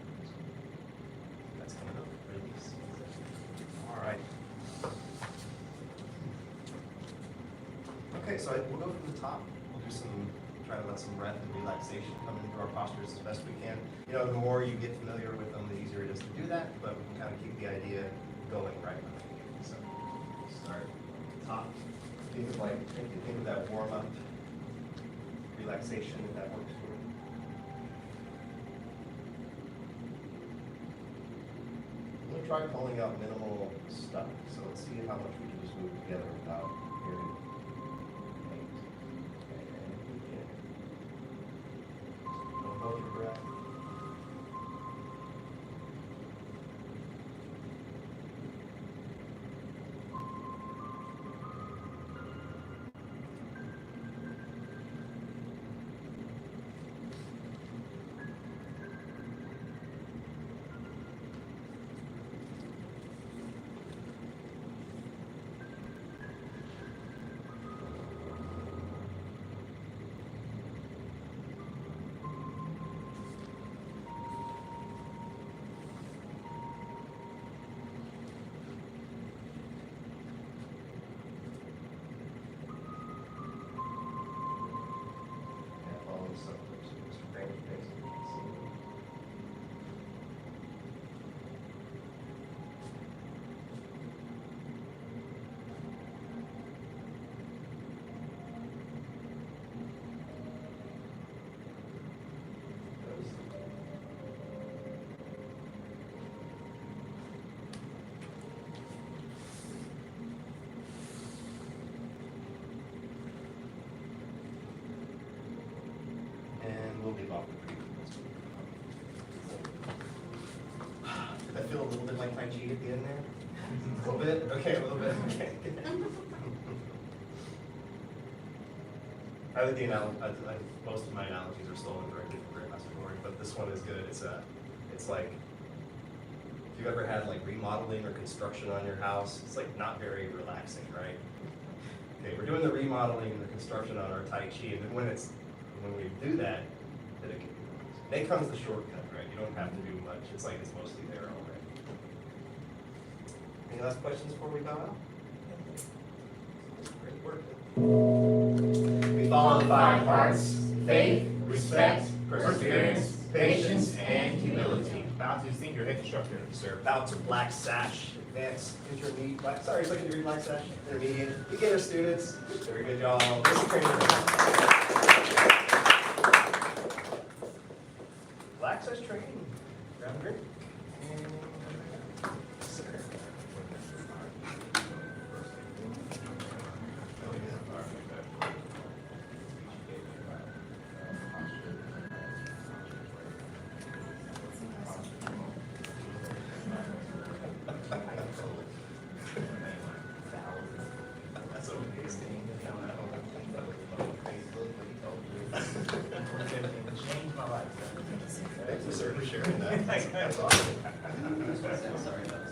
That's coming up, release. All right. Okay, so we'll go from the top. We'll do try to let some breath and relaxation come into our postures as best we can. The more you get familiar with them, the easier it is to do that, but we can kind of keep the idea going right from the beginning. So start top. Think of that warm up relaxation if that works for you. I'm gonna try pulling out minimal stuff. So let's see how much we can just move together without hearing pain. And begin. Don't hold your breath. we'll leave off with 3. Did that feel a little bit like Tai Chi at the end there? A little bit? Okay, a little bit. Okay. I think most of my analogies are stolen directly from Grandmaster Gohring, but this one is good. It's like, if you've ever had like remodeling or construction on your house, it's like not very relaxing, right? Okay, we're doing the remodeling and the construction on our Tai Chi, and then when we do that, then comes the shortcut, right? You don't have to do much. It's like it's mostly there already. Any last questions before we bow out? Great work. We follow the 5 parts: faith, respect, perseverance, patience, and humility. Bow to senior instructor, sir. Bow to black sash, advanced, intermediate, second degree black sash, intermediate, beginner students. Very good job. This is trainer. Black sash training. Grab a drink. Sir. That's amazing. Changed my life. Thank you, sir, for sharing that. That's awesome. Sorry, that was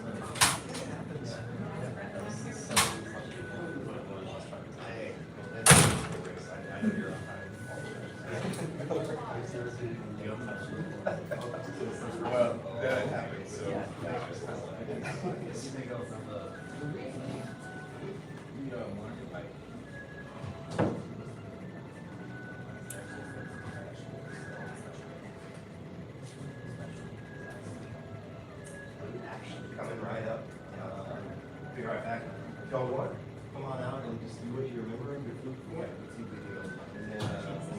Hey, I know you're on time. Well, that happens, so. Coming right up. Be right back. If y'all want, come on out and just do what you remember and your food. Yeah, let's see video. And then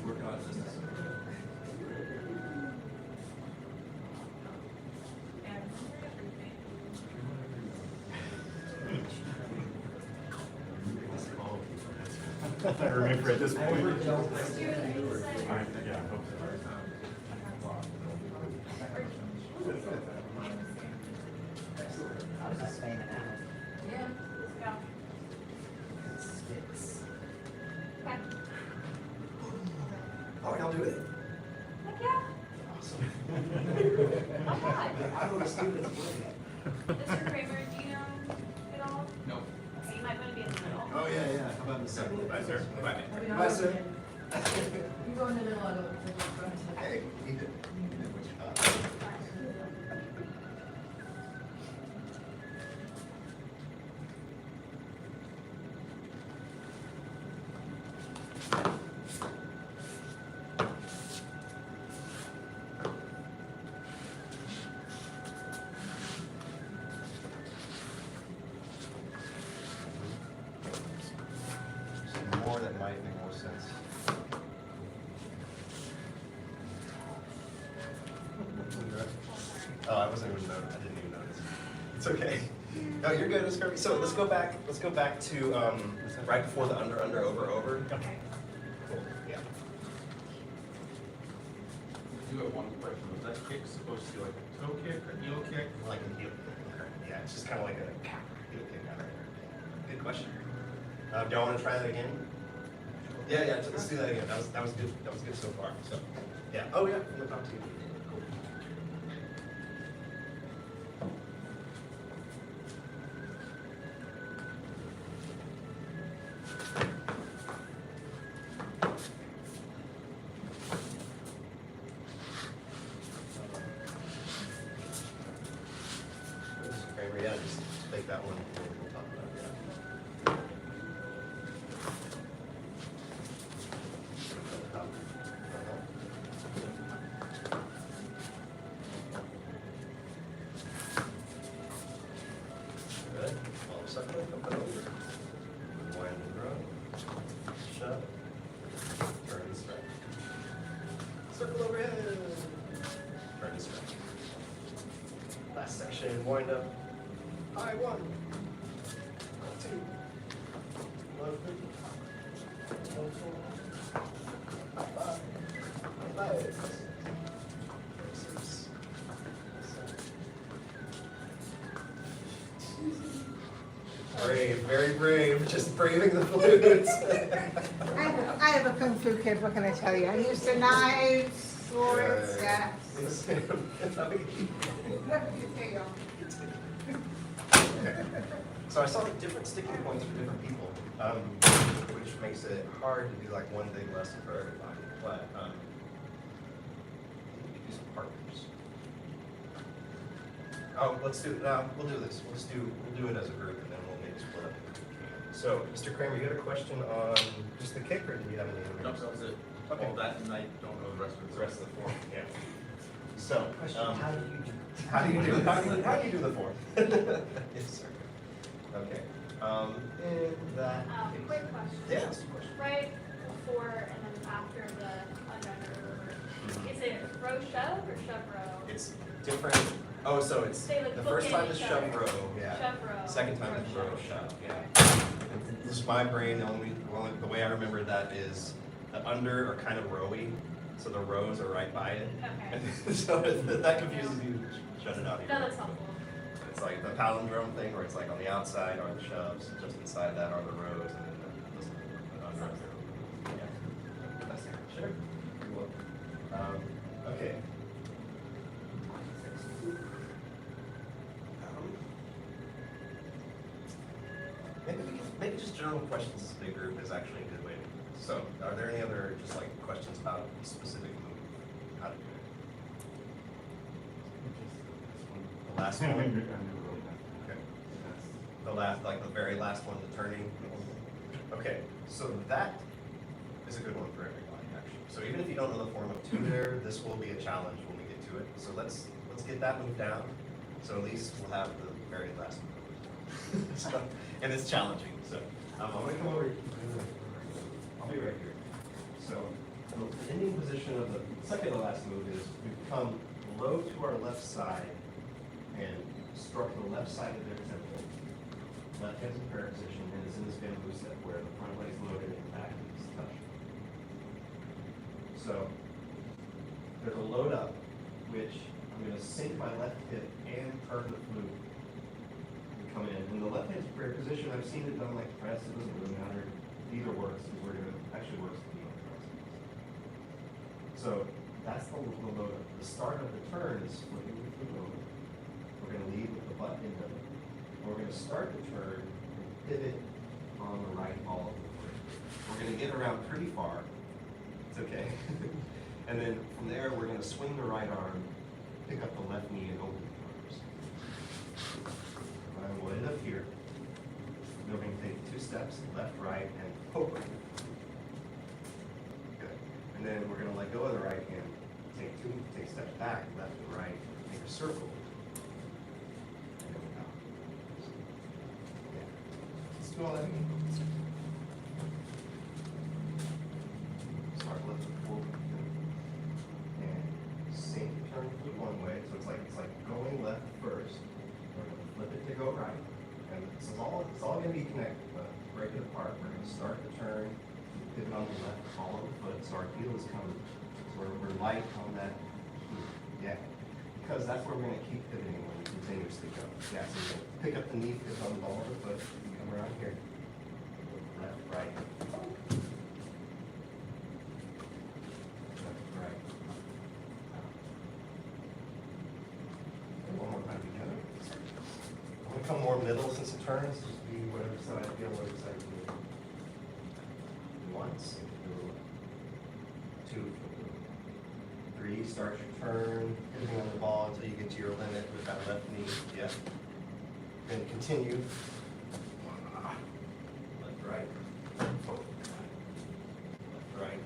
we'll work on systems. I remember at this point. Let's do it. Yeah, I hope I was just fanning out. Yeah, yeah. Sticks. All right, I'll do it. Heck yeah. Awesome. Oh, God. I go to students. Mr. Kramer, do you know it all? No. Okay, you might want to be in the middle. Oh, yeah, yeah. How about in the second? Bye, sir. Bye. Bye, sir. You go in the middle of it. Hey, you did what you thought. Some more that might make more sense. Oh, I wasn't even noticing. I didn't even notice. It's okay. No, you're good. It's gonna be, so let's go back. Let's go back to right before the under, over. Okay. Cool. Yeah. I do have one question. Was that kick supposed to be like a toe kick, a heel kick? Like a heel. Yeah, it's just kind of like a heel kick out there. Good question. Do y'all want to try that again? Yeah. Let's do that again. That was good. That was good so far. So, yeah. Oh yeah. From the top to you. Cool. Kramer, yeah, just take that one. We'll talk about that. Good. All second, flip it over. Wind and grow. Shut. Turn and stretch. Circle overhead. Turn and stretch. Last section, wind up. High 1. 2. 1 3. 1 4. 5. Brave, very brave, just braving the flutes. I have a kung fu kid, what can I tell you? I'm used to knives, swords, yeah. So I saw like different sticking points for different people, which makes it hard to do like one big lesson for everybody. But we could do some partners. Oh, let's do we'll do this. We'll do it as a group, and then we'll maybe split up. So, Mr. Kramer, you had a question on just the kick, or did you have any other? No, that was it. Okay. All that, and I don't know the rest of it. The rest of the form, yeah. So, How do you do? how do you do the form? Yes, sir. Okay. In that. Quick question. Yes, of course. Right before and then after the under, is it row shove or shove row? It's different. Oh, so it's They like the book first time in is each shove other. row, yeah. Shove row. Second time is row shove, yeah. This is my brain. The way I remember that is the under are kind of rowy, so the rows are right by it. Okay. So if that confuses you, shut it out. No, that's helpful. It's like the palindrome thing, where it's like on the outside are the shoves, just inside that are the rows, and then the under. Yeah. That's it. Sure. You're welcome. Okay. Maybe just general questions as a big group is actually a good way to do it. So, are there any other just like questions about a specific move? How to do it? The last one? Okay. The last, like the very last one, the turning? Okay, so that is a good one for everybody, actually. So even if you don't know the form of two there, this will be a challenge when we get to it. So let's get that move down. So at least we'll have the very last move. So, and it's challenging. So I'm gonna come over. I'll be right here. So the ending position of the second to last move is we come low to our left side and struck the left side of their temple. Left hand's in prayer position and is in this bamboo step where the front leg is loaded and the back is touched. So there's a load up, which I'm going to sink my left hip and turn the flute and come in. In the left hand's prayer position, I've seen it done like press. It doesn't really matter. Either works. We're going to actually works to be on press. So that's the load up. The start of the turn is flipping the flute over. We're going to lead with the butt end of it. We're going to start the turn and pivot on the right all of the way. We're going to get around pretty far. It's okay. And then from there, we're going to swing the right arm, pick up the left knee, and open the arms. I'm going to end up here. We're going to take 2 steps, left, right, and poke. Good. And then we're going to let go of the right hand, take steps back, left and right, make a circle. Let's do all that again. Start lifting forward. And sink, turn the flute one way, so it's like going left first. We're going to flip it to go right. And it's all going to be connected, but break it apart. We're going to start the turn, pivot on the left, follow the foot, so our heel is coming. So we're light on that heel. Yeah. Because that's where we're going to keep pivoting when we continuously go. Yeah, so you're going to pick up the knee, pivot on the ball of the foot, and come around here. Left, right. Left, right. And one more time together. I'm going to come more middle since it turns. Just be whatever side I feel, whatever side you feel. Once, 2, 3, start your turn, hitting on the ball until you get to your limit with that left knee. Yeah. Then continue. Left, right. Left, right.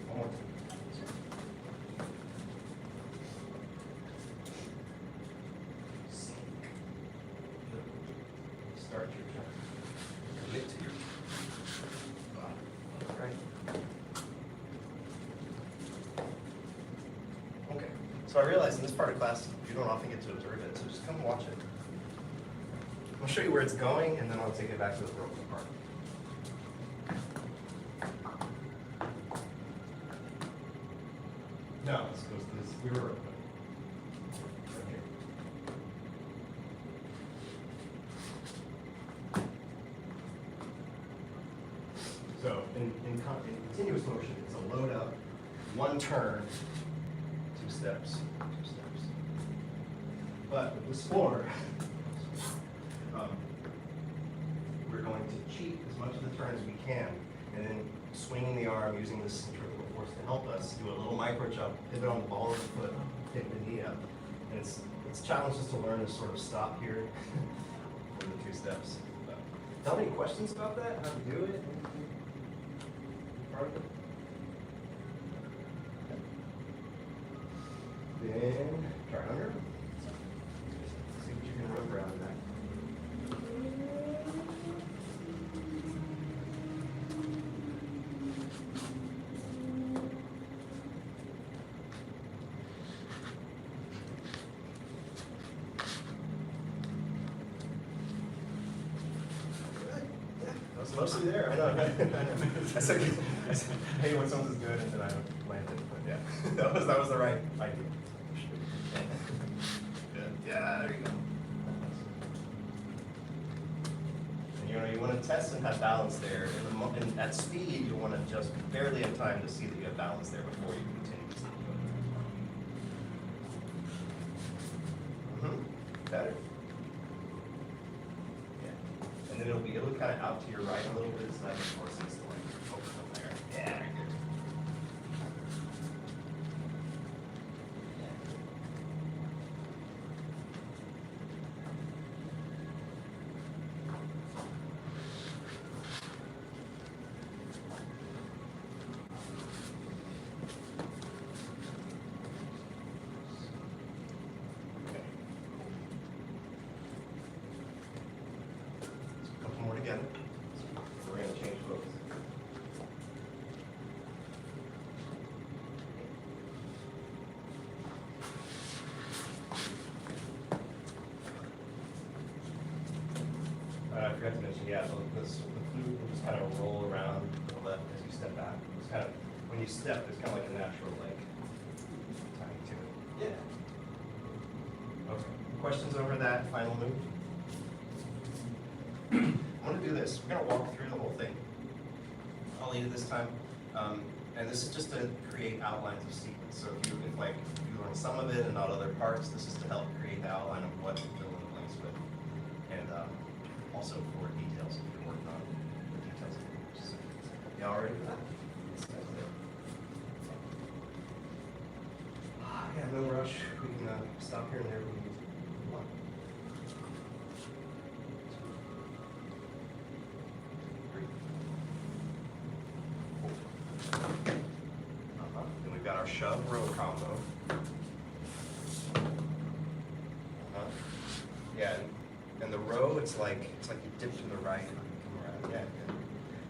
One more time. Start your turn. Commit to your right. Okay. So I realize in this part of class you don't often get to observe it, so just come watch it. I'll show you where it's going, and then I'll take it back to the broken part. No, this goes to this, we were right here. So in continuous motion, it's a load up, one turn, two steps. But with this floor, we're going to cheat as much of the turn as we can, and then swinging the arm, using this centrifugal force to help us do a little micro jump, pivot on the ball of the foot, pick the knee up. And it's a challenge just to learn to sort of stop here for the two steps. But, do you have any questions about that? How to do it? Part of it? Then try it under. See what you can rub around in that. Mostly there, I know. I said, hey, when someone's good, and then I landed, but yeah, that was the right idea. Good. Yeah, there you go. And you want to test and have balance there. And at speed, you want to just barely have time to see that you have balance there before you continue to see. Better. And then it'll kind of out to your right a little bit, so that forces the leg over from there. Yeah, good. Together. So we're going to change focus. I forgot to mention, yeah, so the flute will just kind of roll around to the left as you step back. It's kind of, when you step, there's kind of like a natural like timing to it. Yeah. Okay. Questions over that final move? I'm going to do this. We're going to walk through the whole thing. I'll lead it this time. And this is just to create outlines of sequence. So if you learn some of it and not other parts, this is to help create the outline of what you fill in the blanks with. And also for details if you're working on the details of the course. Y'all ready for that? Yeah, no rush. We can stop here and there when we want. Then we've got our shove row combo. Yeah, and the row, it's like you dip to the right and come around. Yeah, good.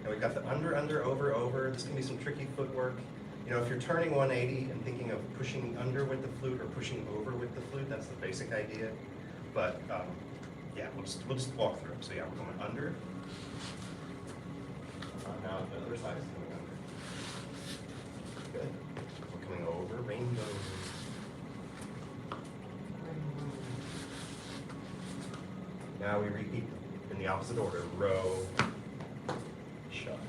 And we've got the under, over, over. This can be some tricky footwork. You know, if you're turning 180 and thinking of pushing under with the flute or pushing over with the flute, that's the basic idea. But yeah, we'll just walk through them. So yeah, we're going under. Now the other side is going under. Good. We're coming over, rainbow. Now we repeat in the opposite order. Row, shove.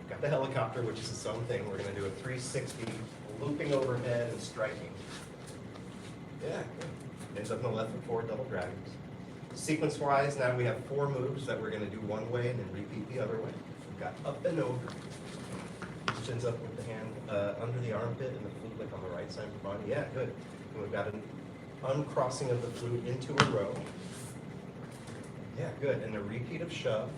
Got the helicopter, which is its own thing. We're going to do a 360, looping overhead and striking. Yeah, good. Ends up in the left foot forward double dragons. Sequence-wise, now we have 4 moves that we're going to do one way and then repeat the other way. We've got up and over, which ends up with the hand under the armpit and the flute like on the right side of the body. Yeah, good. And we've got an uncrossing of the flute into a row. Yeah, good. And a repeat of shove.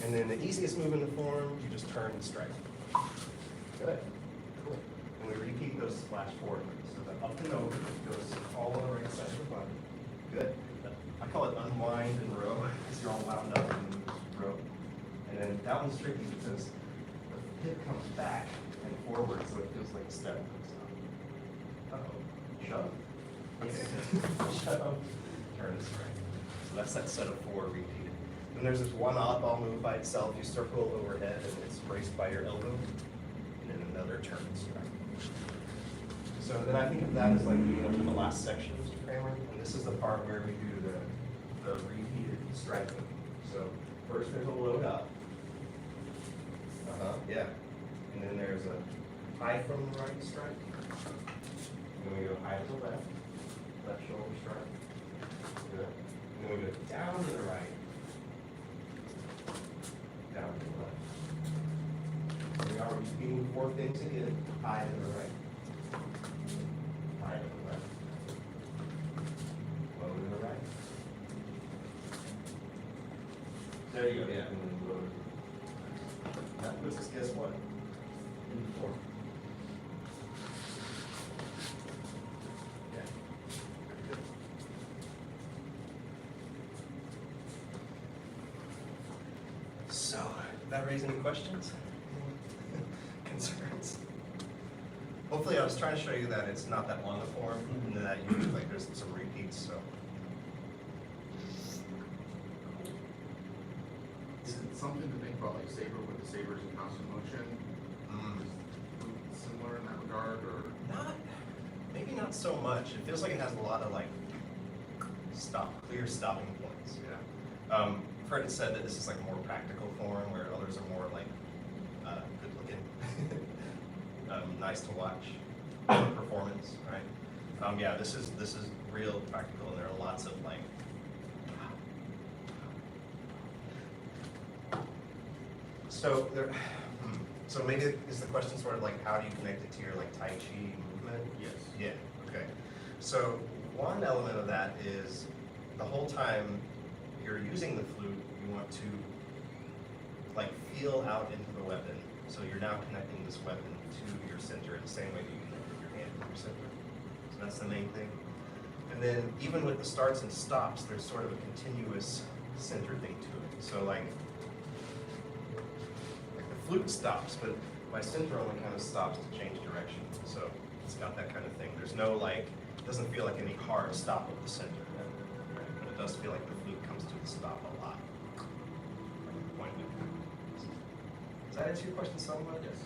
And then the easiest move in the form, you just turn and strike. Good. Cool. And we repeat those splash forward moves. So the up and over goes all on the right side of the body. Good. I call it unwind and row, because you're all wound up in row. And then that one's tricky because the hip comes back and forward, so it feels like a step. Uh-oh. Shove. Okay. Shove. Turn and strike. So that's that set of 4 repeated. Then there's this one oddball move by itself. You circle overhead and it's braced by your elbow. And then another turns, right? So then I think of that as like moving up to the last section, Mr. Kramer, and this is the part where we do the repeated striking. So first there's a load up. Yeah. And then there's a high from the right strike. And then we go high to the left, left shoulder strike. Good. And then we go down to the right, down to the left. We are repeating 4 things again. High to the right, high to the left, low to the right. There you go, yeah. And then low. That puts us, guess what? In 4. Yeah. Good. So, did that raise any questions? Concerns? Hopefully I was trying to show you that it's not that long a form, and that you like there's some repeats, so. Is it something to think about, like saber with the sabers in constant motion? Is it similar in that regard, or? Not, maybe not so much. It feels like it has a lot of like clear stopping points, yeah. I've heard it said that this is like a more practical form, where others are more like good looking, nice to watch performance, right? Yeah, this is real practical, and there are lots of like. So there, so maybe is the question sort of like how do you connect it to your like Tai Chi movement? Yes. Yeah, okay. So one element of that is the whole time you're using the flute, you want to like feel out into the weapon. So you're now connecting this weapon to your center in the same way that you connected your hand to your center. So that's the main thing. And then even with the starts and stops, there's sort of a continuous center thing to it. So like the flute stops, but my center only kind of stops to change direction. So it's got that kind of thing. There's no like, it doesn't feel like any hard stop of the center, right? But it does feel like the flute comes to the stop a lot. Like the point of it. Does that answer your question somewhat? Yes.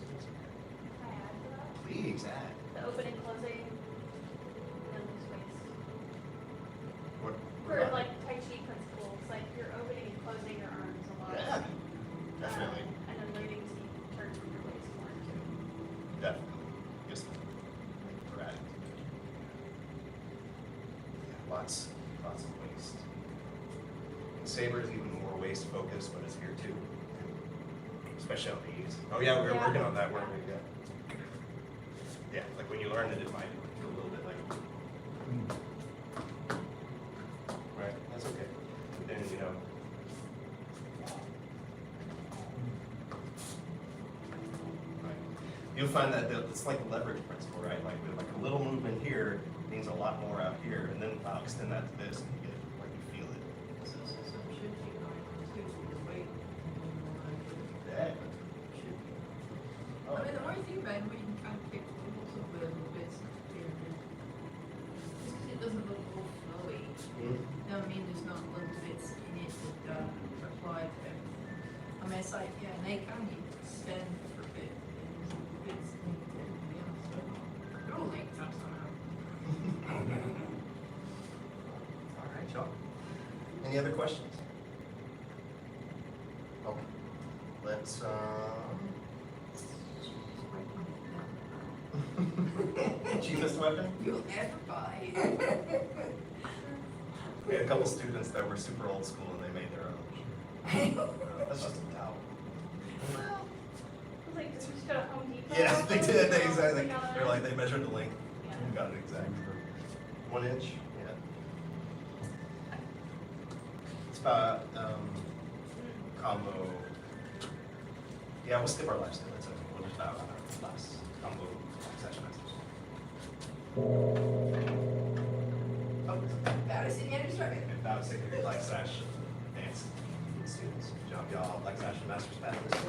Can I add to that? Please add. The opening, closing, and space. What? For like Tai Chi principles, like you're opening and closing your arms a lot. Yeah, definitely. And then learning to turn your waist more too. Definitely. Yes. Correct. Yeah, lots of waist. And saber is even more waist focused, but it's here too. Especially on these. Oh yeah, we were working on that, weren't we? Yeah. Yeah, like when you learn it, it might feel a little bit like. Right, that's okay. But then, you know. Right. You'll find that it's like the leverage principle, right? Like a little movement here means a lot more out here, and then I'll extend that to this, and you get like you feel it. Yeah. I mean, the more you think about it, the more you can kind of pick little bits here and there. Just 'cause it doesn't look all flowy, no, I mean, there's not little bits in it that apply to everything. I mean, it's like, yeah, they kind of spend for a bit, and there's little bits linked to everything else, so they're all linked up somehow. All right, y'all. Any other questions? Okay. Let's, cheapest weapon? You'll ever buy. We had a couple students that were super old school and they made their own. That's just a towel. Well, it's like, did we just go to Home Depot? Yeah, they did, they exactly. We got They're like, they measured the length. Yeah. and got it exact. 1 inch, yeah. It's about, combo. Yeah, we'll skip our life skill. It's okay. We'll just bow on our last combo session masters. Oh, That is in the instruction. and bow sacred black sash advanced students. Good job, y'all. Black sash and masters pattern. This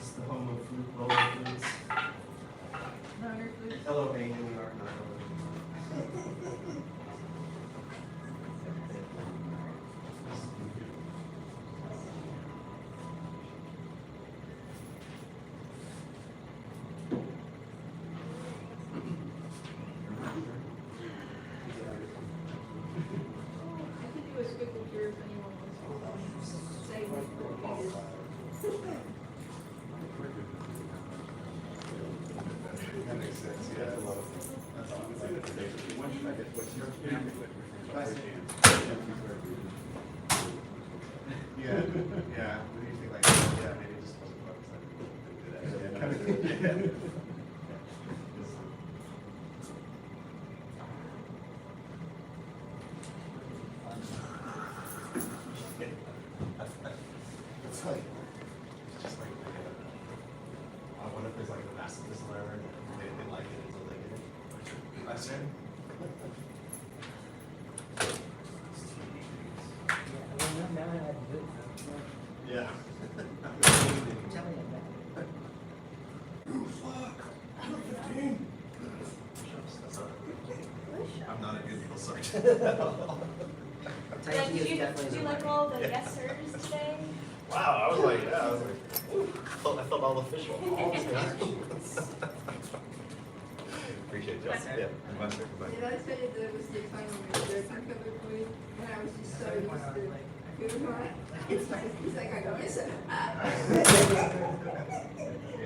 is the home of flute, roller flutes. No, you're good. Hello, Amy. We are not. Yeah, yeah, what do you think, like, yeah, maybe it just wasn't focused on good idea. It's like, it's just like, I wonder if there's like a masochist learner and they didn't like it until they get it. That's it. Yeah. I'm not a good drill sergeant. Tai Yeah, Chi did is you, definitely did you the like way. all the yes sirs today? Wow, I was like, yeah, I was like, ooh, I felt all official. Appreciate it, Justin. Yeah, goodbye, sir, goodbye. Did I tell you there was the time when we were drinking covered food, and I was just so used to food, right? It's like I go, yes, sir.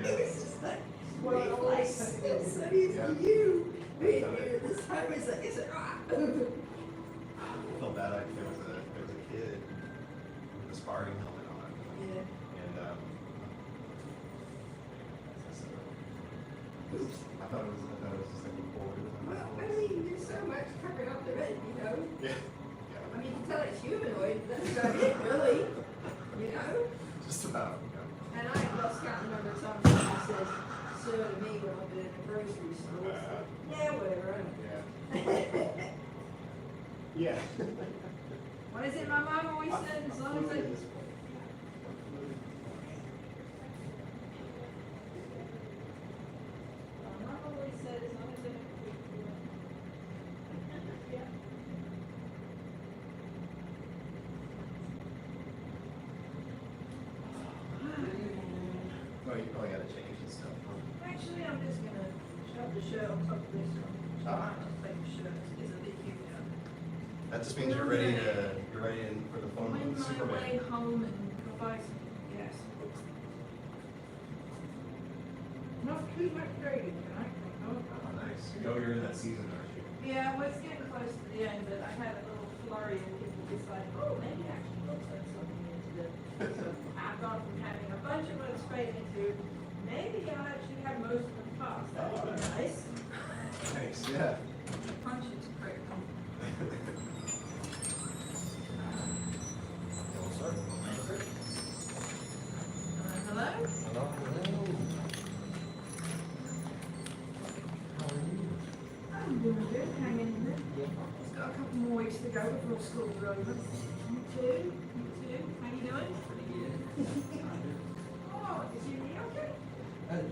It's just like, well, like, so used to you. Being here this time, it's like, it's like, ah. I felt bad, like, there was a kid with a sparring helmet on. Yeah. And, oops, I thought it was just like a board. Well, I mean, there's so much covering up the red, you know? Yeah. I mean, you can tell it's humanoid, but that's about it, really, you know? Just about, yeah. And I lost count the number of times that he says, sir to me when I've been in a grocery store. So, yeah, whatever, I don't care. Yeah. What is it my mom always said, as long as it. My mom always said, as long as it. Yeah. Well, you probably gotta change and stuff. Actually, I'm just gonna shove the shirt on top of this one. Ah. I'll take the shirt, it's a bit cute now. That just means you're ready in for the phone I'm with on my way Superman. home and go buy some gas. Not too much trading tonight. Oh, nice. Oh, you're in that season, aren't you? Yeah, well, it's getting close to the end, but I had a little flurry and people decided, oh, maybe actually we'll put something into the, so I've gone from having a bunch of them straight into, maybe I'll actually have most of them passed. That would be nice. Thanks, yeah. Punch is quick. Hello? I'm doing good, hanging in there. Just got a couple more weeks to go before school's over. You too? You too? How you doing? Pretty good. Oh, is your knee okay?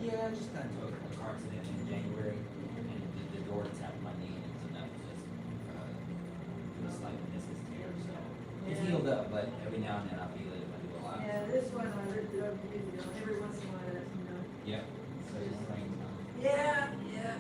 Yeah, I just got into a car accident in January, and the door tapped my knee, and so that was just, it was like meniscus tear, so. It's Yeah. healed up, but every now and then I feel it if I do a lot. Yeah, this one I ripped it open years ago. Every once in a while, that's, you know. Yep, so it's spring time. Yeah, yeah.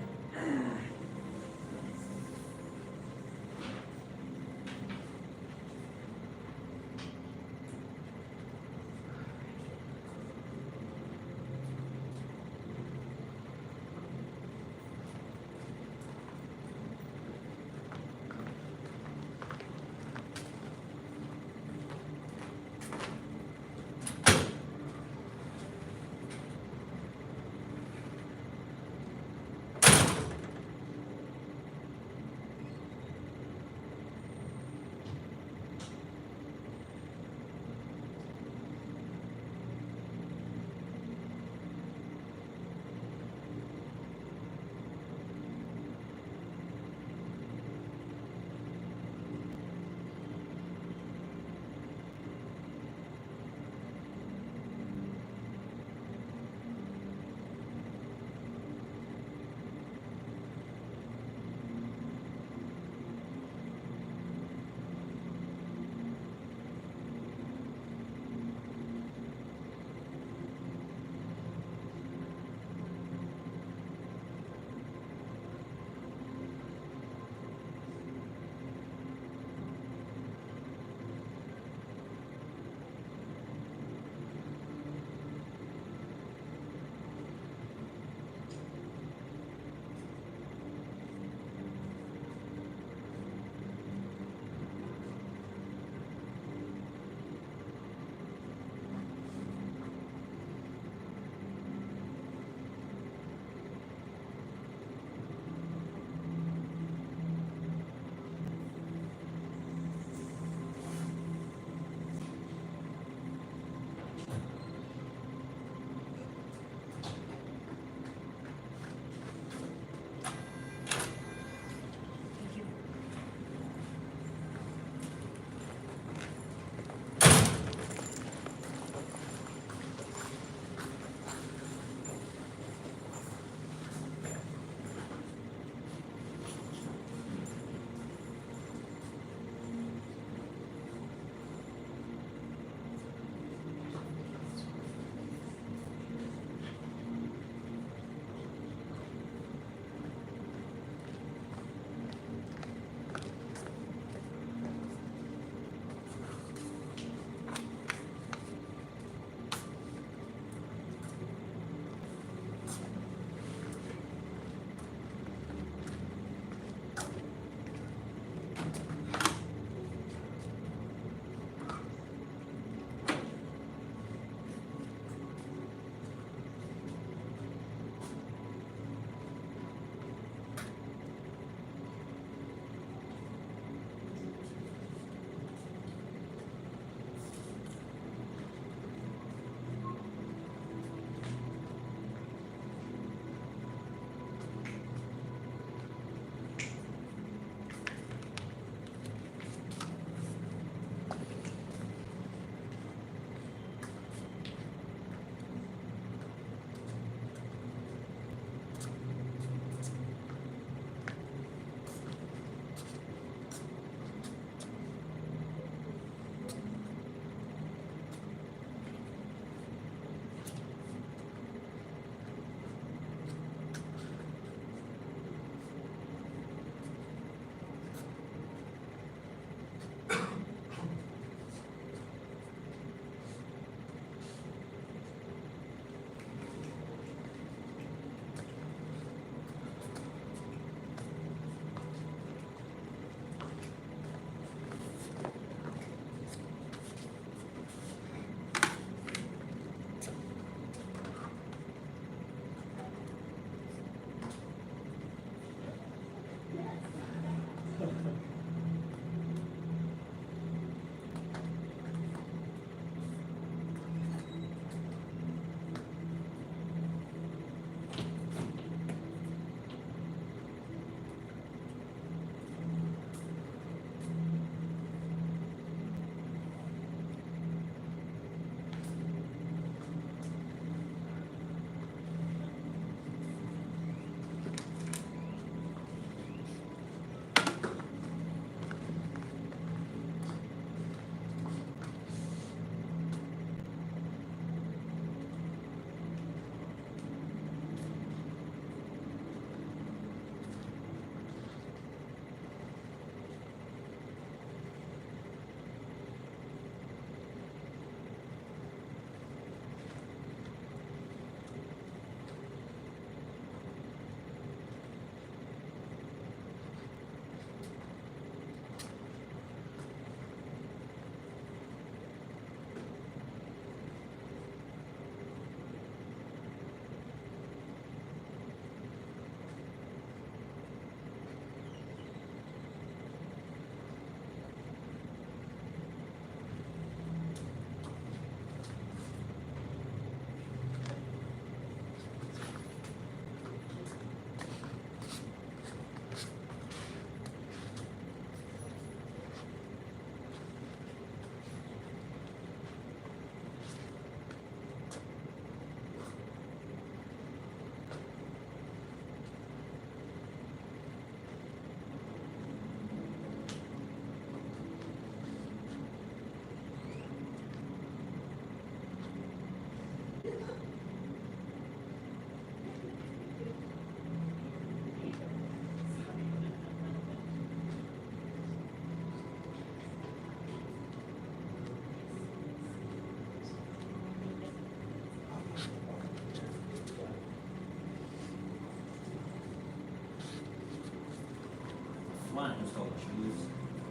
shoes,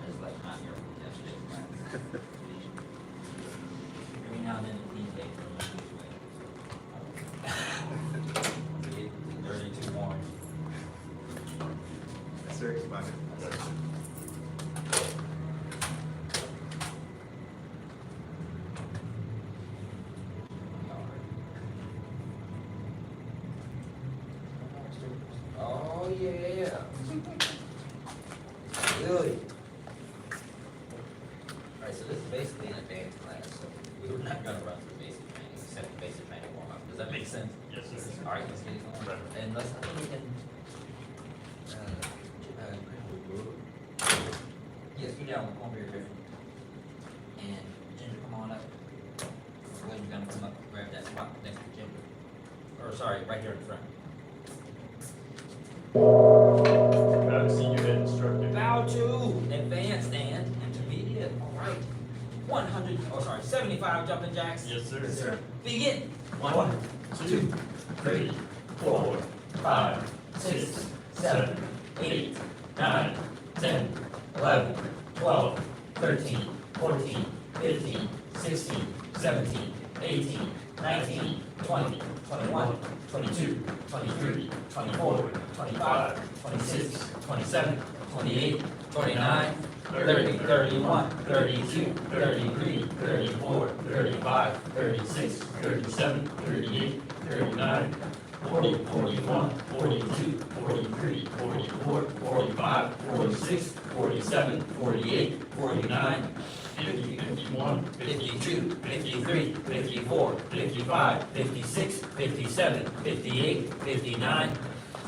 I just like not here yesterday. Every now and then the clean day for my shoes away. It's dirty, too worn. Yes, sir. It's mine. Oh, yeah. Really? Alright, so this is basically an advanced class, so we're not gonna run through basic training, except the basic training warm-up. Does that make sense? Yes, sir. Alright, let's get it going. And let's, I think we can, yes, you down, come over here, Griffin. And Ginger, come on up. William's gonna come up, grab that spot next to Ginger. Or, sorry, right here in front. Senior head instructor. Bow to advanced and intermediate. All right. 75 jumping jacks. Yes, sir. Yes, sir. Begin. 1, 2, 3, 4, 5, 6, 7, 8, 9, 10, 11, 12, 13, 14, 15, 16, 17, 18, 19, 20, 21, 22, 23, 24, 25, 26, 27, 28, 29, 30, 31, 32, 33, 34, 35, 36, 37, 38, 39, 40, 41, 42, 43, 44, 45, 46, 47, 48, 49, 50, 51, 52, 53, 54, 55, 56, 57, 58, 59,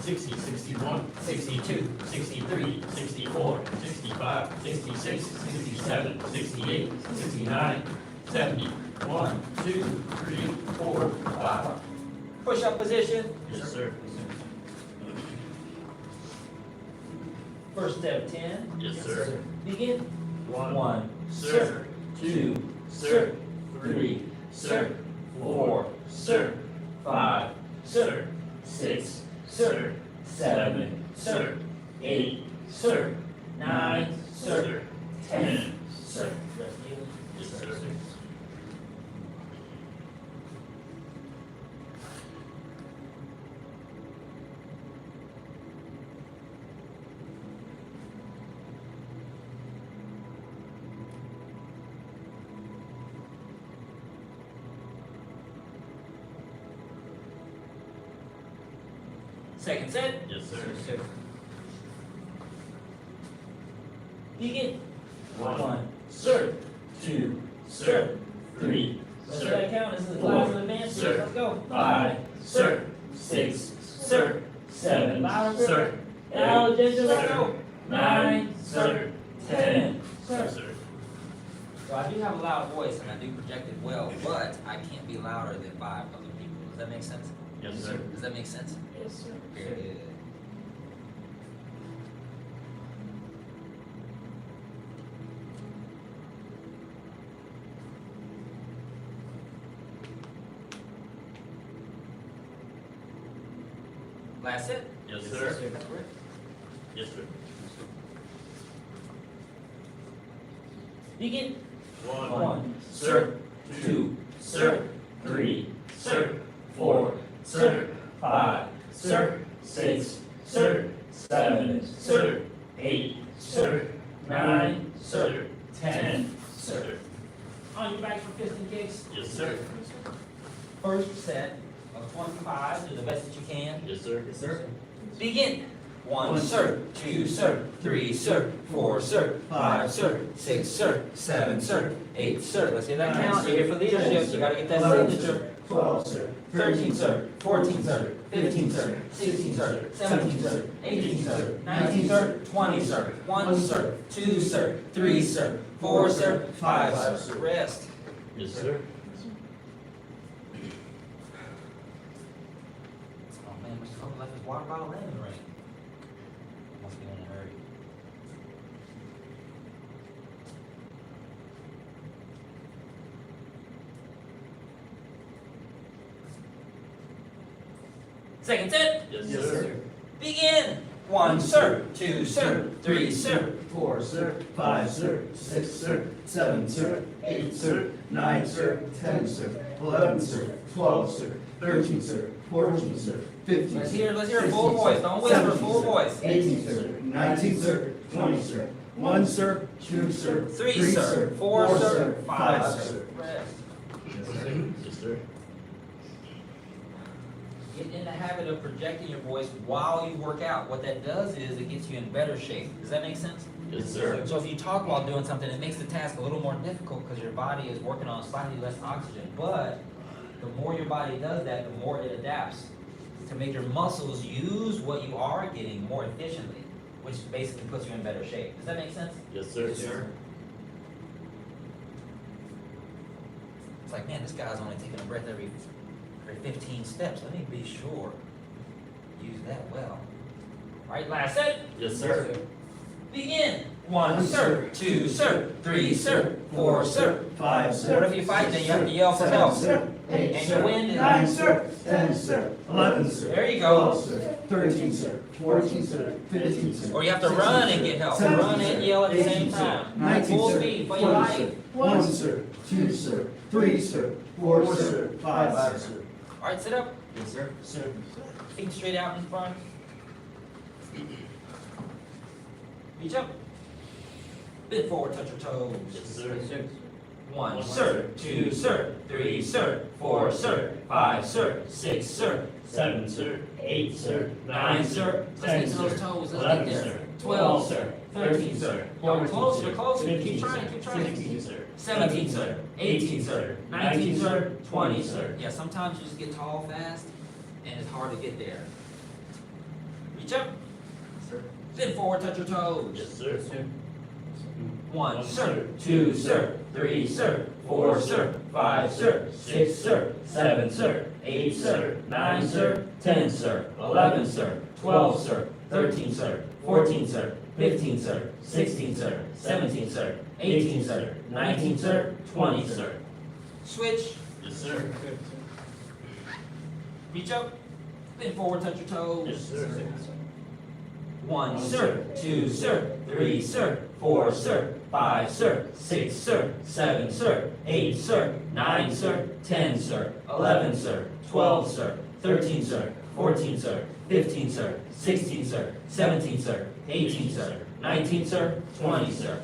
60, 61, 62, 63, 64, 65, 66, 67, 68, 69, 70, 1, 2, 3, 4, 5. Push-up position. Yes, sir. First step 10. Yes, sir. Begin. 1, sir. 2, sir. 3, sir. 4, Sir. 5, Sir. 6, Sir. 7, Sir. 8, Sir. 9, Sir. 10, Sir. Yes, sir. Second set. Yes, sir. Begin. 1, sir. 2, Sir. 3, Let's try to count. This is a class of advanced. Sir. Let's go. 5, Sir. 6, Sir. 7, Louder. sir. Now, Ginger, let's go. 9, Sir. 10. Sir. So I do have a loud voice and I do project it well, but I can't be louder than 5 other people. Does that make sense? Yes, sir. Does that make sense? Yes, sir. Very good. Last set. Yes, sir. Yes, sir. Begin. 1, sir. 2, sir. 3, sir. 4, sir. 5, sir. 6, sir. 7, sir. 8, sir. 9, sir. 10, sir. On your back for fist and kicks. Yes, sir. First set of 25. Do the best that you can. Yes, sir. Yes, sir. Begin. 1, sir. 2, sir. 3, sir. 4, sir. 5, sir. 6, sir. 7, sir. 8, sir. Let's get that count. You're here for leadership. You gotta get that signature. 12, sir. 13, sir. 14, sir. 15, sir. 16, sir. 17, sir. 18, sir. 19, sir. 20, sir. 1, sir. 2, sir. 3, sir. 4, sir. 5, sir. Rest. Yes, sir. Oh man, Mr. Funky left his water bottle in the rain. Must be in a hurry. Second set. Yes, sir. Begin. 1, sir. 2, sir. 3, sir. 4, sir. 5, sir. 6, sir. 7, sir. 8, sir. 9, sir. 10, sir. 11, sir. 12, sir. 13, sir. 14, sir. 15, Let's sir. hear it full voice. Don't whisper, 17, full sir. voice. 18, sir. 19, sir. 20, sir. 1, sir. 2, sir. 3, sir. 4, sir. 5, sir. sir. Rest. Yes, sir. Get in the habit of projecting your voice while you work out. What that does is it gets you in better shape. Does that make sense? Yes, sir. So if you talk while doing something, it makes the task a little more difficult because your body is working on slightly less oxygen. But the more your body does that, the more it adapts to make your muscles use what you are getting more efficiently, which basically puts you in better shape. Does that make sense? Yes, sir. Yes, sir. It's like, man, this guy's only taking a breath every 15 steps. Let me be sure. Use that well. All right, last set. Yes, sir. Begin. 1, sir. 2, sir. 3, sir. 4, sir. 5, sir. What if you fight, then you have to yell for help. 8, And your wind is 9, sir. 10, sir. 11, sir. There you go. 12, sir. 13, sir. 14, sir. 15, sir. Or you have to run and get help. Run and yell at the same time. 19, Full sir. speed for your 20, life. sir. 1, sir. 2, sir. 3, sir. 4, sir. 5, sir. All right, sit up. Yes, sir. Sir. Feet straight out in front. Reach up. Bend forward, touch your toes. Yes, sir. 1, sir. 2, sir. 3, sir. 4, sir. 5, sir. 6, sir. 7, sir. 8, sir. 9, sir. Let's get to those toes. Let's get there. 12, sir. 13, sir. You're close, you're close. Keep trying, keep trying. 16, sir. 17, sir. 18, sir. 19, sir. 20, sir. Yeah, sometimes you just get tall fast, and it's hard to get there. Reach up. Sir. Bend forward, touch your toes. Yes, sir. 1, sir. 2, sir. 3, sir. 4, sir. 5, sir. 6, sir. 7, sir. 8, sir. 9, sir. 10, sir. 11, sir. 12, sir. 13, sir. 14, sir. 15, sir. 16, sir. 17, sir. 18, sir. 19, sir. 20, sir. Switch. Yes, sir. Reach up. Bend forward, touch your toes. Yes, sir. 1, sir. 2, sir. 3, sir. 4, sir. 5, sir. 6, sir. 7, sir. 8, sir. 9, sir. 10, sir. 11, sir. 12, sir. 13, sir. 14, sir. 15, sir. 16, sir. 17, sir. 18, sir. 19, sir. 20, sir.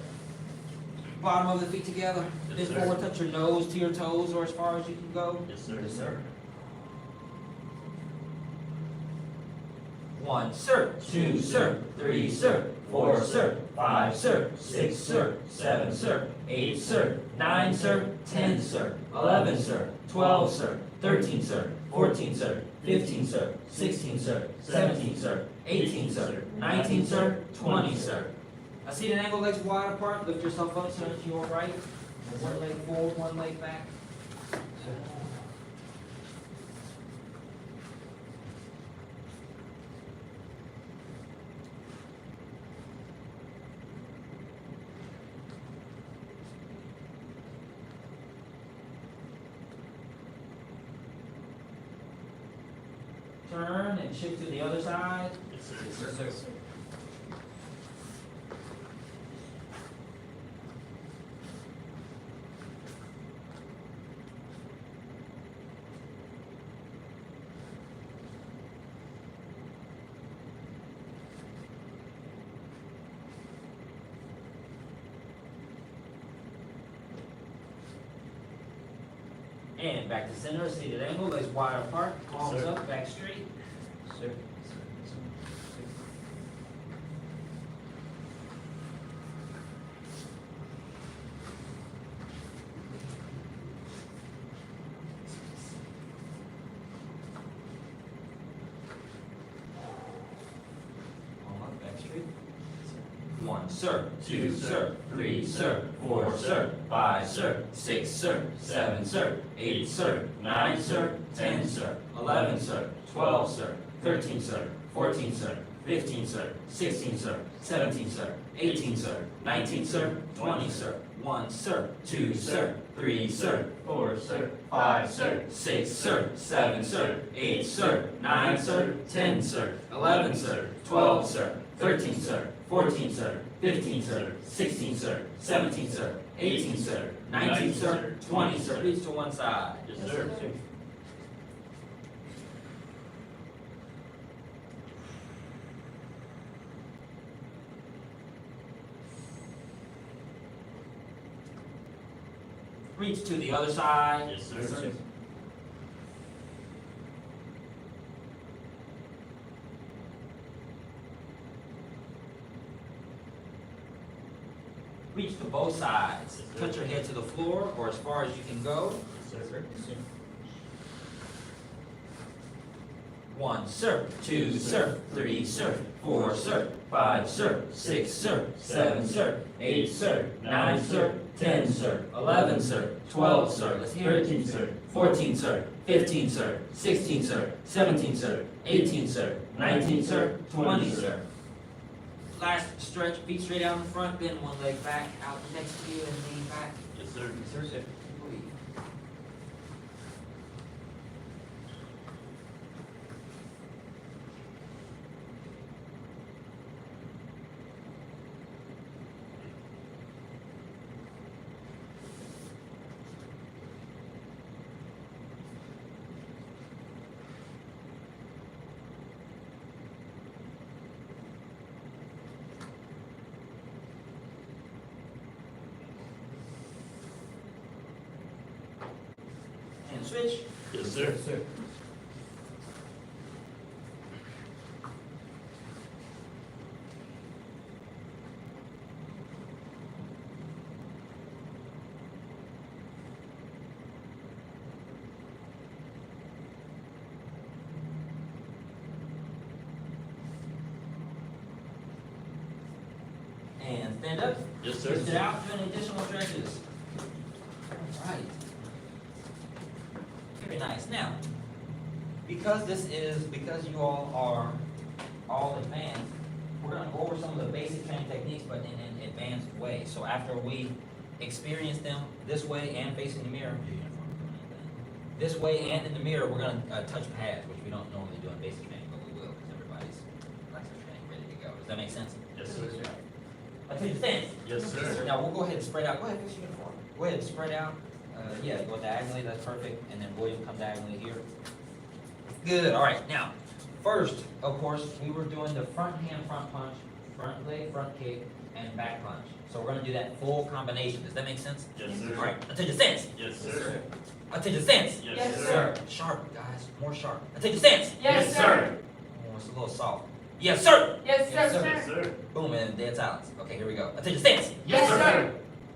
Bottom of the feet together. Bend forward, touch your nose to your toes or as far as you can go. Yes, sir. Yes, sir. 1, sir. 2, sir. 3, sir. 4, sir. 5, sir. 6, sir. 7, sir. 8, sir. 9, sir. 10, sir. 11, sir. 12, sir. 13, sir. 14, sir. 15, sir. 16, sir. 17, sir. 18, sir. 19, sir. 20, sir. I see an angle, legs wide apart. Lift yourself up so that you're right. One leg forward, one leg back. Turn and shift to the other side. Yes, sir. Yes, sir. And back to center, seated angle, legs wide apart, palms sir. up, back straight. Sir. Palm up, back straight. 1, sir. 2, sir. 3, sir. 4, sir. 5, sir. 6, sir. 7, sir. 8, sir. 9, sir. 10, sir. 11, sir. 12, sir. 13, sir. 14, sir. 15, sir. 16, sir. 17, sir. 18, sir. 19, sir. 20, sir. 1, sir. 2, sir. 3, sir. 4, sir. 5, sir. 6, sir. 7, sir. 8, sir. 9, sir. 10, sir. 11, sir. 12, sir. 13, sir. 14, sir. 15, sir. 16, sir. 17, sir. 18, sir. 19, sir. 20, sir. Reach to one side. Yes, sir. Reach to the other side. Yes, sir. Reach to both sides. Touch your head to the floor or as far as you can go. Yes, sir. 1, sir. 2, sir. 3, sir. 4, sir. 5, sir. 6, sir. 7, sir. 8, sir. 9, sir. 10, sir. 11, sir. 12, sir. Let's hear it. 13, sir. 14, sir. 15, sir. 16, sir. 17, sir. 18, sir. 19, sir. 20, sir. Last stretch, feet straight out in front, bend one leg back, out next to you, and lean back. Yes, sir. Yes, sir. Breathe. And switch. Yes, sir. And stand up. Yes, sir. Twist it out, doing additional stretches. All right. Very nice. Now, because you all are all advanced, we're gonna go over some of the basic training techniques, but in an advanced way. So after we experience them this way and facing the mirror, this way and in the mirror, we're gonna touch pads, which we don't normally do in basic training, but we will, because everybody's flexible training ready to go. Does that make sense? Yes, sir. I take the stance. Yes, sir. Now we'll go ahead and spread out. Go ahead, fix your uniform. Go ahead and spread out. Yeah, go diagonally, that's perfect. And then William, come diagonally here. Good, all right. Now, first, of course, we were doing the front hand, front punch, front leg, front kick, and back punch. So we're gonna do that full combination. Does that make sense? Yes, sir. All right, attention stance. Yes, sir. Attention stance. Yes, Sir. Sharp, guys, more sharp. Attention stance. Yes, sir. Oh, it's a little soft. Yes, sir. Yes, Yes, sir. Yes, sir. Boom, and dead silence. Okay, here we go. Attention stance. Yes, sir.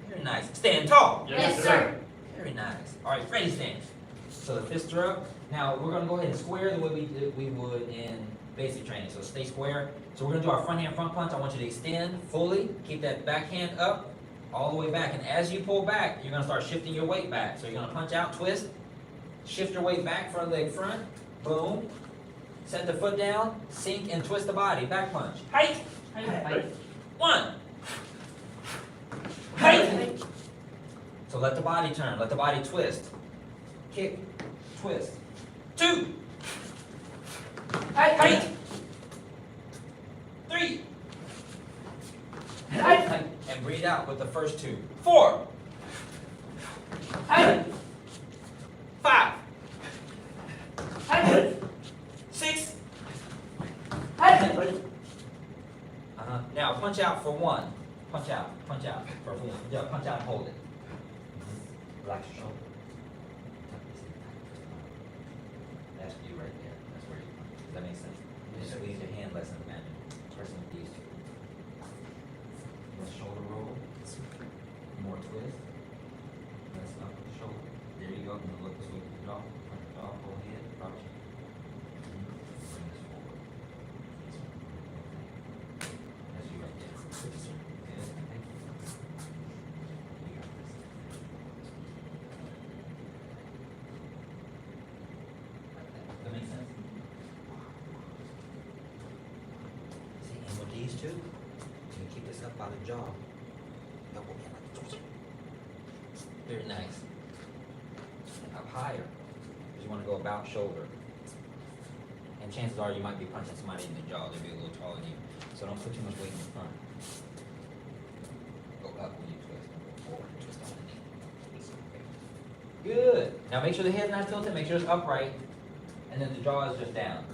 Very nice. Stand tall. Yes, sir. Very nice. All right, ready stance. So the fists are up. Now we're gonna go ahead and square the way we would in basic training. So stay square. So we're gonna do our front hand front punch. I want you to extend fully. Keep that back hand up, all the way back. And as you pull back, you're gonna start shifting your weight back. So you're gonna punch out, twist, shift your weight back, front leg front. Boom. Set the foot down, sink and twist the body. Back punch. Height. Height. 1. Height. So let the body turn, let the body twist. Kick, twist. 2. Height. 3. Height. And breathe out with the first 2. 4. Height. 5. Height. 6. Height. Now punch out for 1. Punch out for 1. Yeah, punch out and hold it. Relax your shoulder. That's you right there. That's where you punch. Does that make sense? Just squeeze your hand less than imagine. Pressing with these 2. Less shoulder roll. More twist. Less up the shoulder. There you go. Now look this way. Keep it off. Punch it off. Go ahead. Drop it. Bring this forward. That's you right there. Good. Okay. You got this. 2. You keep this up by the jaw. Elbow in. Very nice. And up higher. Because you want to go about shoulder. And chances are you might be punching somebody in the jaw. They'll be a little taller than you. So don't put too much weight in the front. Go up when you twist. And go forward and twist on the knee. Good. Now make sure the head's not tilted. Make sure it's upright. And then the jaw is just down.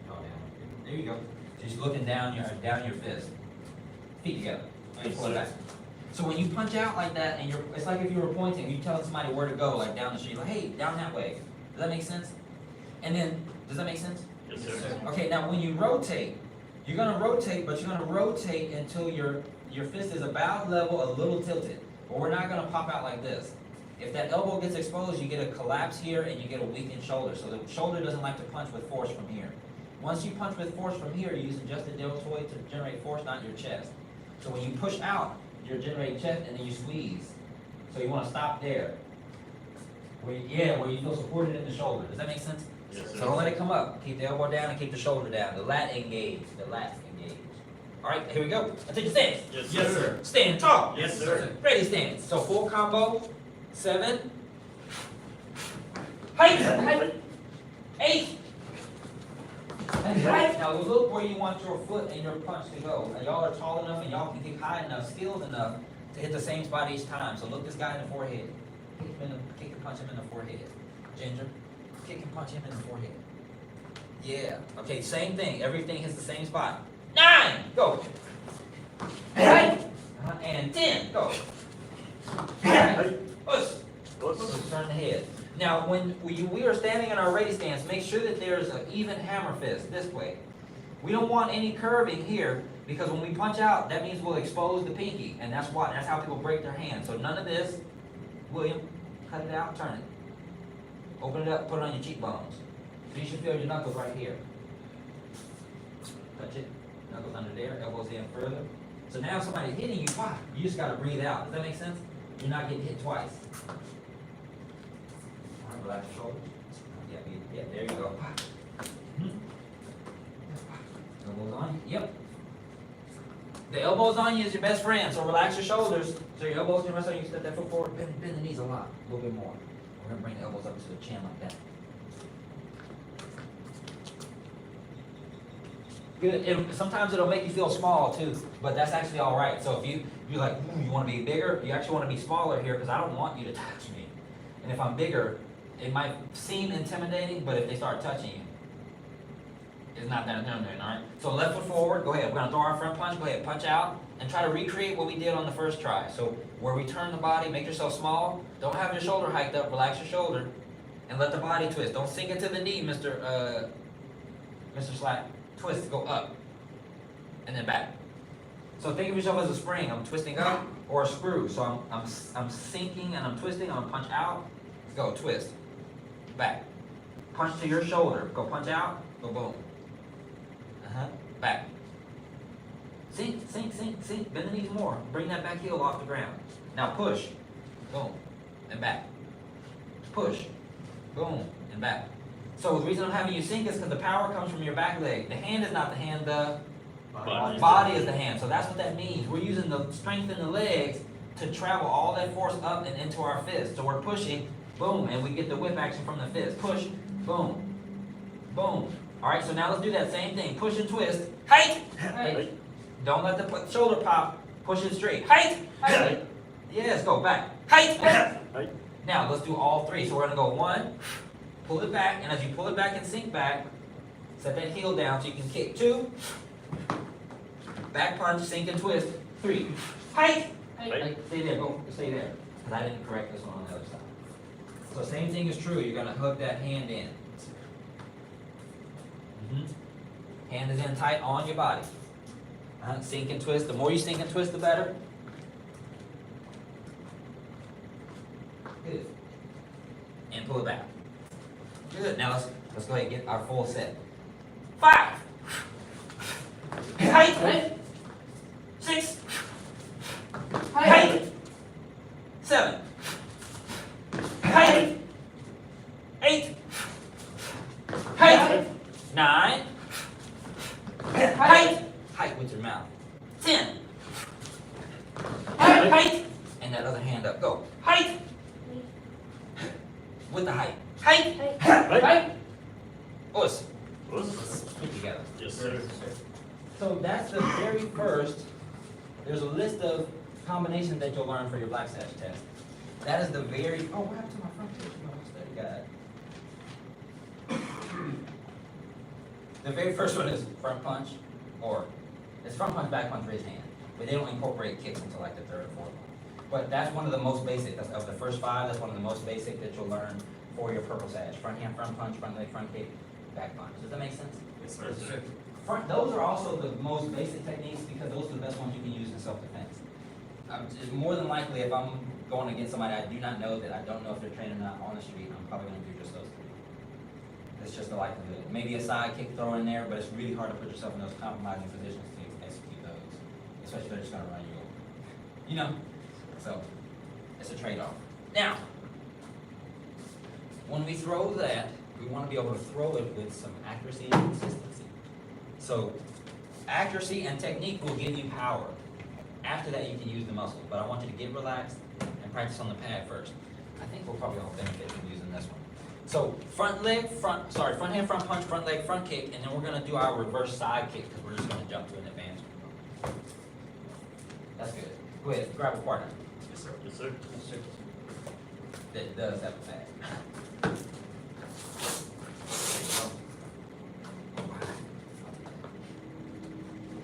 Jaw down. There you go. Just looking down your fist. Feet together. And pull it back. So when you punch out like that, and it's like if you were pointing, you telling somebody where to go, like down the street, like, hey, down that way. Does that make sense? And then, does that make sense? Yes, sir. Okay, now when you rotate, you're gonna rotate, but you're gonna rotate until your fist is about level, a little tilted. But we're not gonna pop out like this. If that elbow gets exposed, you get a collapse here and you get a weakened shoulder. So the shoulder doesn't like to punch with force from here. Once you punch with force from here, you're using just the deltoid to generate force, not your chest. So when you push out, you're generating chest and then you squeeze. So you want to stop there. Where you feel supported in the shoulder. Does that make sense? Yes, sir. So don't let it come up. Keep the elbow down and keep the shoulder down. The lat engaged. The lats engaged. All right, here we go. Now take your stance. Yes, sir. Stand tall. Yes, sir. Ready stance. So full combo. 7. Height. 8. And right. Now look where you want your foot and your punch to go. And y'all are tall enough and y'all can kick high enough, skilled enough to hit the same spot each time. So look this guy in the forehead. Kick and punch him in the forehead. Ginger. Kick and punch him in the forehead. Yeah. Okay, same thing. Everything hits the same spot. 9. Go. Right. And 10. Go. Right. Push. Turn the head. Now, when we are standing in our ready stance, make sure that there's an even hammer fist this way. We don't want any curving here because when we punch out, that means we'll expose the pinky, and that's how people break their hand. So none of this. William, cut it out, turn it. Open it up, put it on your cheekbones. So you should feel your knuckles right here. Touch it. Knuckles under there, elbows in further. So now if somebody's hitting you, you just gotta breathe out. Does that make sense? You're not getting hit twice. All right, relax your shoulders. Yeah, there you go. Elbows on you. Yep. The elbows on you is your best friend, so relax your shoulders. So your elbows can rest on you. Step that foot forward. Bend the knees a lot. A little bit more. We're gonna bring the elbows up to the chin like that. Good. Sometimes it'll make you feel small too, but that's actually all right. So if you're like, you want to be bigger, you actually want to be smaller here because I don't want you to touch me. And if I'm bigger, it might seem intimidating, but if they start touching you, it's not that intimidating, all right? So left foot forward, go ahead. We're gonna throw our front punch, go ahead, punch out, and try to recreate what we did on the first try. So where we turn the body, make yourself small, don't have your shoulder hiked up, relax your shoulder, and let the body twist. Don't sink into the knee, Mr. Slack. Twist, go up, and then back. So think of yourself as a spring. I'm twisting up, or a screw. So I'm sinking and I'm twisting. I'm gonna punch out, go twist, back. Punch to your shoulder. Go punch out, go boom. Back. Sink. Bend the knees more. Bring that back heel off the ground. Now push, boom, and back. Push, boom, and back. So the reason I'm having you sink is because the power comes from your back leg. The hand is not the hand, the body is the hand. So that's what that means. We're using the strength in the legs to travel all that force up and into our fist. So we're pushing, boom, and we get the whip action from the fist. Push, boom, boom. All right, so now let's do that same thing. Push and twist. Height! Height. Don't let the shoulder pop. Push it straight. Height! Height. Yes, go back. Height! Height. Now let's do all three. So we're gonna go 1, pull it back, and as you pull it back and sink back, set that heel down so you can kick. 2, back punch, sink and twist. 3, height! Height. Stay there, go, stay there. Because I didn't correct this one on the other side. So same thing is true. You're gonna hook that hand in. Hand is in tight on your body. Sink and twist. The more you sink and twist, the better. Good. And pull it back. Good. Now let's go ahead and get our full set. 5. Height. 6. Height. 7. Height. 8. Height. 9. Height. Height with your mouth. 10. Height. And that other hand up. Go. Height. With the height. Height. Height. Us. Put together. Yes, sir. So that's the very first. There's a list of combinations that you'll learn for your Black Sash test. That is the very. Oh, what happened to my front page? My study guide. The very first one is front punch, or it's front punch, back punch, raise hand. But they don't incorporate kicks until like the third or fourth one. But that's one of the most basic. That's of the first 5. That's one of the most basic that you'll learn for your purple sash. Front hand, front punch, front leg, front kick, back punch. Does that make sense? Yes, sir. Those are also the most basic techniques because those are the best ones you can use in self-defense. More than likely, if I'm going against somebody I do not know, that I don't know if they're trained or not on the street, I'm probably going to do just those 3. It's just the likelihood. Maybe a side kick throw in there, but it's really hard to put yourself in those compromising positions to execute those, especially if they're just going to run you over. You know? So, it's a trade-off. Now, when we throw that, we want to be able to throw it with some accuracy and consistency. So, accuracy and technique will give you power. After that, you can use the muscle, but I want you to get relaxed and practice on the pad first. I think we'll probably all benefit from using this one. So, front hand, front punch, front leg, front kick, and then we're going to do our reverse side kick because we're just going to jump to an advanced one. That's good. Go ahead, grab a partner. Yes, sir. Yes, sir. That does have a pad.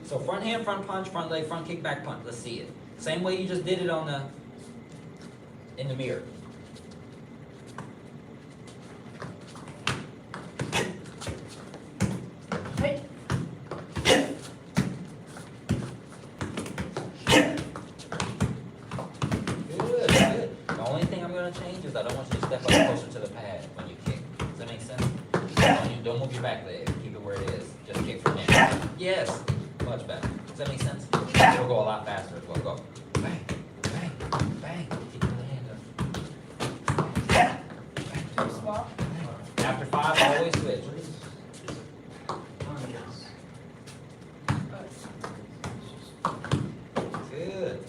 So front hand, front punch, front leg, front kick, back punch. Let's see it. Same way you just did it in the mirror. Hey. Good, good. The only thing I'm going to change is I don't want you to step up closer to the pad when you kick. Does that make sense? Don't move your back leg. Keep it where it is. Just kick from there. Yes. Much better. Does that make sense? It'll go a lot faster as well. Go. Bang, bang, bang. Keep the hand up. Swap. After 5, always switch. Good.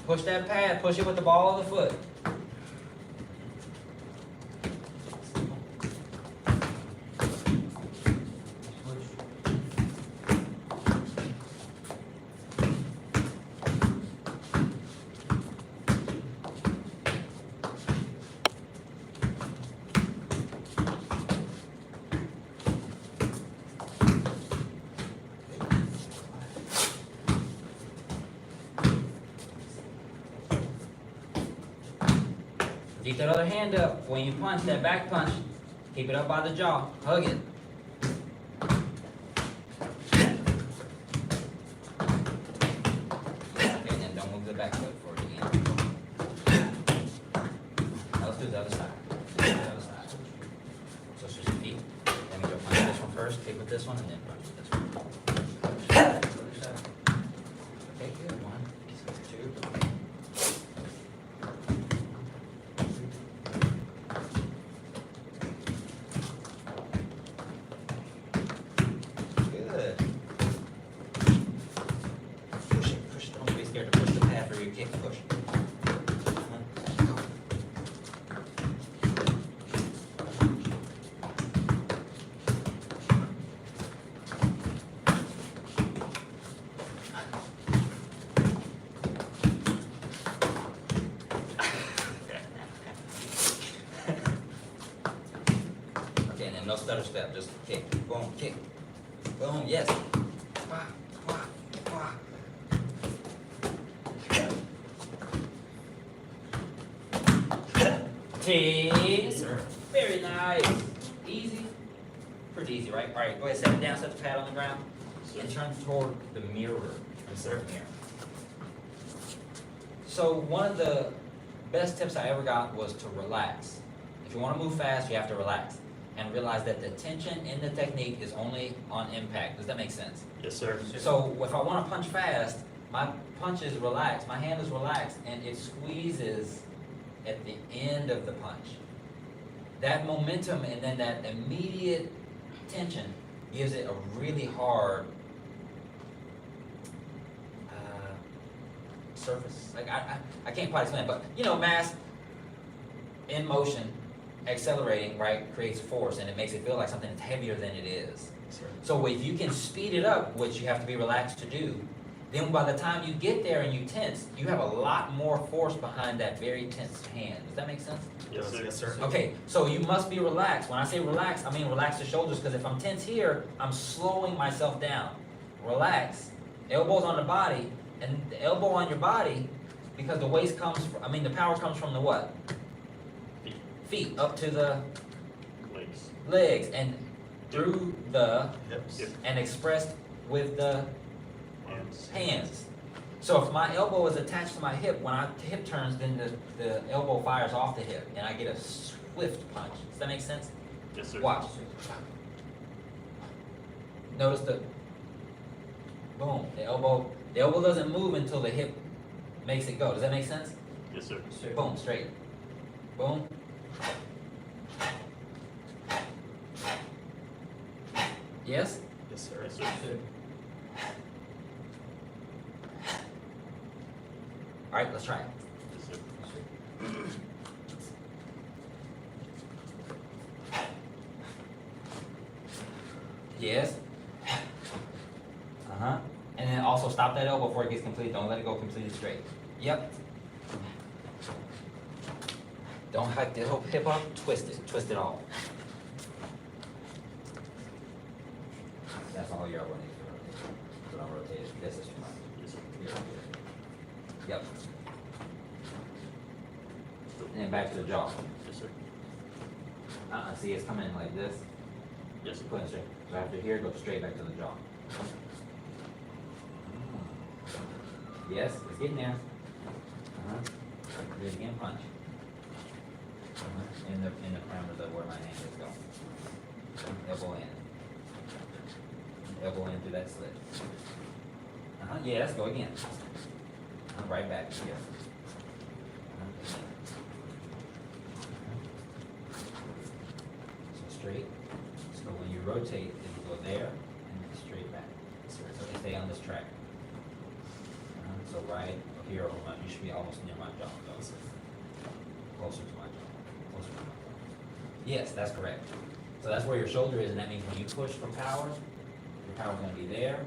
Push that pad. Push it with the ball of the foot. Keep that other hand up. When you punch, that back punch, keep it up by the jaw. Hug it. Okay, then don't move the back foot for it again. Now let's do the other side. The other side. So it's just your feet. Then we go punch this one first, kick with this one, and then punch with this one. Okay, good. 1, 2. Good. Push it, push it. Don't be scared to push the pad for your kick. Push. Okay, and then no stutter step, just kick. Boom, kick. Boom, yes. Wah, wah, wah. Yes, sir. Very nice. Easy. Pretty easy, right? All right, go ahead, set it down, set the pad on the ground, and turn toward the mirror. Instead of mirror. So one of the best tips I ever got was to relax. If you want to move fast, you have to relax. And realize that the tension in the technique is only on impact. Does that make sense? Yes, sir. So if I want to punch fast, my punch is relaxed, my hand is relaxed, and it squeezes at the end of the punch. That momentum and then that immediate tension gives it a really hard surface. Like I can't quite explain it, but you know, mass in motion, accelerating, right, creates force, and it makes it feel like something that's heavier than it is. So if you can speed it up, which you have to be relaxed to do, then by the time you get there and you tense, you have a lot more force behind that very tense hand. Does that make sense? Yes, sir. Yes, sir. Okay, so you must be relaxed. When I say relax, I mean relax the shoulders, because if I'm tense here, I'm slowing myself down. Relax. Elbows on the body, and the elbow on your body, because the waist comes, the power comes from the what? Feet up to the legs, and through the Hips. and expressed with the Hands. hands. So if my elbow is attached to my hip, when I hip turns, then the elbow fires off the hip, and I get a swift punch. Does that make sense? Yes, sir. Watch. Notice the boom. The elbow doesn't move until the hip makes it go. Does that make sense? Yes, sir. Boom, straight. Boom. Yes? Yes, sir. Yes, sir. All right, let's try it. Yes, sir. Yes. Uh-huh. And then also stop that elbow before it gets complete. Don't let it go completely straight. Yep. Don't hike the hip up, twist it off. That's all your elbow needs to rotate. So don't rotate it. This is too much. Yes, sir. Here. Yep. And then back to the jaw. Yes, sir. See, it's coming in like this. Yes, sir. Put it straight. So after here, go straight back to the jaw. Yes, it's getting there. Do it again, punch. In the parameters of where my hand is going. Elbow in. Elbow in through that slit. Yes, go again. Right back here. So straight. So when you rotate, it will go there and then straight back. So they stay on this track. So right here, you should be almost near my jaw. Closer to my jaw. Closer to my jaw. Yes, that's correct. So that's where your shoulder is, and that means when you push for power, your power's going to be there,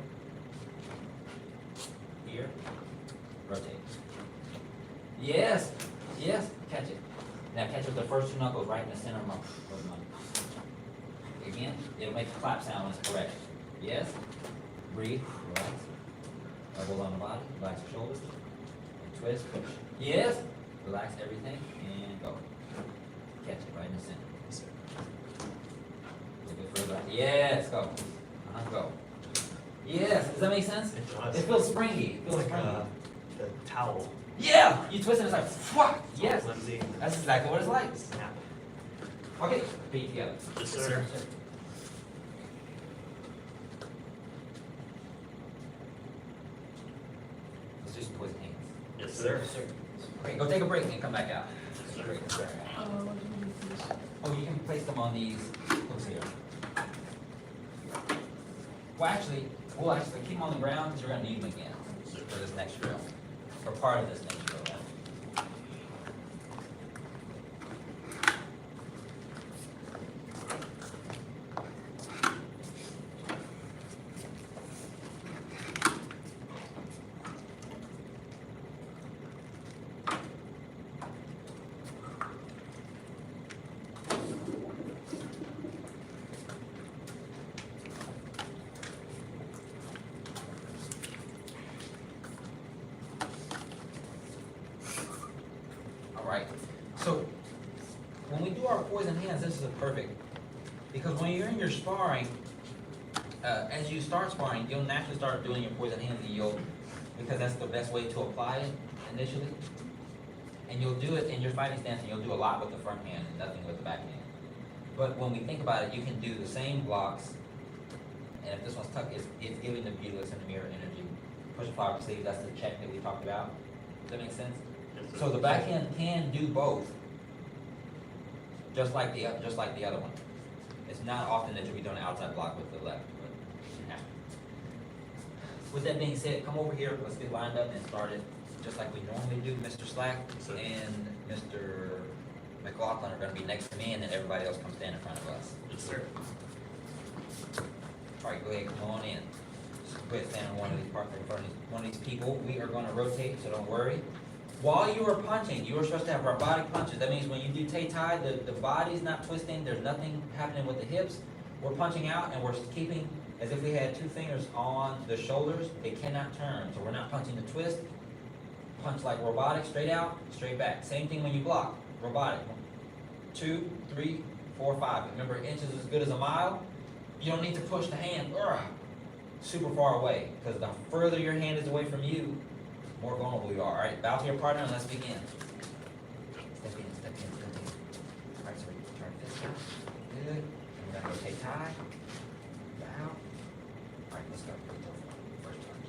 here, rotate. Yes, yes, catch it. Now catch it with the first two knuckles right in the center of my. Again, it'll make the clap sound when it's correct. Yes, breathe, relax. Elbows on the body, relax your shoulders, and twist, push. Yes, relax everything, and go. Catch it right in the center. Yes, sir. A little bit further. Yes, go. Go. Yes, does that make sense? It does. It feels springy. It feels It's like springy. the towel. Yeah, you twist it, it's like, fuck. Yes, Flimsy. that's exactly what it's like. Snap. Okay, feet together. Yes, sir. Let's do some poison hands. Yes, sir. Great, go take a break and come back out. Yes, sir. Great. Oh, you can place them on these hooks here. Well, actually, we'll actually keep them on the ground because we're going to need them again for this next drill, or part of this next drill. Right. So when we do our poison hands, this is a perfect, because when you're in your sparring, as you start sparring, you'll naturally start doing your poison hands, and because that's the best way to apply it initially. And you'll do it in your fighting stance, and you'll do a lot with the front hand and nothing with the back hand. But when we think about it, you can do the same blocks, and if this one's tucked, it's giving the Bullets and the mirror energy. Push the flower sleeve, that's the check that we talked about. Does that make sense? Yes, sir. So the backhand can do both, just like the other one. It's not often that you'll be doing an outside block with the left, but it can happen. With that being said, come over here, let's get lined up and started, just like we normally do. Mr. Slack Sir. and Mr. McLaughlin are gonna be next to me, and then everybody else come stand in front of us. Yes, sir. All right, go ahead, come on in. Just go ahead, stand on one of these one of these people. We are gonna rotate, so don't worry. While you are punching, you are supposed to have robotic punches. That means when you do tai, the body's not twisting, there's nothing happening with the hips. We're punching out and we're keeping as if we had two fingers on the shoulders. They cannot turn, so we're not punching the twist. Punch like robotic, straight out, straight back. Same thing when you block, robotic. 2, 3, 4, 5. Remember, an inch is as good as a mile. You don't need to push the hand super far away, because the further your hand is away from you, more vulnerable you are. All right, bow to your partner and let's begin. Step in, step in, step in. All right, so we turn this out. Good. And we're gonna rotate tie. Bow. All right, let's go. First touch.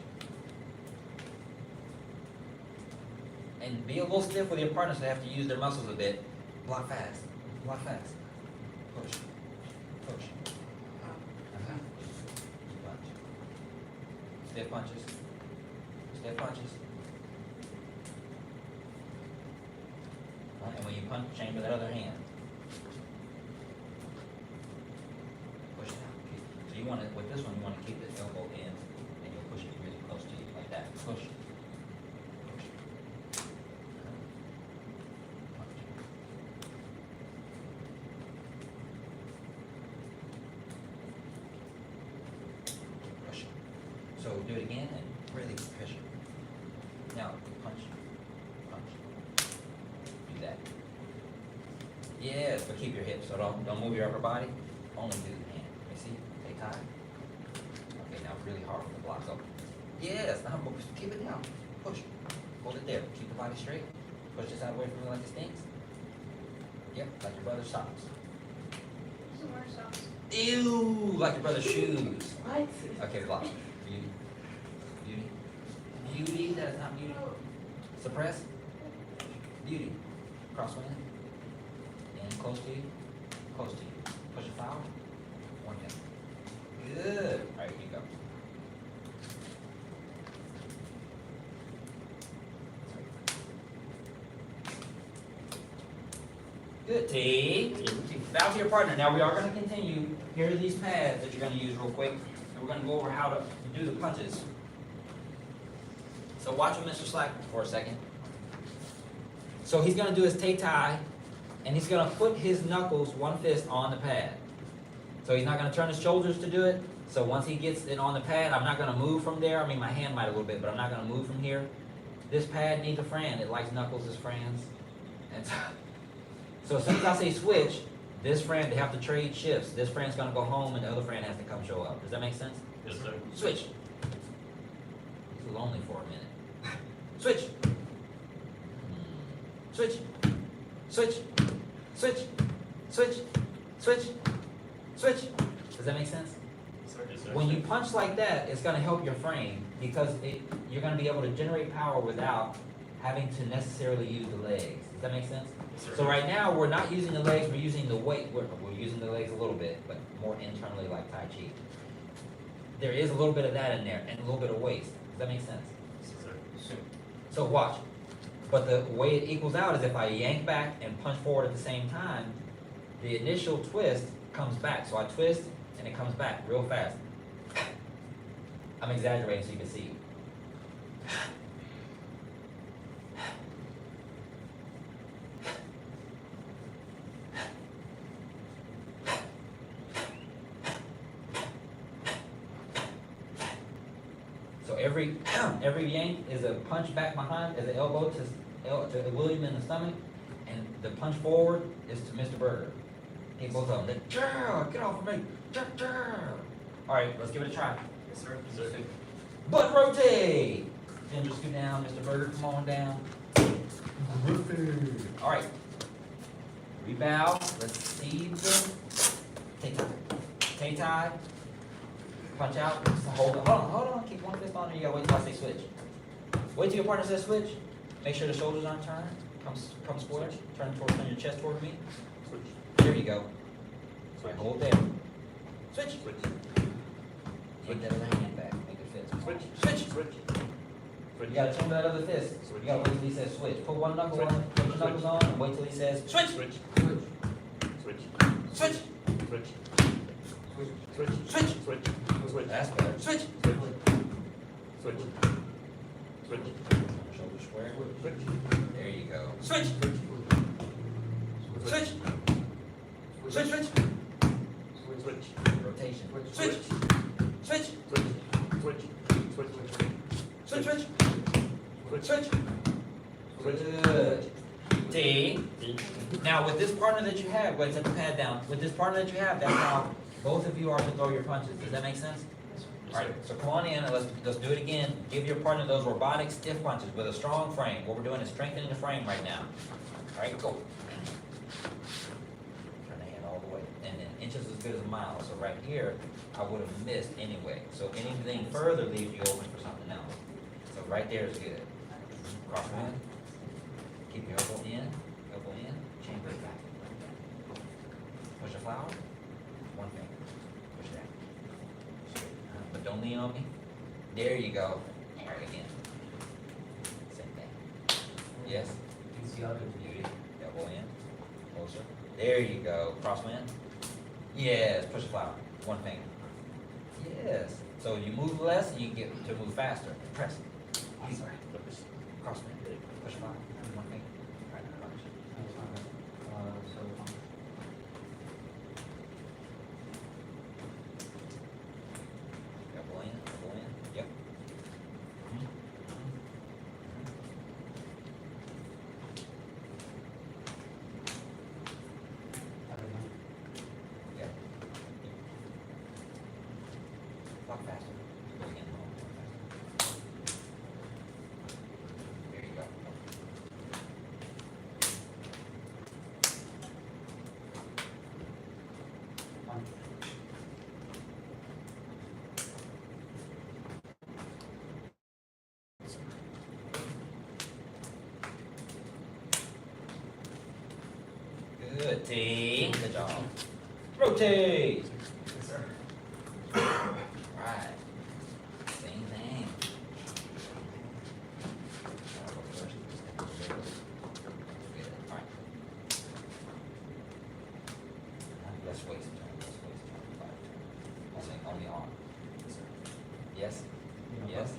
And be a little stiff with your partner, so they have to use their muscles a bit. Block fast. Block fast. Push. Push. Uh-huh. Punch. Stiff punches. Stiff punches. And when you punch, chamber that other hand. Push it out. Okay. So you want to, with this one, you want to keep the elbow in, and you'll push it really close to you, like that. Push. Push. Punch. Push. So do it again and really push it. Now, punch. Punch. Do that. Yes, but keep your hips, so don't move your upper body, only do the hand. You see, take time. Okay, now really hard with the block. So, yes, now keep it down. Push. Hold it there. Keep the body straight. Push this out away from you like it stinks. Yep, like your brother's socks. Some more socks. Ew, like your brother's shoes. What? Okay, block. Beauty. Beauty. Beauty, that is not beauty. Suppress. Beauty. Crosswind. And close to you. Close to you. Push a foul. One thing. Good. All right, here you go. Good. Take. Bow to your partner. Now we are going to continue. Here are these pads that you're going to use real quick. And we're going to go over how to do the punches. So watch with Mr. Slack for a second. So he's going to do his tai, and he's going to put his knuckles, one fist, on the pad. So he's not going to turn his shoulders to do it. So once he gets it on the pad, I'm not going to move from there. I mean, my hand might a little bit, but I'm not going to move from here. This pad needs a friend. It likes knuckles as friends. And so as soon as I say switch, this friend, they have to trade shifts. This friend's going to go home, and the other friend has to come show up. Does that make sense? Yes, sir. Switch. It's lonely for a minute. Switch. Switch. Switch. Switch. Switch. Switch. Switch. Does that make sense? Yes, sir. When you punch like that, it's going to help your frame because you're going to be able to generate power without having to necessarily use the legs. Does that make sense? Yes, sir. So right now, we're not using the legs, we're using the weight. We're using the legs a little bit, but more internally like Tai Chi. There is a little bit of that in there and a little bit of waist. Does that make sense? Yes, sir. So watch. But the way it equals out is if I yank back and punch forward at the same time, the initial twist comes back. So I twist and it comes back real fast. I'm exaggerating so you can see. So every yank is a punch back behind as an elbow to William in the stomach, and the punch forward is to Mr. Berger. Get both of them. Get off of me. All right, let's give it a try. Yes, sir. Yes, sir. Butt rotate. Ginger, scoot down. Mr. Berger, come on down. All right. Rebound. Let's see the Tai. Punch out. Hold on. Keep one fist on there. You gotta wait till I say switch. Wait till your partner says switch. Make sure the shoulders aren't turned. Come square. Turn your chest toward me. There you go. Right, hold there. Switch. Take that other hand back. Make it fit. Switch. You gotta turn that other fist. You gotta wait till he says switch. Put one knuckle on, put your knuckles on, and wait till he says switch. Switch. That's better. Switch. Shoulder square. There you go. Switch. Rotation. Switch. Good. T. Now with this partner that you have, wait, set the pad down. With this partner that you have, that's how both of you are to throw your punches. Does that make sense? Alright, so come on in and let's do it again. Give your partner those robotic stiff punches with a strong frame. What we're doing is strengthening the frame right now. Alright, go. Turn the hand all the way. And then inches as good as a mile. So right here, I would have missed anyway. So anything further leaves you open for something else. So right there is good. Cross hand. Keep your elbow in, chamber it back. Push the flower, one finger, push that. But don't lean on me. There you go. All right, again. Same thing. Yes. Beauty. Elbow in, closer. There you go. Crosswind. Yes. Push the flower, one finger. Yes. So you move less, and you get to move faster. Press. Sorry. Crosswind. Push the flower, one finger. Right, punch. Elbow in, yep. Yeah. Walk faster. Go again. There you go. Good, T. Good job. Rotate. Right. Same thing. I'll go first. Good. All right. Less waist turn. Only arm. Yes. Yes.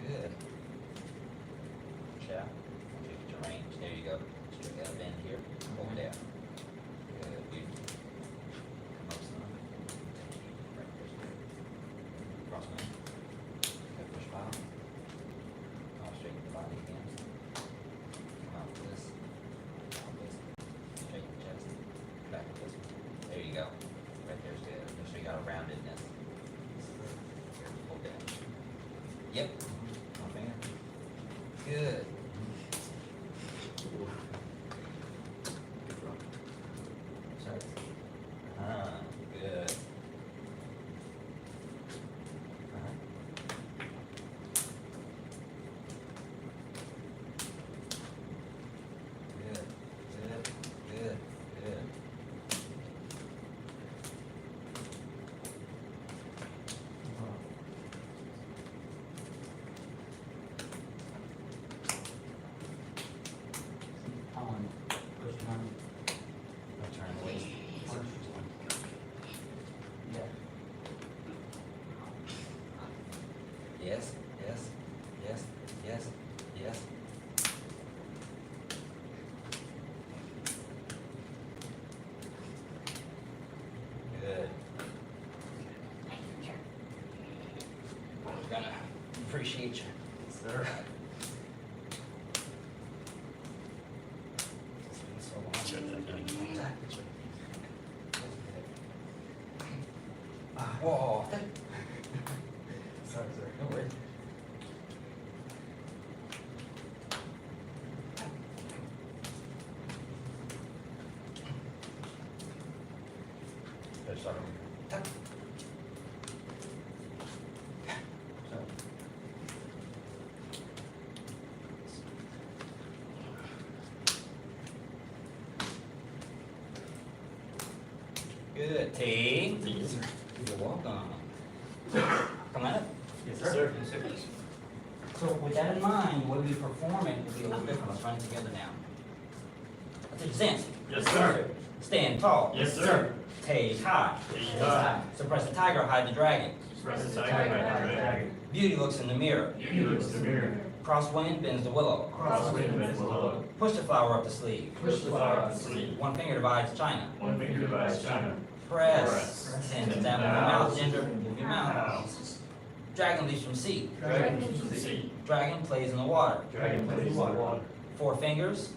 Good. Shaft. Take it to range. There you go. Straight out bend here. Over there. Good. Beauty. Come up some. Right there. Cross line. Good. Push file. I'll straighten the body again. Come out with this. Out with this. Straighten the chest. Back with this. There you go. Right there's good. Make sure you got a roundedness. Hold that. Yep. One finger. Good. Sorry. Good. Good. Turn the waist. Yes. Good. Gonna appreciate you. Sir. It's been so long. Whoa. Sorry, sir. No worries. Better start over. Tuck. Good. T. You're welcome. Come at it. Yes, sir. So with that in mind, the way we perform it will be a little different. Let's run it together now. I take your stance. Yes, sir. Stand tall. Yes, sir. Take high. Take high. Suppress the tiger, hide the dragon. Press the tiger, hide the dragon. Beauty looks in the mirror. Beauty looks in the mirror. Crosswind bends the willow. Crosswind bends the willow. Push the flower up the sleeve. Push the flower up the sleeve. One finger divides China. One finger divides China. Press. Ten down with your mouth, Ginger. Move your mouth. Dragon leaps from sea. Dragon from the sea. Dragon plays in the water. Dragon plays in the water. 4 fingers,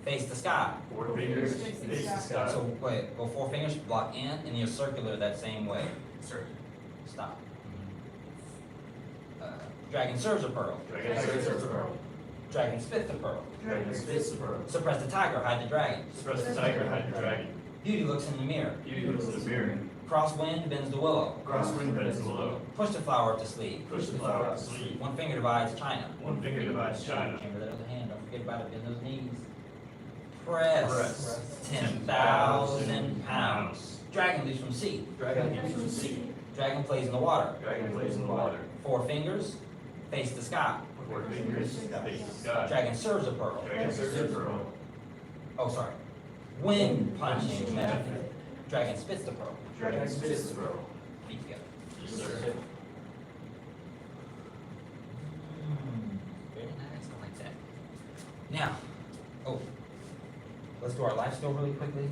face the sky. 4 fingers, face the sky. So wait, go 4 fingers, block in, and you're circular that same way. Sir. Stop. Dragon serves a pearl. Dragon serves a pearl. Dragon spits the pearl. Dragon spits the pearl. Suppress the tiger, hide the dragon. Suppress the tiger, hide the dragon. Beauty looks in the mirror. Beauty looks in the mirror. Crosswind bends the willow. Crosswind bends the willow. Push the flower up the sleeve. Push the flower up the sleeve. One finger divides China. One finger divides China. Remember that other hand, don't forget about it, bend those knees. Press. Press. 10,000 pounds. Dragon leaps from sea. Dragon leaps from the sea. Dragon plays in the water. Dragon plays in the water. 4 fingers, face the sky. 4 fingers, face the sky. Dragon serves a pearl. Dragon serves a pearl. Oh, sorry. Wind punching metaphor. Dragon spits the pearl. Dragon spits the pearl. Feet together. Yes, sir. Very nice, I like that. Now, let's do our life skill really quickly.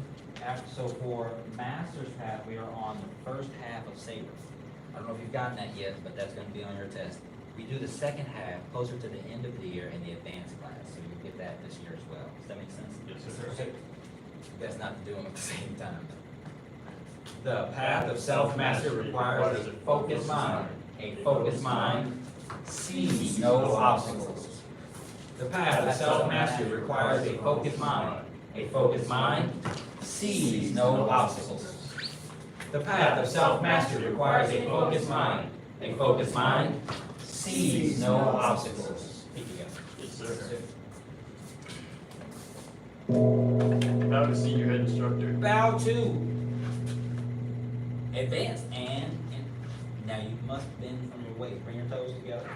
So for master's path, we are on the first half of sabers. I don't know if you've gotten that yet, but that's going to be on your test. We do the second half closer to the end of the year in the advanced class, so you'll get that this year as well. Does that make sense? Yes, sir. Best not to do them at the same time. The path of self-mastery requires a focused mind. A focused mind sees no obstacles. The path of self-mastery requires a focused mind. A focused mind sees no obstacles. The path of self-mastery requires a focused mind. A focused mind sees no obstacles. Speak again. Yes, sir. Bow to senior head instructor. Bow to. Advance and now you must bend from your waist. Bring your toes together.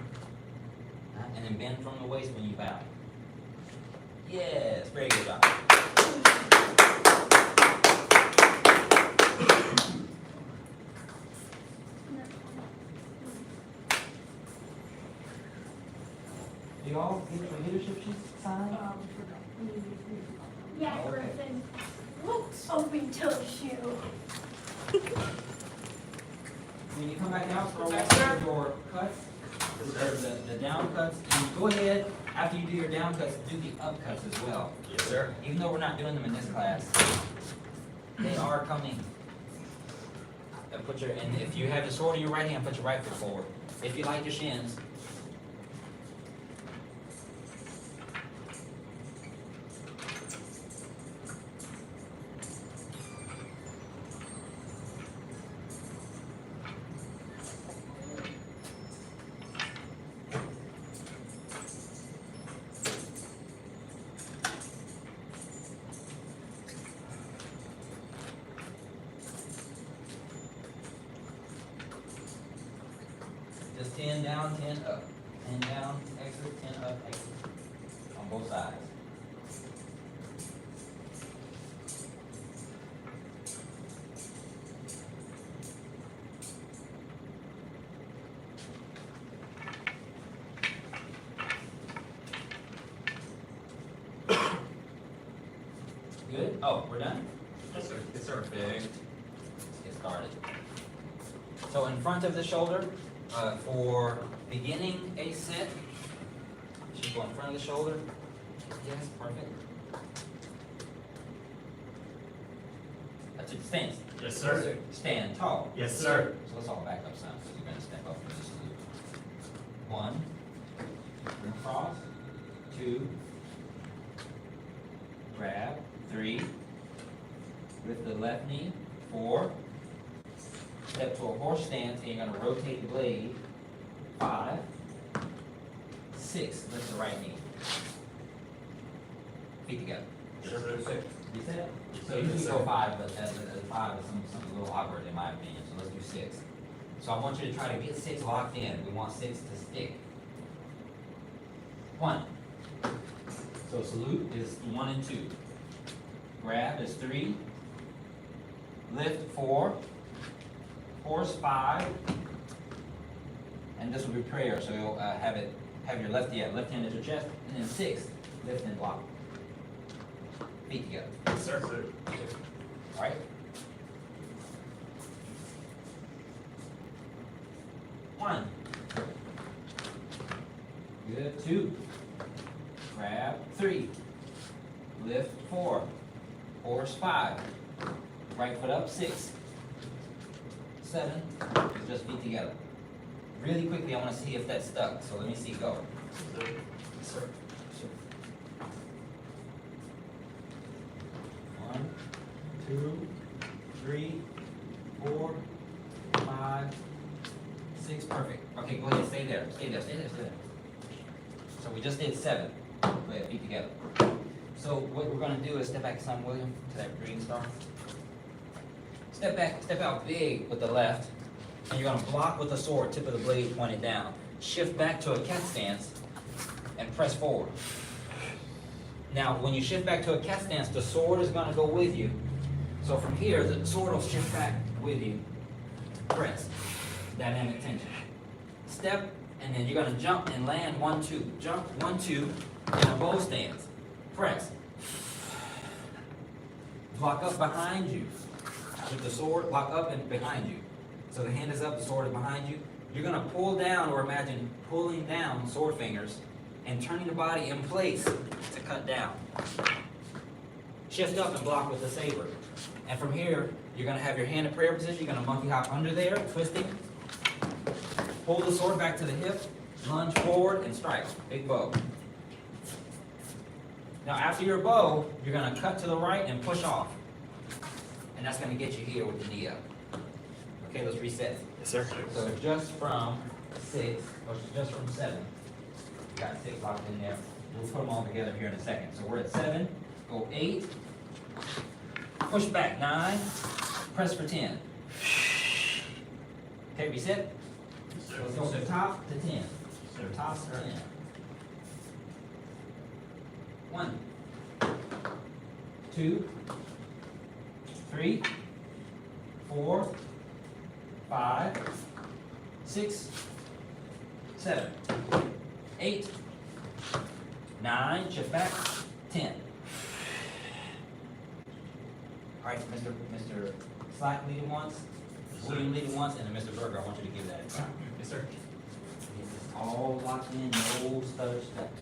And then bend from the waist when you bow. Yes, very good job. Do y'all get your leadership sheets signed? Yeah, Okay. Griffin. Whoops, open toe shoe. When you come back out, throw back your cuts, the down cuts, and go ahead, after you do your down cuts, do the up cuts as well. Yes, sir. Even though we're not doing them in this class, they are coming. And if you have the sword in your right hand, put your right foot forward. If you like your shins. Just 10 down, 10 up. 10 down, exit, 10 up, exit. On both sides. Good? Oh, we're done? Yes, sir. Yes, sir. Perfect. Let's get started. So in front of the shoulder, for beginning a set, should go in front of the shoulder. Yes, perfect. That's it. Stand. Yes, sir. Stand tall. Yes, sir. So let's all back up some, because you're going to step up for this loop. 1, bring across, 2, grab, 3, lift the left knee, 4, step to a horse stance, and you're going to rotate the blade, 5, 6, lift the right knee. Feet together. Yes, sir. 6. Reset. So usually go 5, but as 5 is something a little awkward in my opinion, so let's do 6. So I want you to try to get 6 locked in. We want 6 to stick. 1. So salute is 1 and 2. Grab is 3. Lift 4. Force 5. And this will be prayer, so you'll have your left hand at your chest, and then 6, lift and block. Feet together. Yes, sir. All right. 1. Good. 2. Grab 3. Lift 4. Force 5. Right foot up 6. 7. Just feet together. Really quickly, I want to see if that's stuck. So let me see. Go. Yes, sir. 1, 2, 3, 4, 5, 6. Perfect. Okay, go ahead. Stay there. Stay there. Stay there. Stay there. So we just did 7. Go ahead. Feet together. So what we're going to do is step back some, William, to that green star. Step back. Step out big with the left. And you're going to block with the sword, tip of the blade pointed down. Shift back to a cat stance and press forward. Now, when you shift back to a cat stance, the sword is going to go with you. So from here, the sword will shift back with you. Press. Dynamic tension. Step, and then you're going to jump and land 1, 2. Jump 1, 2 in a bow stance. Press. Block up behind you. With the sword, block up and behind you. So the hand is up, the sword is behind you. You're going to pull down, or imagine pulling down sword fingers and turning the body in place to cut down. Shift up and block with the saber. And from here, you're going to have your hand in prayer position. You're going to monkey hop under there, twisting. Pull the sword back to the hip, lunge forward, and strike. Big bow. Now after your bow, you're going to cut to the right and push off. And that's going to get you here with the knee up. Okay, let's reset. Yes, sir. So just from 6, or just from 7. We got 6 locked in there. We'll put them all together here in a second. So we're at 7, go 8, push back 9, press for 10. Okay, reset. Yes, sir. Let's go to top to 10. So top to 10. 1, 2, 3, 4, 5, 6, 7, 8, 9, shift back, 10. All right, Mr. Slack leading once, William leading once, and then Mr. Berger, I want you to give that a try. Yes, sir. Get this all locked in, no stutter step.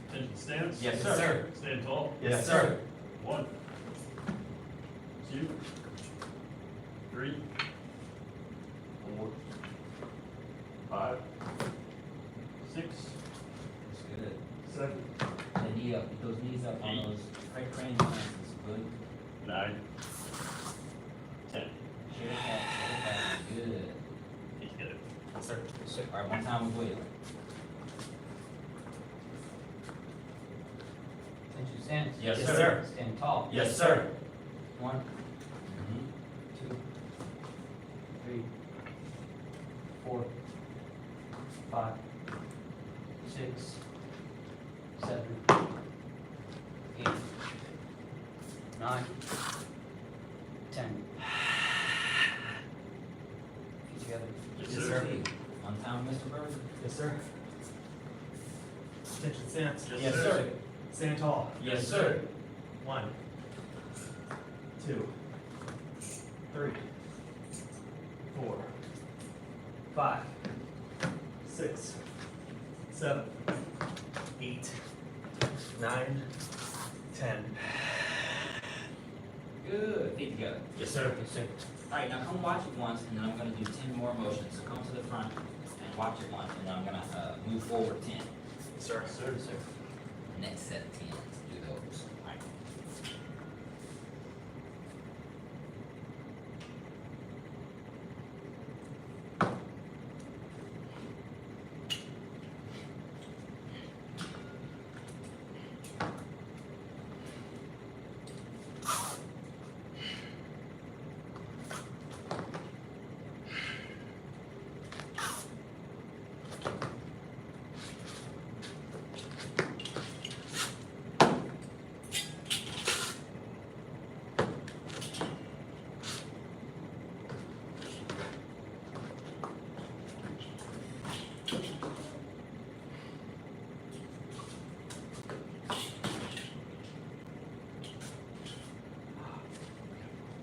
Attention stance. Yes, sir. Stand tall. Yes, sir. 1, 2, 3, 4, 5, 6, That's good. 7, The knee up, get those knees up on those crane stances. Good. 9, 10. Share that. Good. Feet together. Yes, sir. All right, one time with William. Attention stance. Yes, sir. Stand tall. Yes, sir. 1, 2, 3, 4, 5, 6, 7, 8, 9, 10. Feet together. Yes, sir. One time, Mr. Berger. Yes, sir. Attention stance. Yes, sir. Stand tall. Yes, sir. 1, 2, 3, 4, 5, 6, 7, 8, 9, 10. Good. Feet together. Yes, sir. Yes, sir. All right, now come watch it once, and then I'm going to do 10 more motions. So come to the front and watch it once, and then I'm going to move forward 10. Yes, sir. Sir. Next set of 10. Let's do those. All right.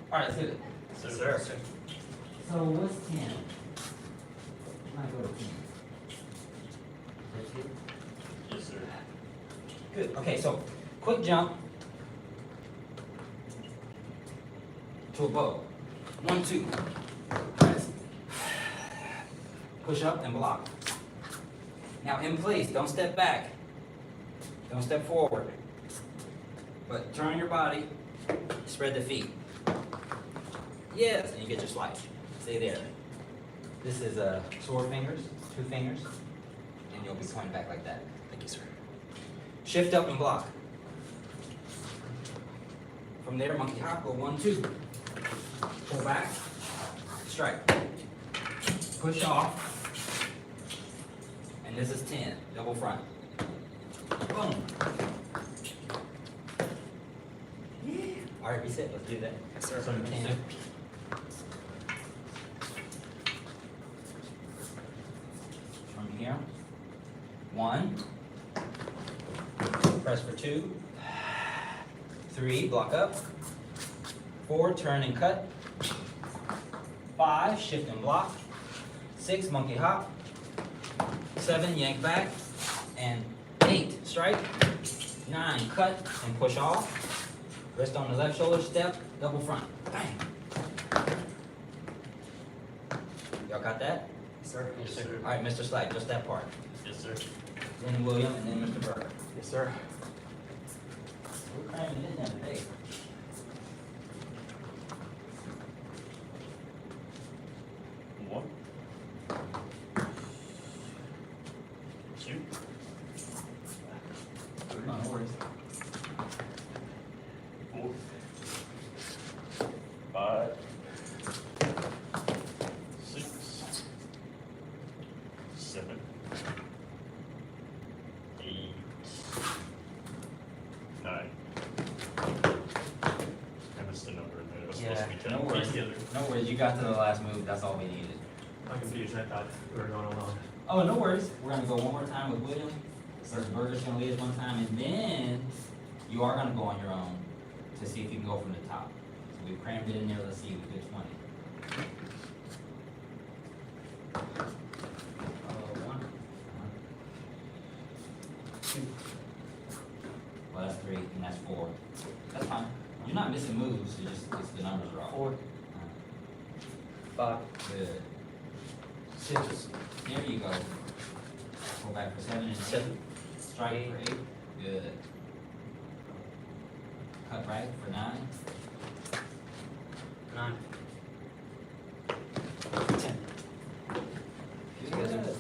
All right, let's hit it. Yes, sir. So what's 10? Might go to 10. Let's hit it. Yes, sir. Good. Okay, so quick jump to a bow. 1, 2. Press. Push up and block. Now in place, don't step back. Don't step forward. But turn your body, spread the feet. Yes, and you get your slice. Stay there. This is sword fingers, 2 fingers, and you'll be pointing back like that. Thank you, sir. Shift up and block. From there, monkey hop, go 1, 2. Pull back, strike. Push off. And this is 10, double front. Boom. All right, reset, let's do that. Yes, sir. From 10. From here. 1. Press for 2. 3, block up. 4, turn and cut. 5, shift and block. 6, monkey hop. 7, yank back. And 8, strike. 9, cut and push off. Rest on the left shoulder, step, double front. Bang. Y'all got that? Sir. Yes, sir. All right, Mr. Slide, just that part. Yes, sir. Then William, and then Mr. Burger. Yes, sir. We're cramming in there today. One. Shoot. No, no worries. 4. 5. 6. 7. 8. 9. I missed a number in there. It was supposed to be 10. No worries. No worries, you got to the last move, that's all we needed. I'm confused. I thought we were going along. Oh, no worries. We're gonna go one more time with William. Mr. Burger's gonna lead us one time, and then you are gonna go on your own to see if you can go from the top. So we crammed it in there, let's see if we get 20. 1. 2. Well, that's 3, and that's 4. That's fine. You're not missing moves, it's the numbers are off. 4. 5. Good. 6. There you go. Go back for 7 and 7. Strike for 8. Good. Cut right for 9. 9. 10. Good.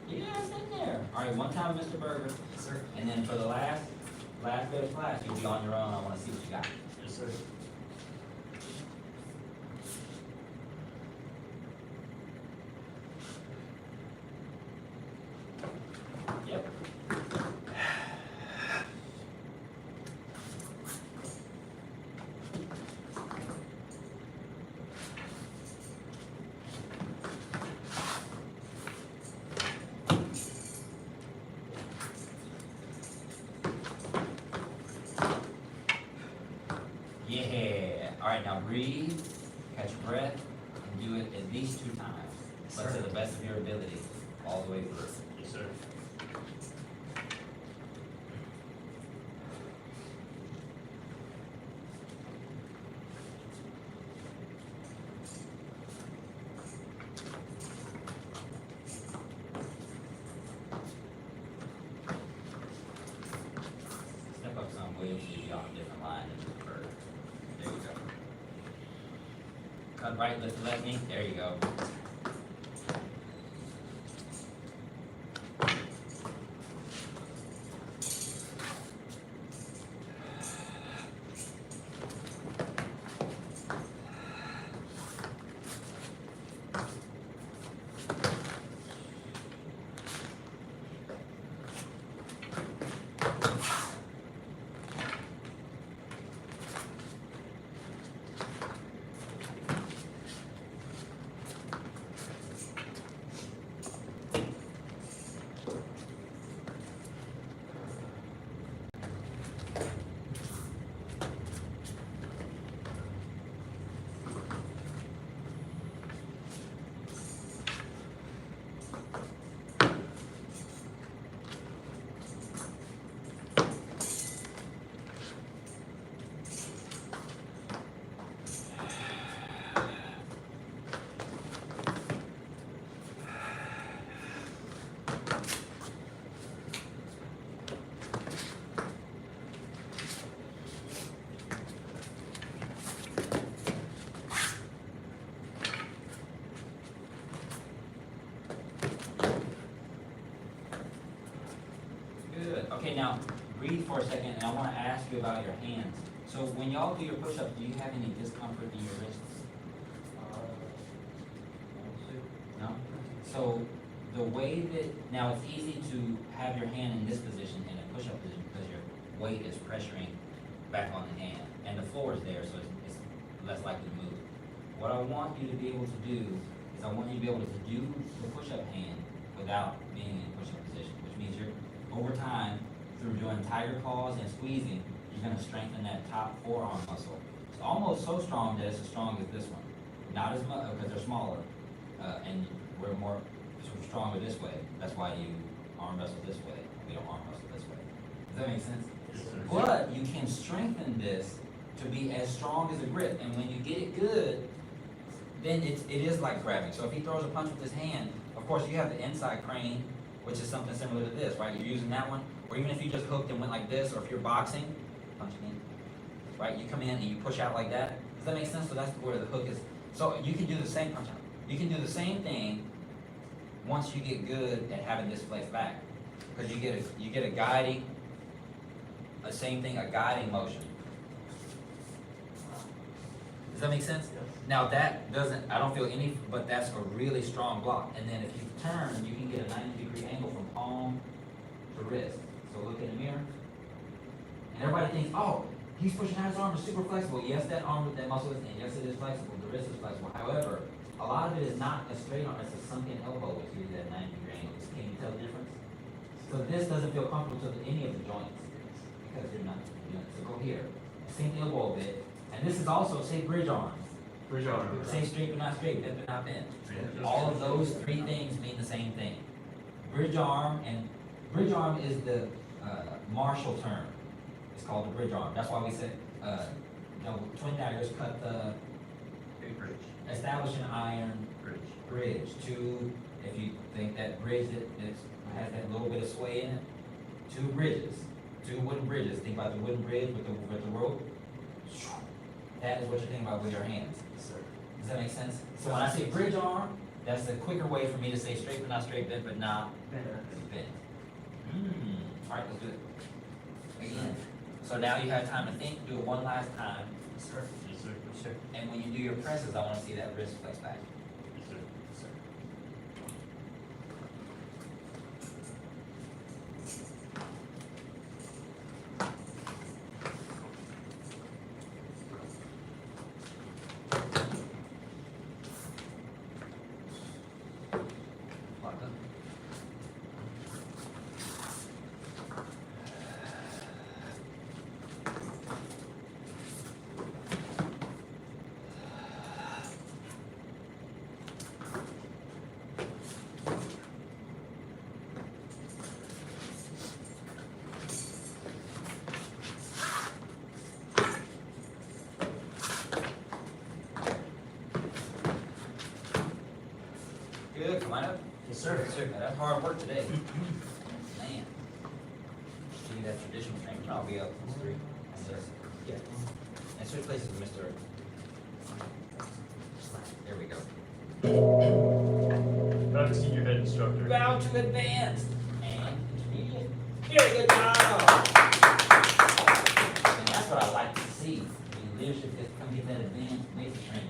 Yeah, it's in there. All right, one time, Mr. Burger. Sir. And then for the last bit of class, you'll be on your own. I want to see what you got. Yes, sir. Yep. Yeah. All right, now breathe, catch your breath, and do it at least 2 times, but to the best of your ability, all the way through. Yes, sir. Step up some, William, so you'll be on a different line than the bird. There you go. Cut right, lift the left knee, there you go. Okay, now, breathe for a second, and I wanna ask you about your hands. So when y'all do your push-ups, do you have any discomfort in your wrists? No? So, the way that, now it's easy to have your hand in this position, in a push-up position, because your weight is pressuring back on the hand, and the floor is there, so it's less likely to move. What I want you to be able to do is I want you to be able to do the push-up hand without being in push-up position, which means you're, over time, through doing tiger claws and squeezing, you're gonna strengthen that top forearm muscle. It's almost so strong that it's as strong as this one. Not as much, because they're smaller, and we're more sort of stronger this way. That's why you arm wrestle this way. We don't arm wrestle this way. Does that make sense? Yes, sir. But you can strengthen this to be as strong as a grip, and when you get it good, then it is like grabbing. So if he throws a punch with his hand, of course you have the inside crane, which is something similar to this, right? You're using that one, or even if you just hooked and went like this, or if you're boxing, punching in, right? You come in and you push out like that. Does that make sense? So that's where the hook is. So you can do the same punch out. You can do the same thing once you get good at having this flex back, because you get a guiding, the same thing, a guiding motion. Does that make sense? Yes. Now that doesn't, I don't feel any, but that's a really strong block. And then if you turn, you can get a 90-degree angle from palm to wrist. So look in the mirror. And everybody thinks, oh, he's pushing out his arm, is super flexible. Yes, that arm, that muscle is, and yes, it is flexible. The wrist is flexible. However, a lot of it is not a straight arm, it's a sunken elbow, which gives you that 90-degree angle. Can you tell the difference? So this doesn't feel comfortable to any of the joints because you're not, so go here. Sink the elbow a bit. And this is also, say, bridge arms. Bridge arm. Say straight but not straight, bent but not bent. All of those three things mean the same thing. Bridge arm is the martial term. It's called the bridge arm. That's why we said, twin daggers cut the Bridge. establish an iron bridge. Two, if you think that bridge that has that little bit of sway in it, two bridges, two wooden bridges. Think about the wooden bridge with the rope. That is what you're thinking about with your hands. Does that make sense? So when I say bridge arm, that's the quicker way for me to say straight but not straight, bent but not bent. All right, let's do it again. So now you have time to think. Do it one last time. Yes, sir. Yes, sir. Yes, sir. And when you do your presses, I want to see that wrist flex back. Yes, sir. Yes, sir. Lock up. Good, come on up. Yes, sir. Yes, sir. Now, that's hard work today. Man. Give you that traditional strength, I'll be up to 3. And just, yeah. And switch places with Mr. There we go. About to see your head instructor. Bow to advanced and intermediate. Very good job. And that's what I like to see. When leadership gets come get that advanced basic training.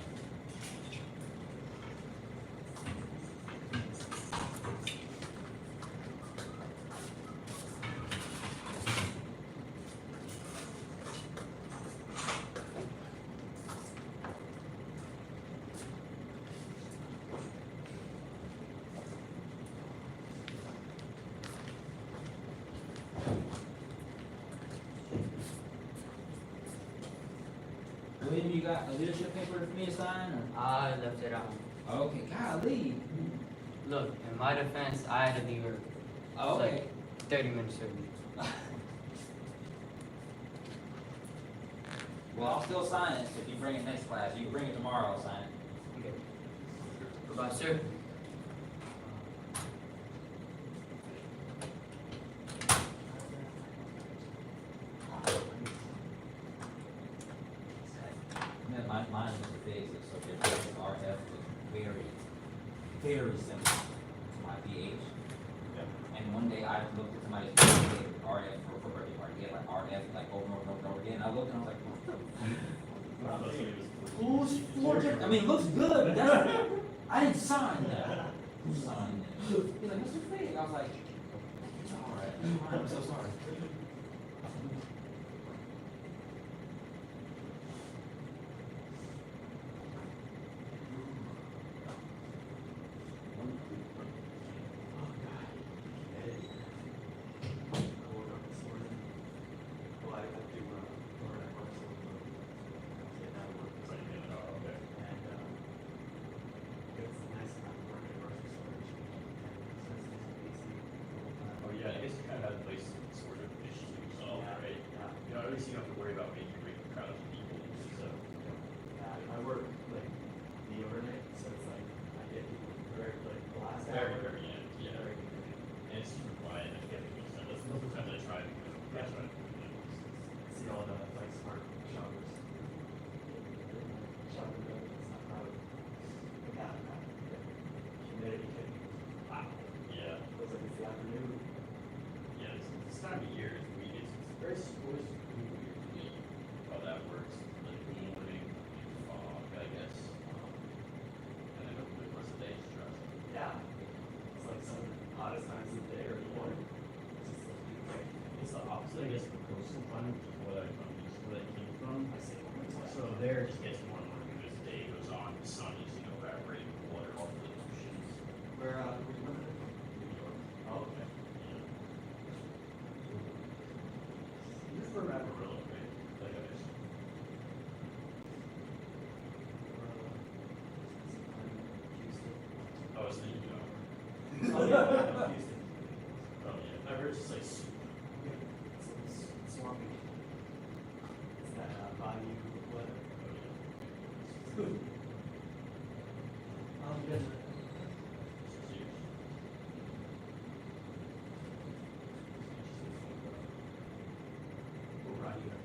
William, you got a leadership paper for me to sign? I left it out. Or? Okay, golly. Look, in my defense, I had to leave her Oh, okay. like 30 minutes early. Well, I'll still sign it if you bring it next class. You can bring it tomorrow, I'll sign it. Okay. Goodbye, sir. Mine was a basic, so there's RF was very, very simple. My pH. Yeah. And one day I looked at somebody's RF for birthday party, he had like RF like over and over and over again. I looked and I was like, who's floor check? I mean, it looks good, but that's, I didn't sign that. Who signed it? He's like, Mr. Fig. I was like, it's all right. I'm so sorry. Oh, yeah, I guess you kind of have to place sort of issues yourself, right? You know, at least you don't have to worry about making a big crowd of people, so. I work like the overnight, so it's like I get people very like the last Very, hour. very end, yeah. Very good. And it's super quiet, and I get it, so that's most of the times I try to, that's what I do. See all the like smart shoppers. Shopping, it's not crowded. Yeah, humidity can, wow, Yeah, looks like it's the afternoon. yeah, this time of year, it's weird, it's very, always weird to me how that works, like the morning fog, I guess. And then the rest of the day is stress. Yeah. It's like some of the hottest times of the day or the morning. It's just like, It's the opposite, I guess, for coastal climate, which is where I came from. I say, oh my gosh. So there it just gets more and more because the day goes on, the sun is, you know, evaporating the water off the oceans. Where you living? New York. Oh, okay. Yeah. You just were Amarillo, right? Like I just, oh, it's the, you know. Oh, yeah, Houston. Oh, yeah. I heard it's just like super. It's swampy. It's that bayou weather. Oh, yeah. Good. What brought you there?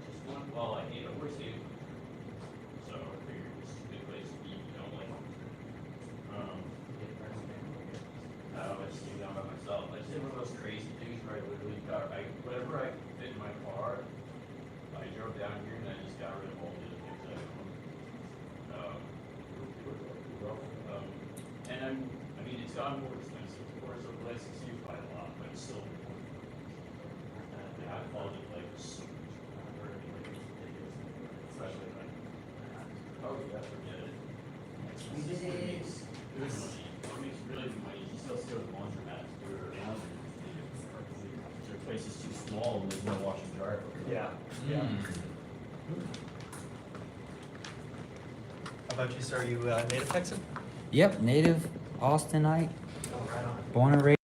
Just one, well, I hate horse stadium. So I figured this is a good place to be, you know, like, I just came down by myself. I just did one of those crazy things where I literally whatever I could fit in my car, I drove down here and I just got rid of all the other things I owned. And I mean, it's gotten more expensive, of course, over the last 6 years by a lot, but it's still important. And I called it like so much, especially like, oh, yeah, forget it. It makes good money. It makes really good money. You still steal the laundromats, do it around. Their place is too small and there's no washer and dryer. Yeah. How about you, sir? Are you native Texan? Yep, native Austinite, Oh, right on. born and raised.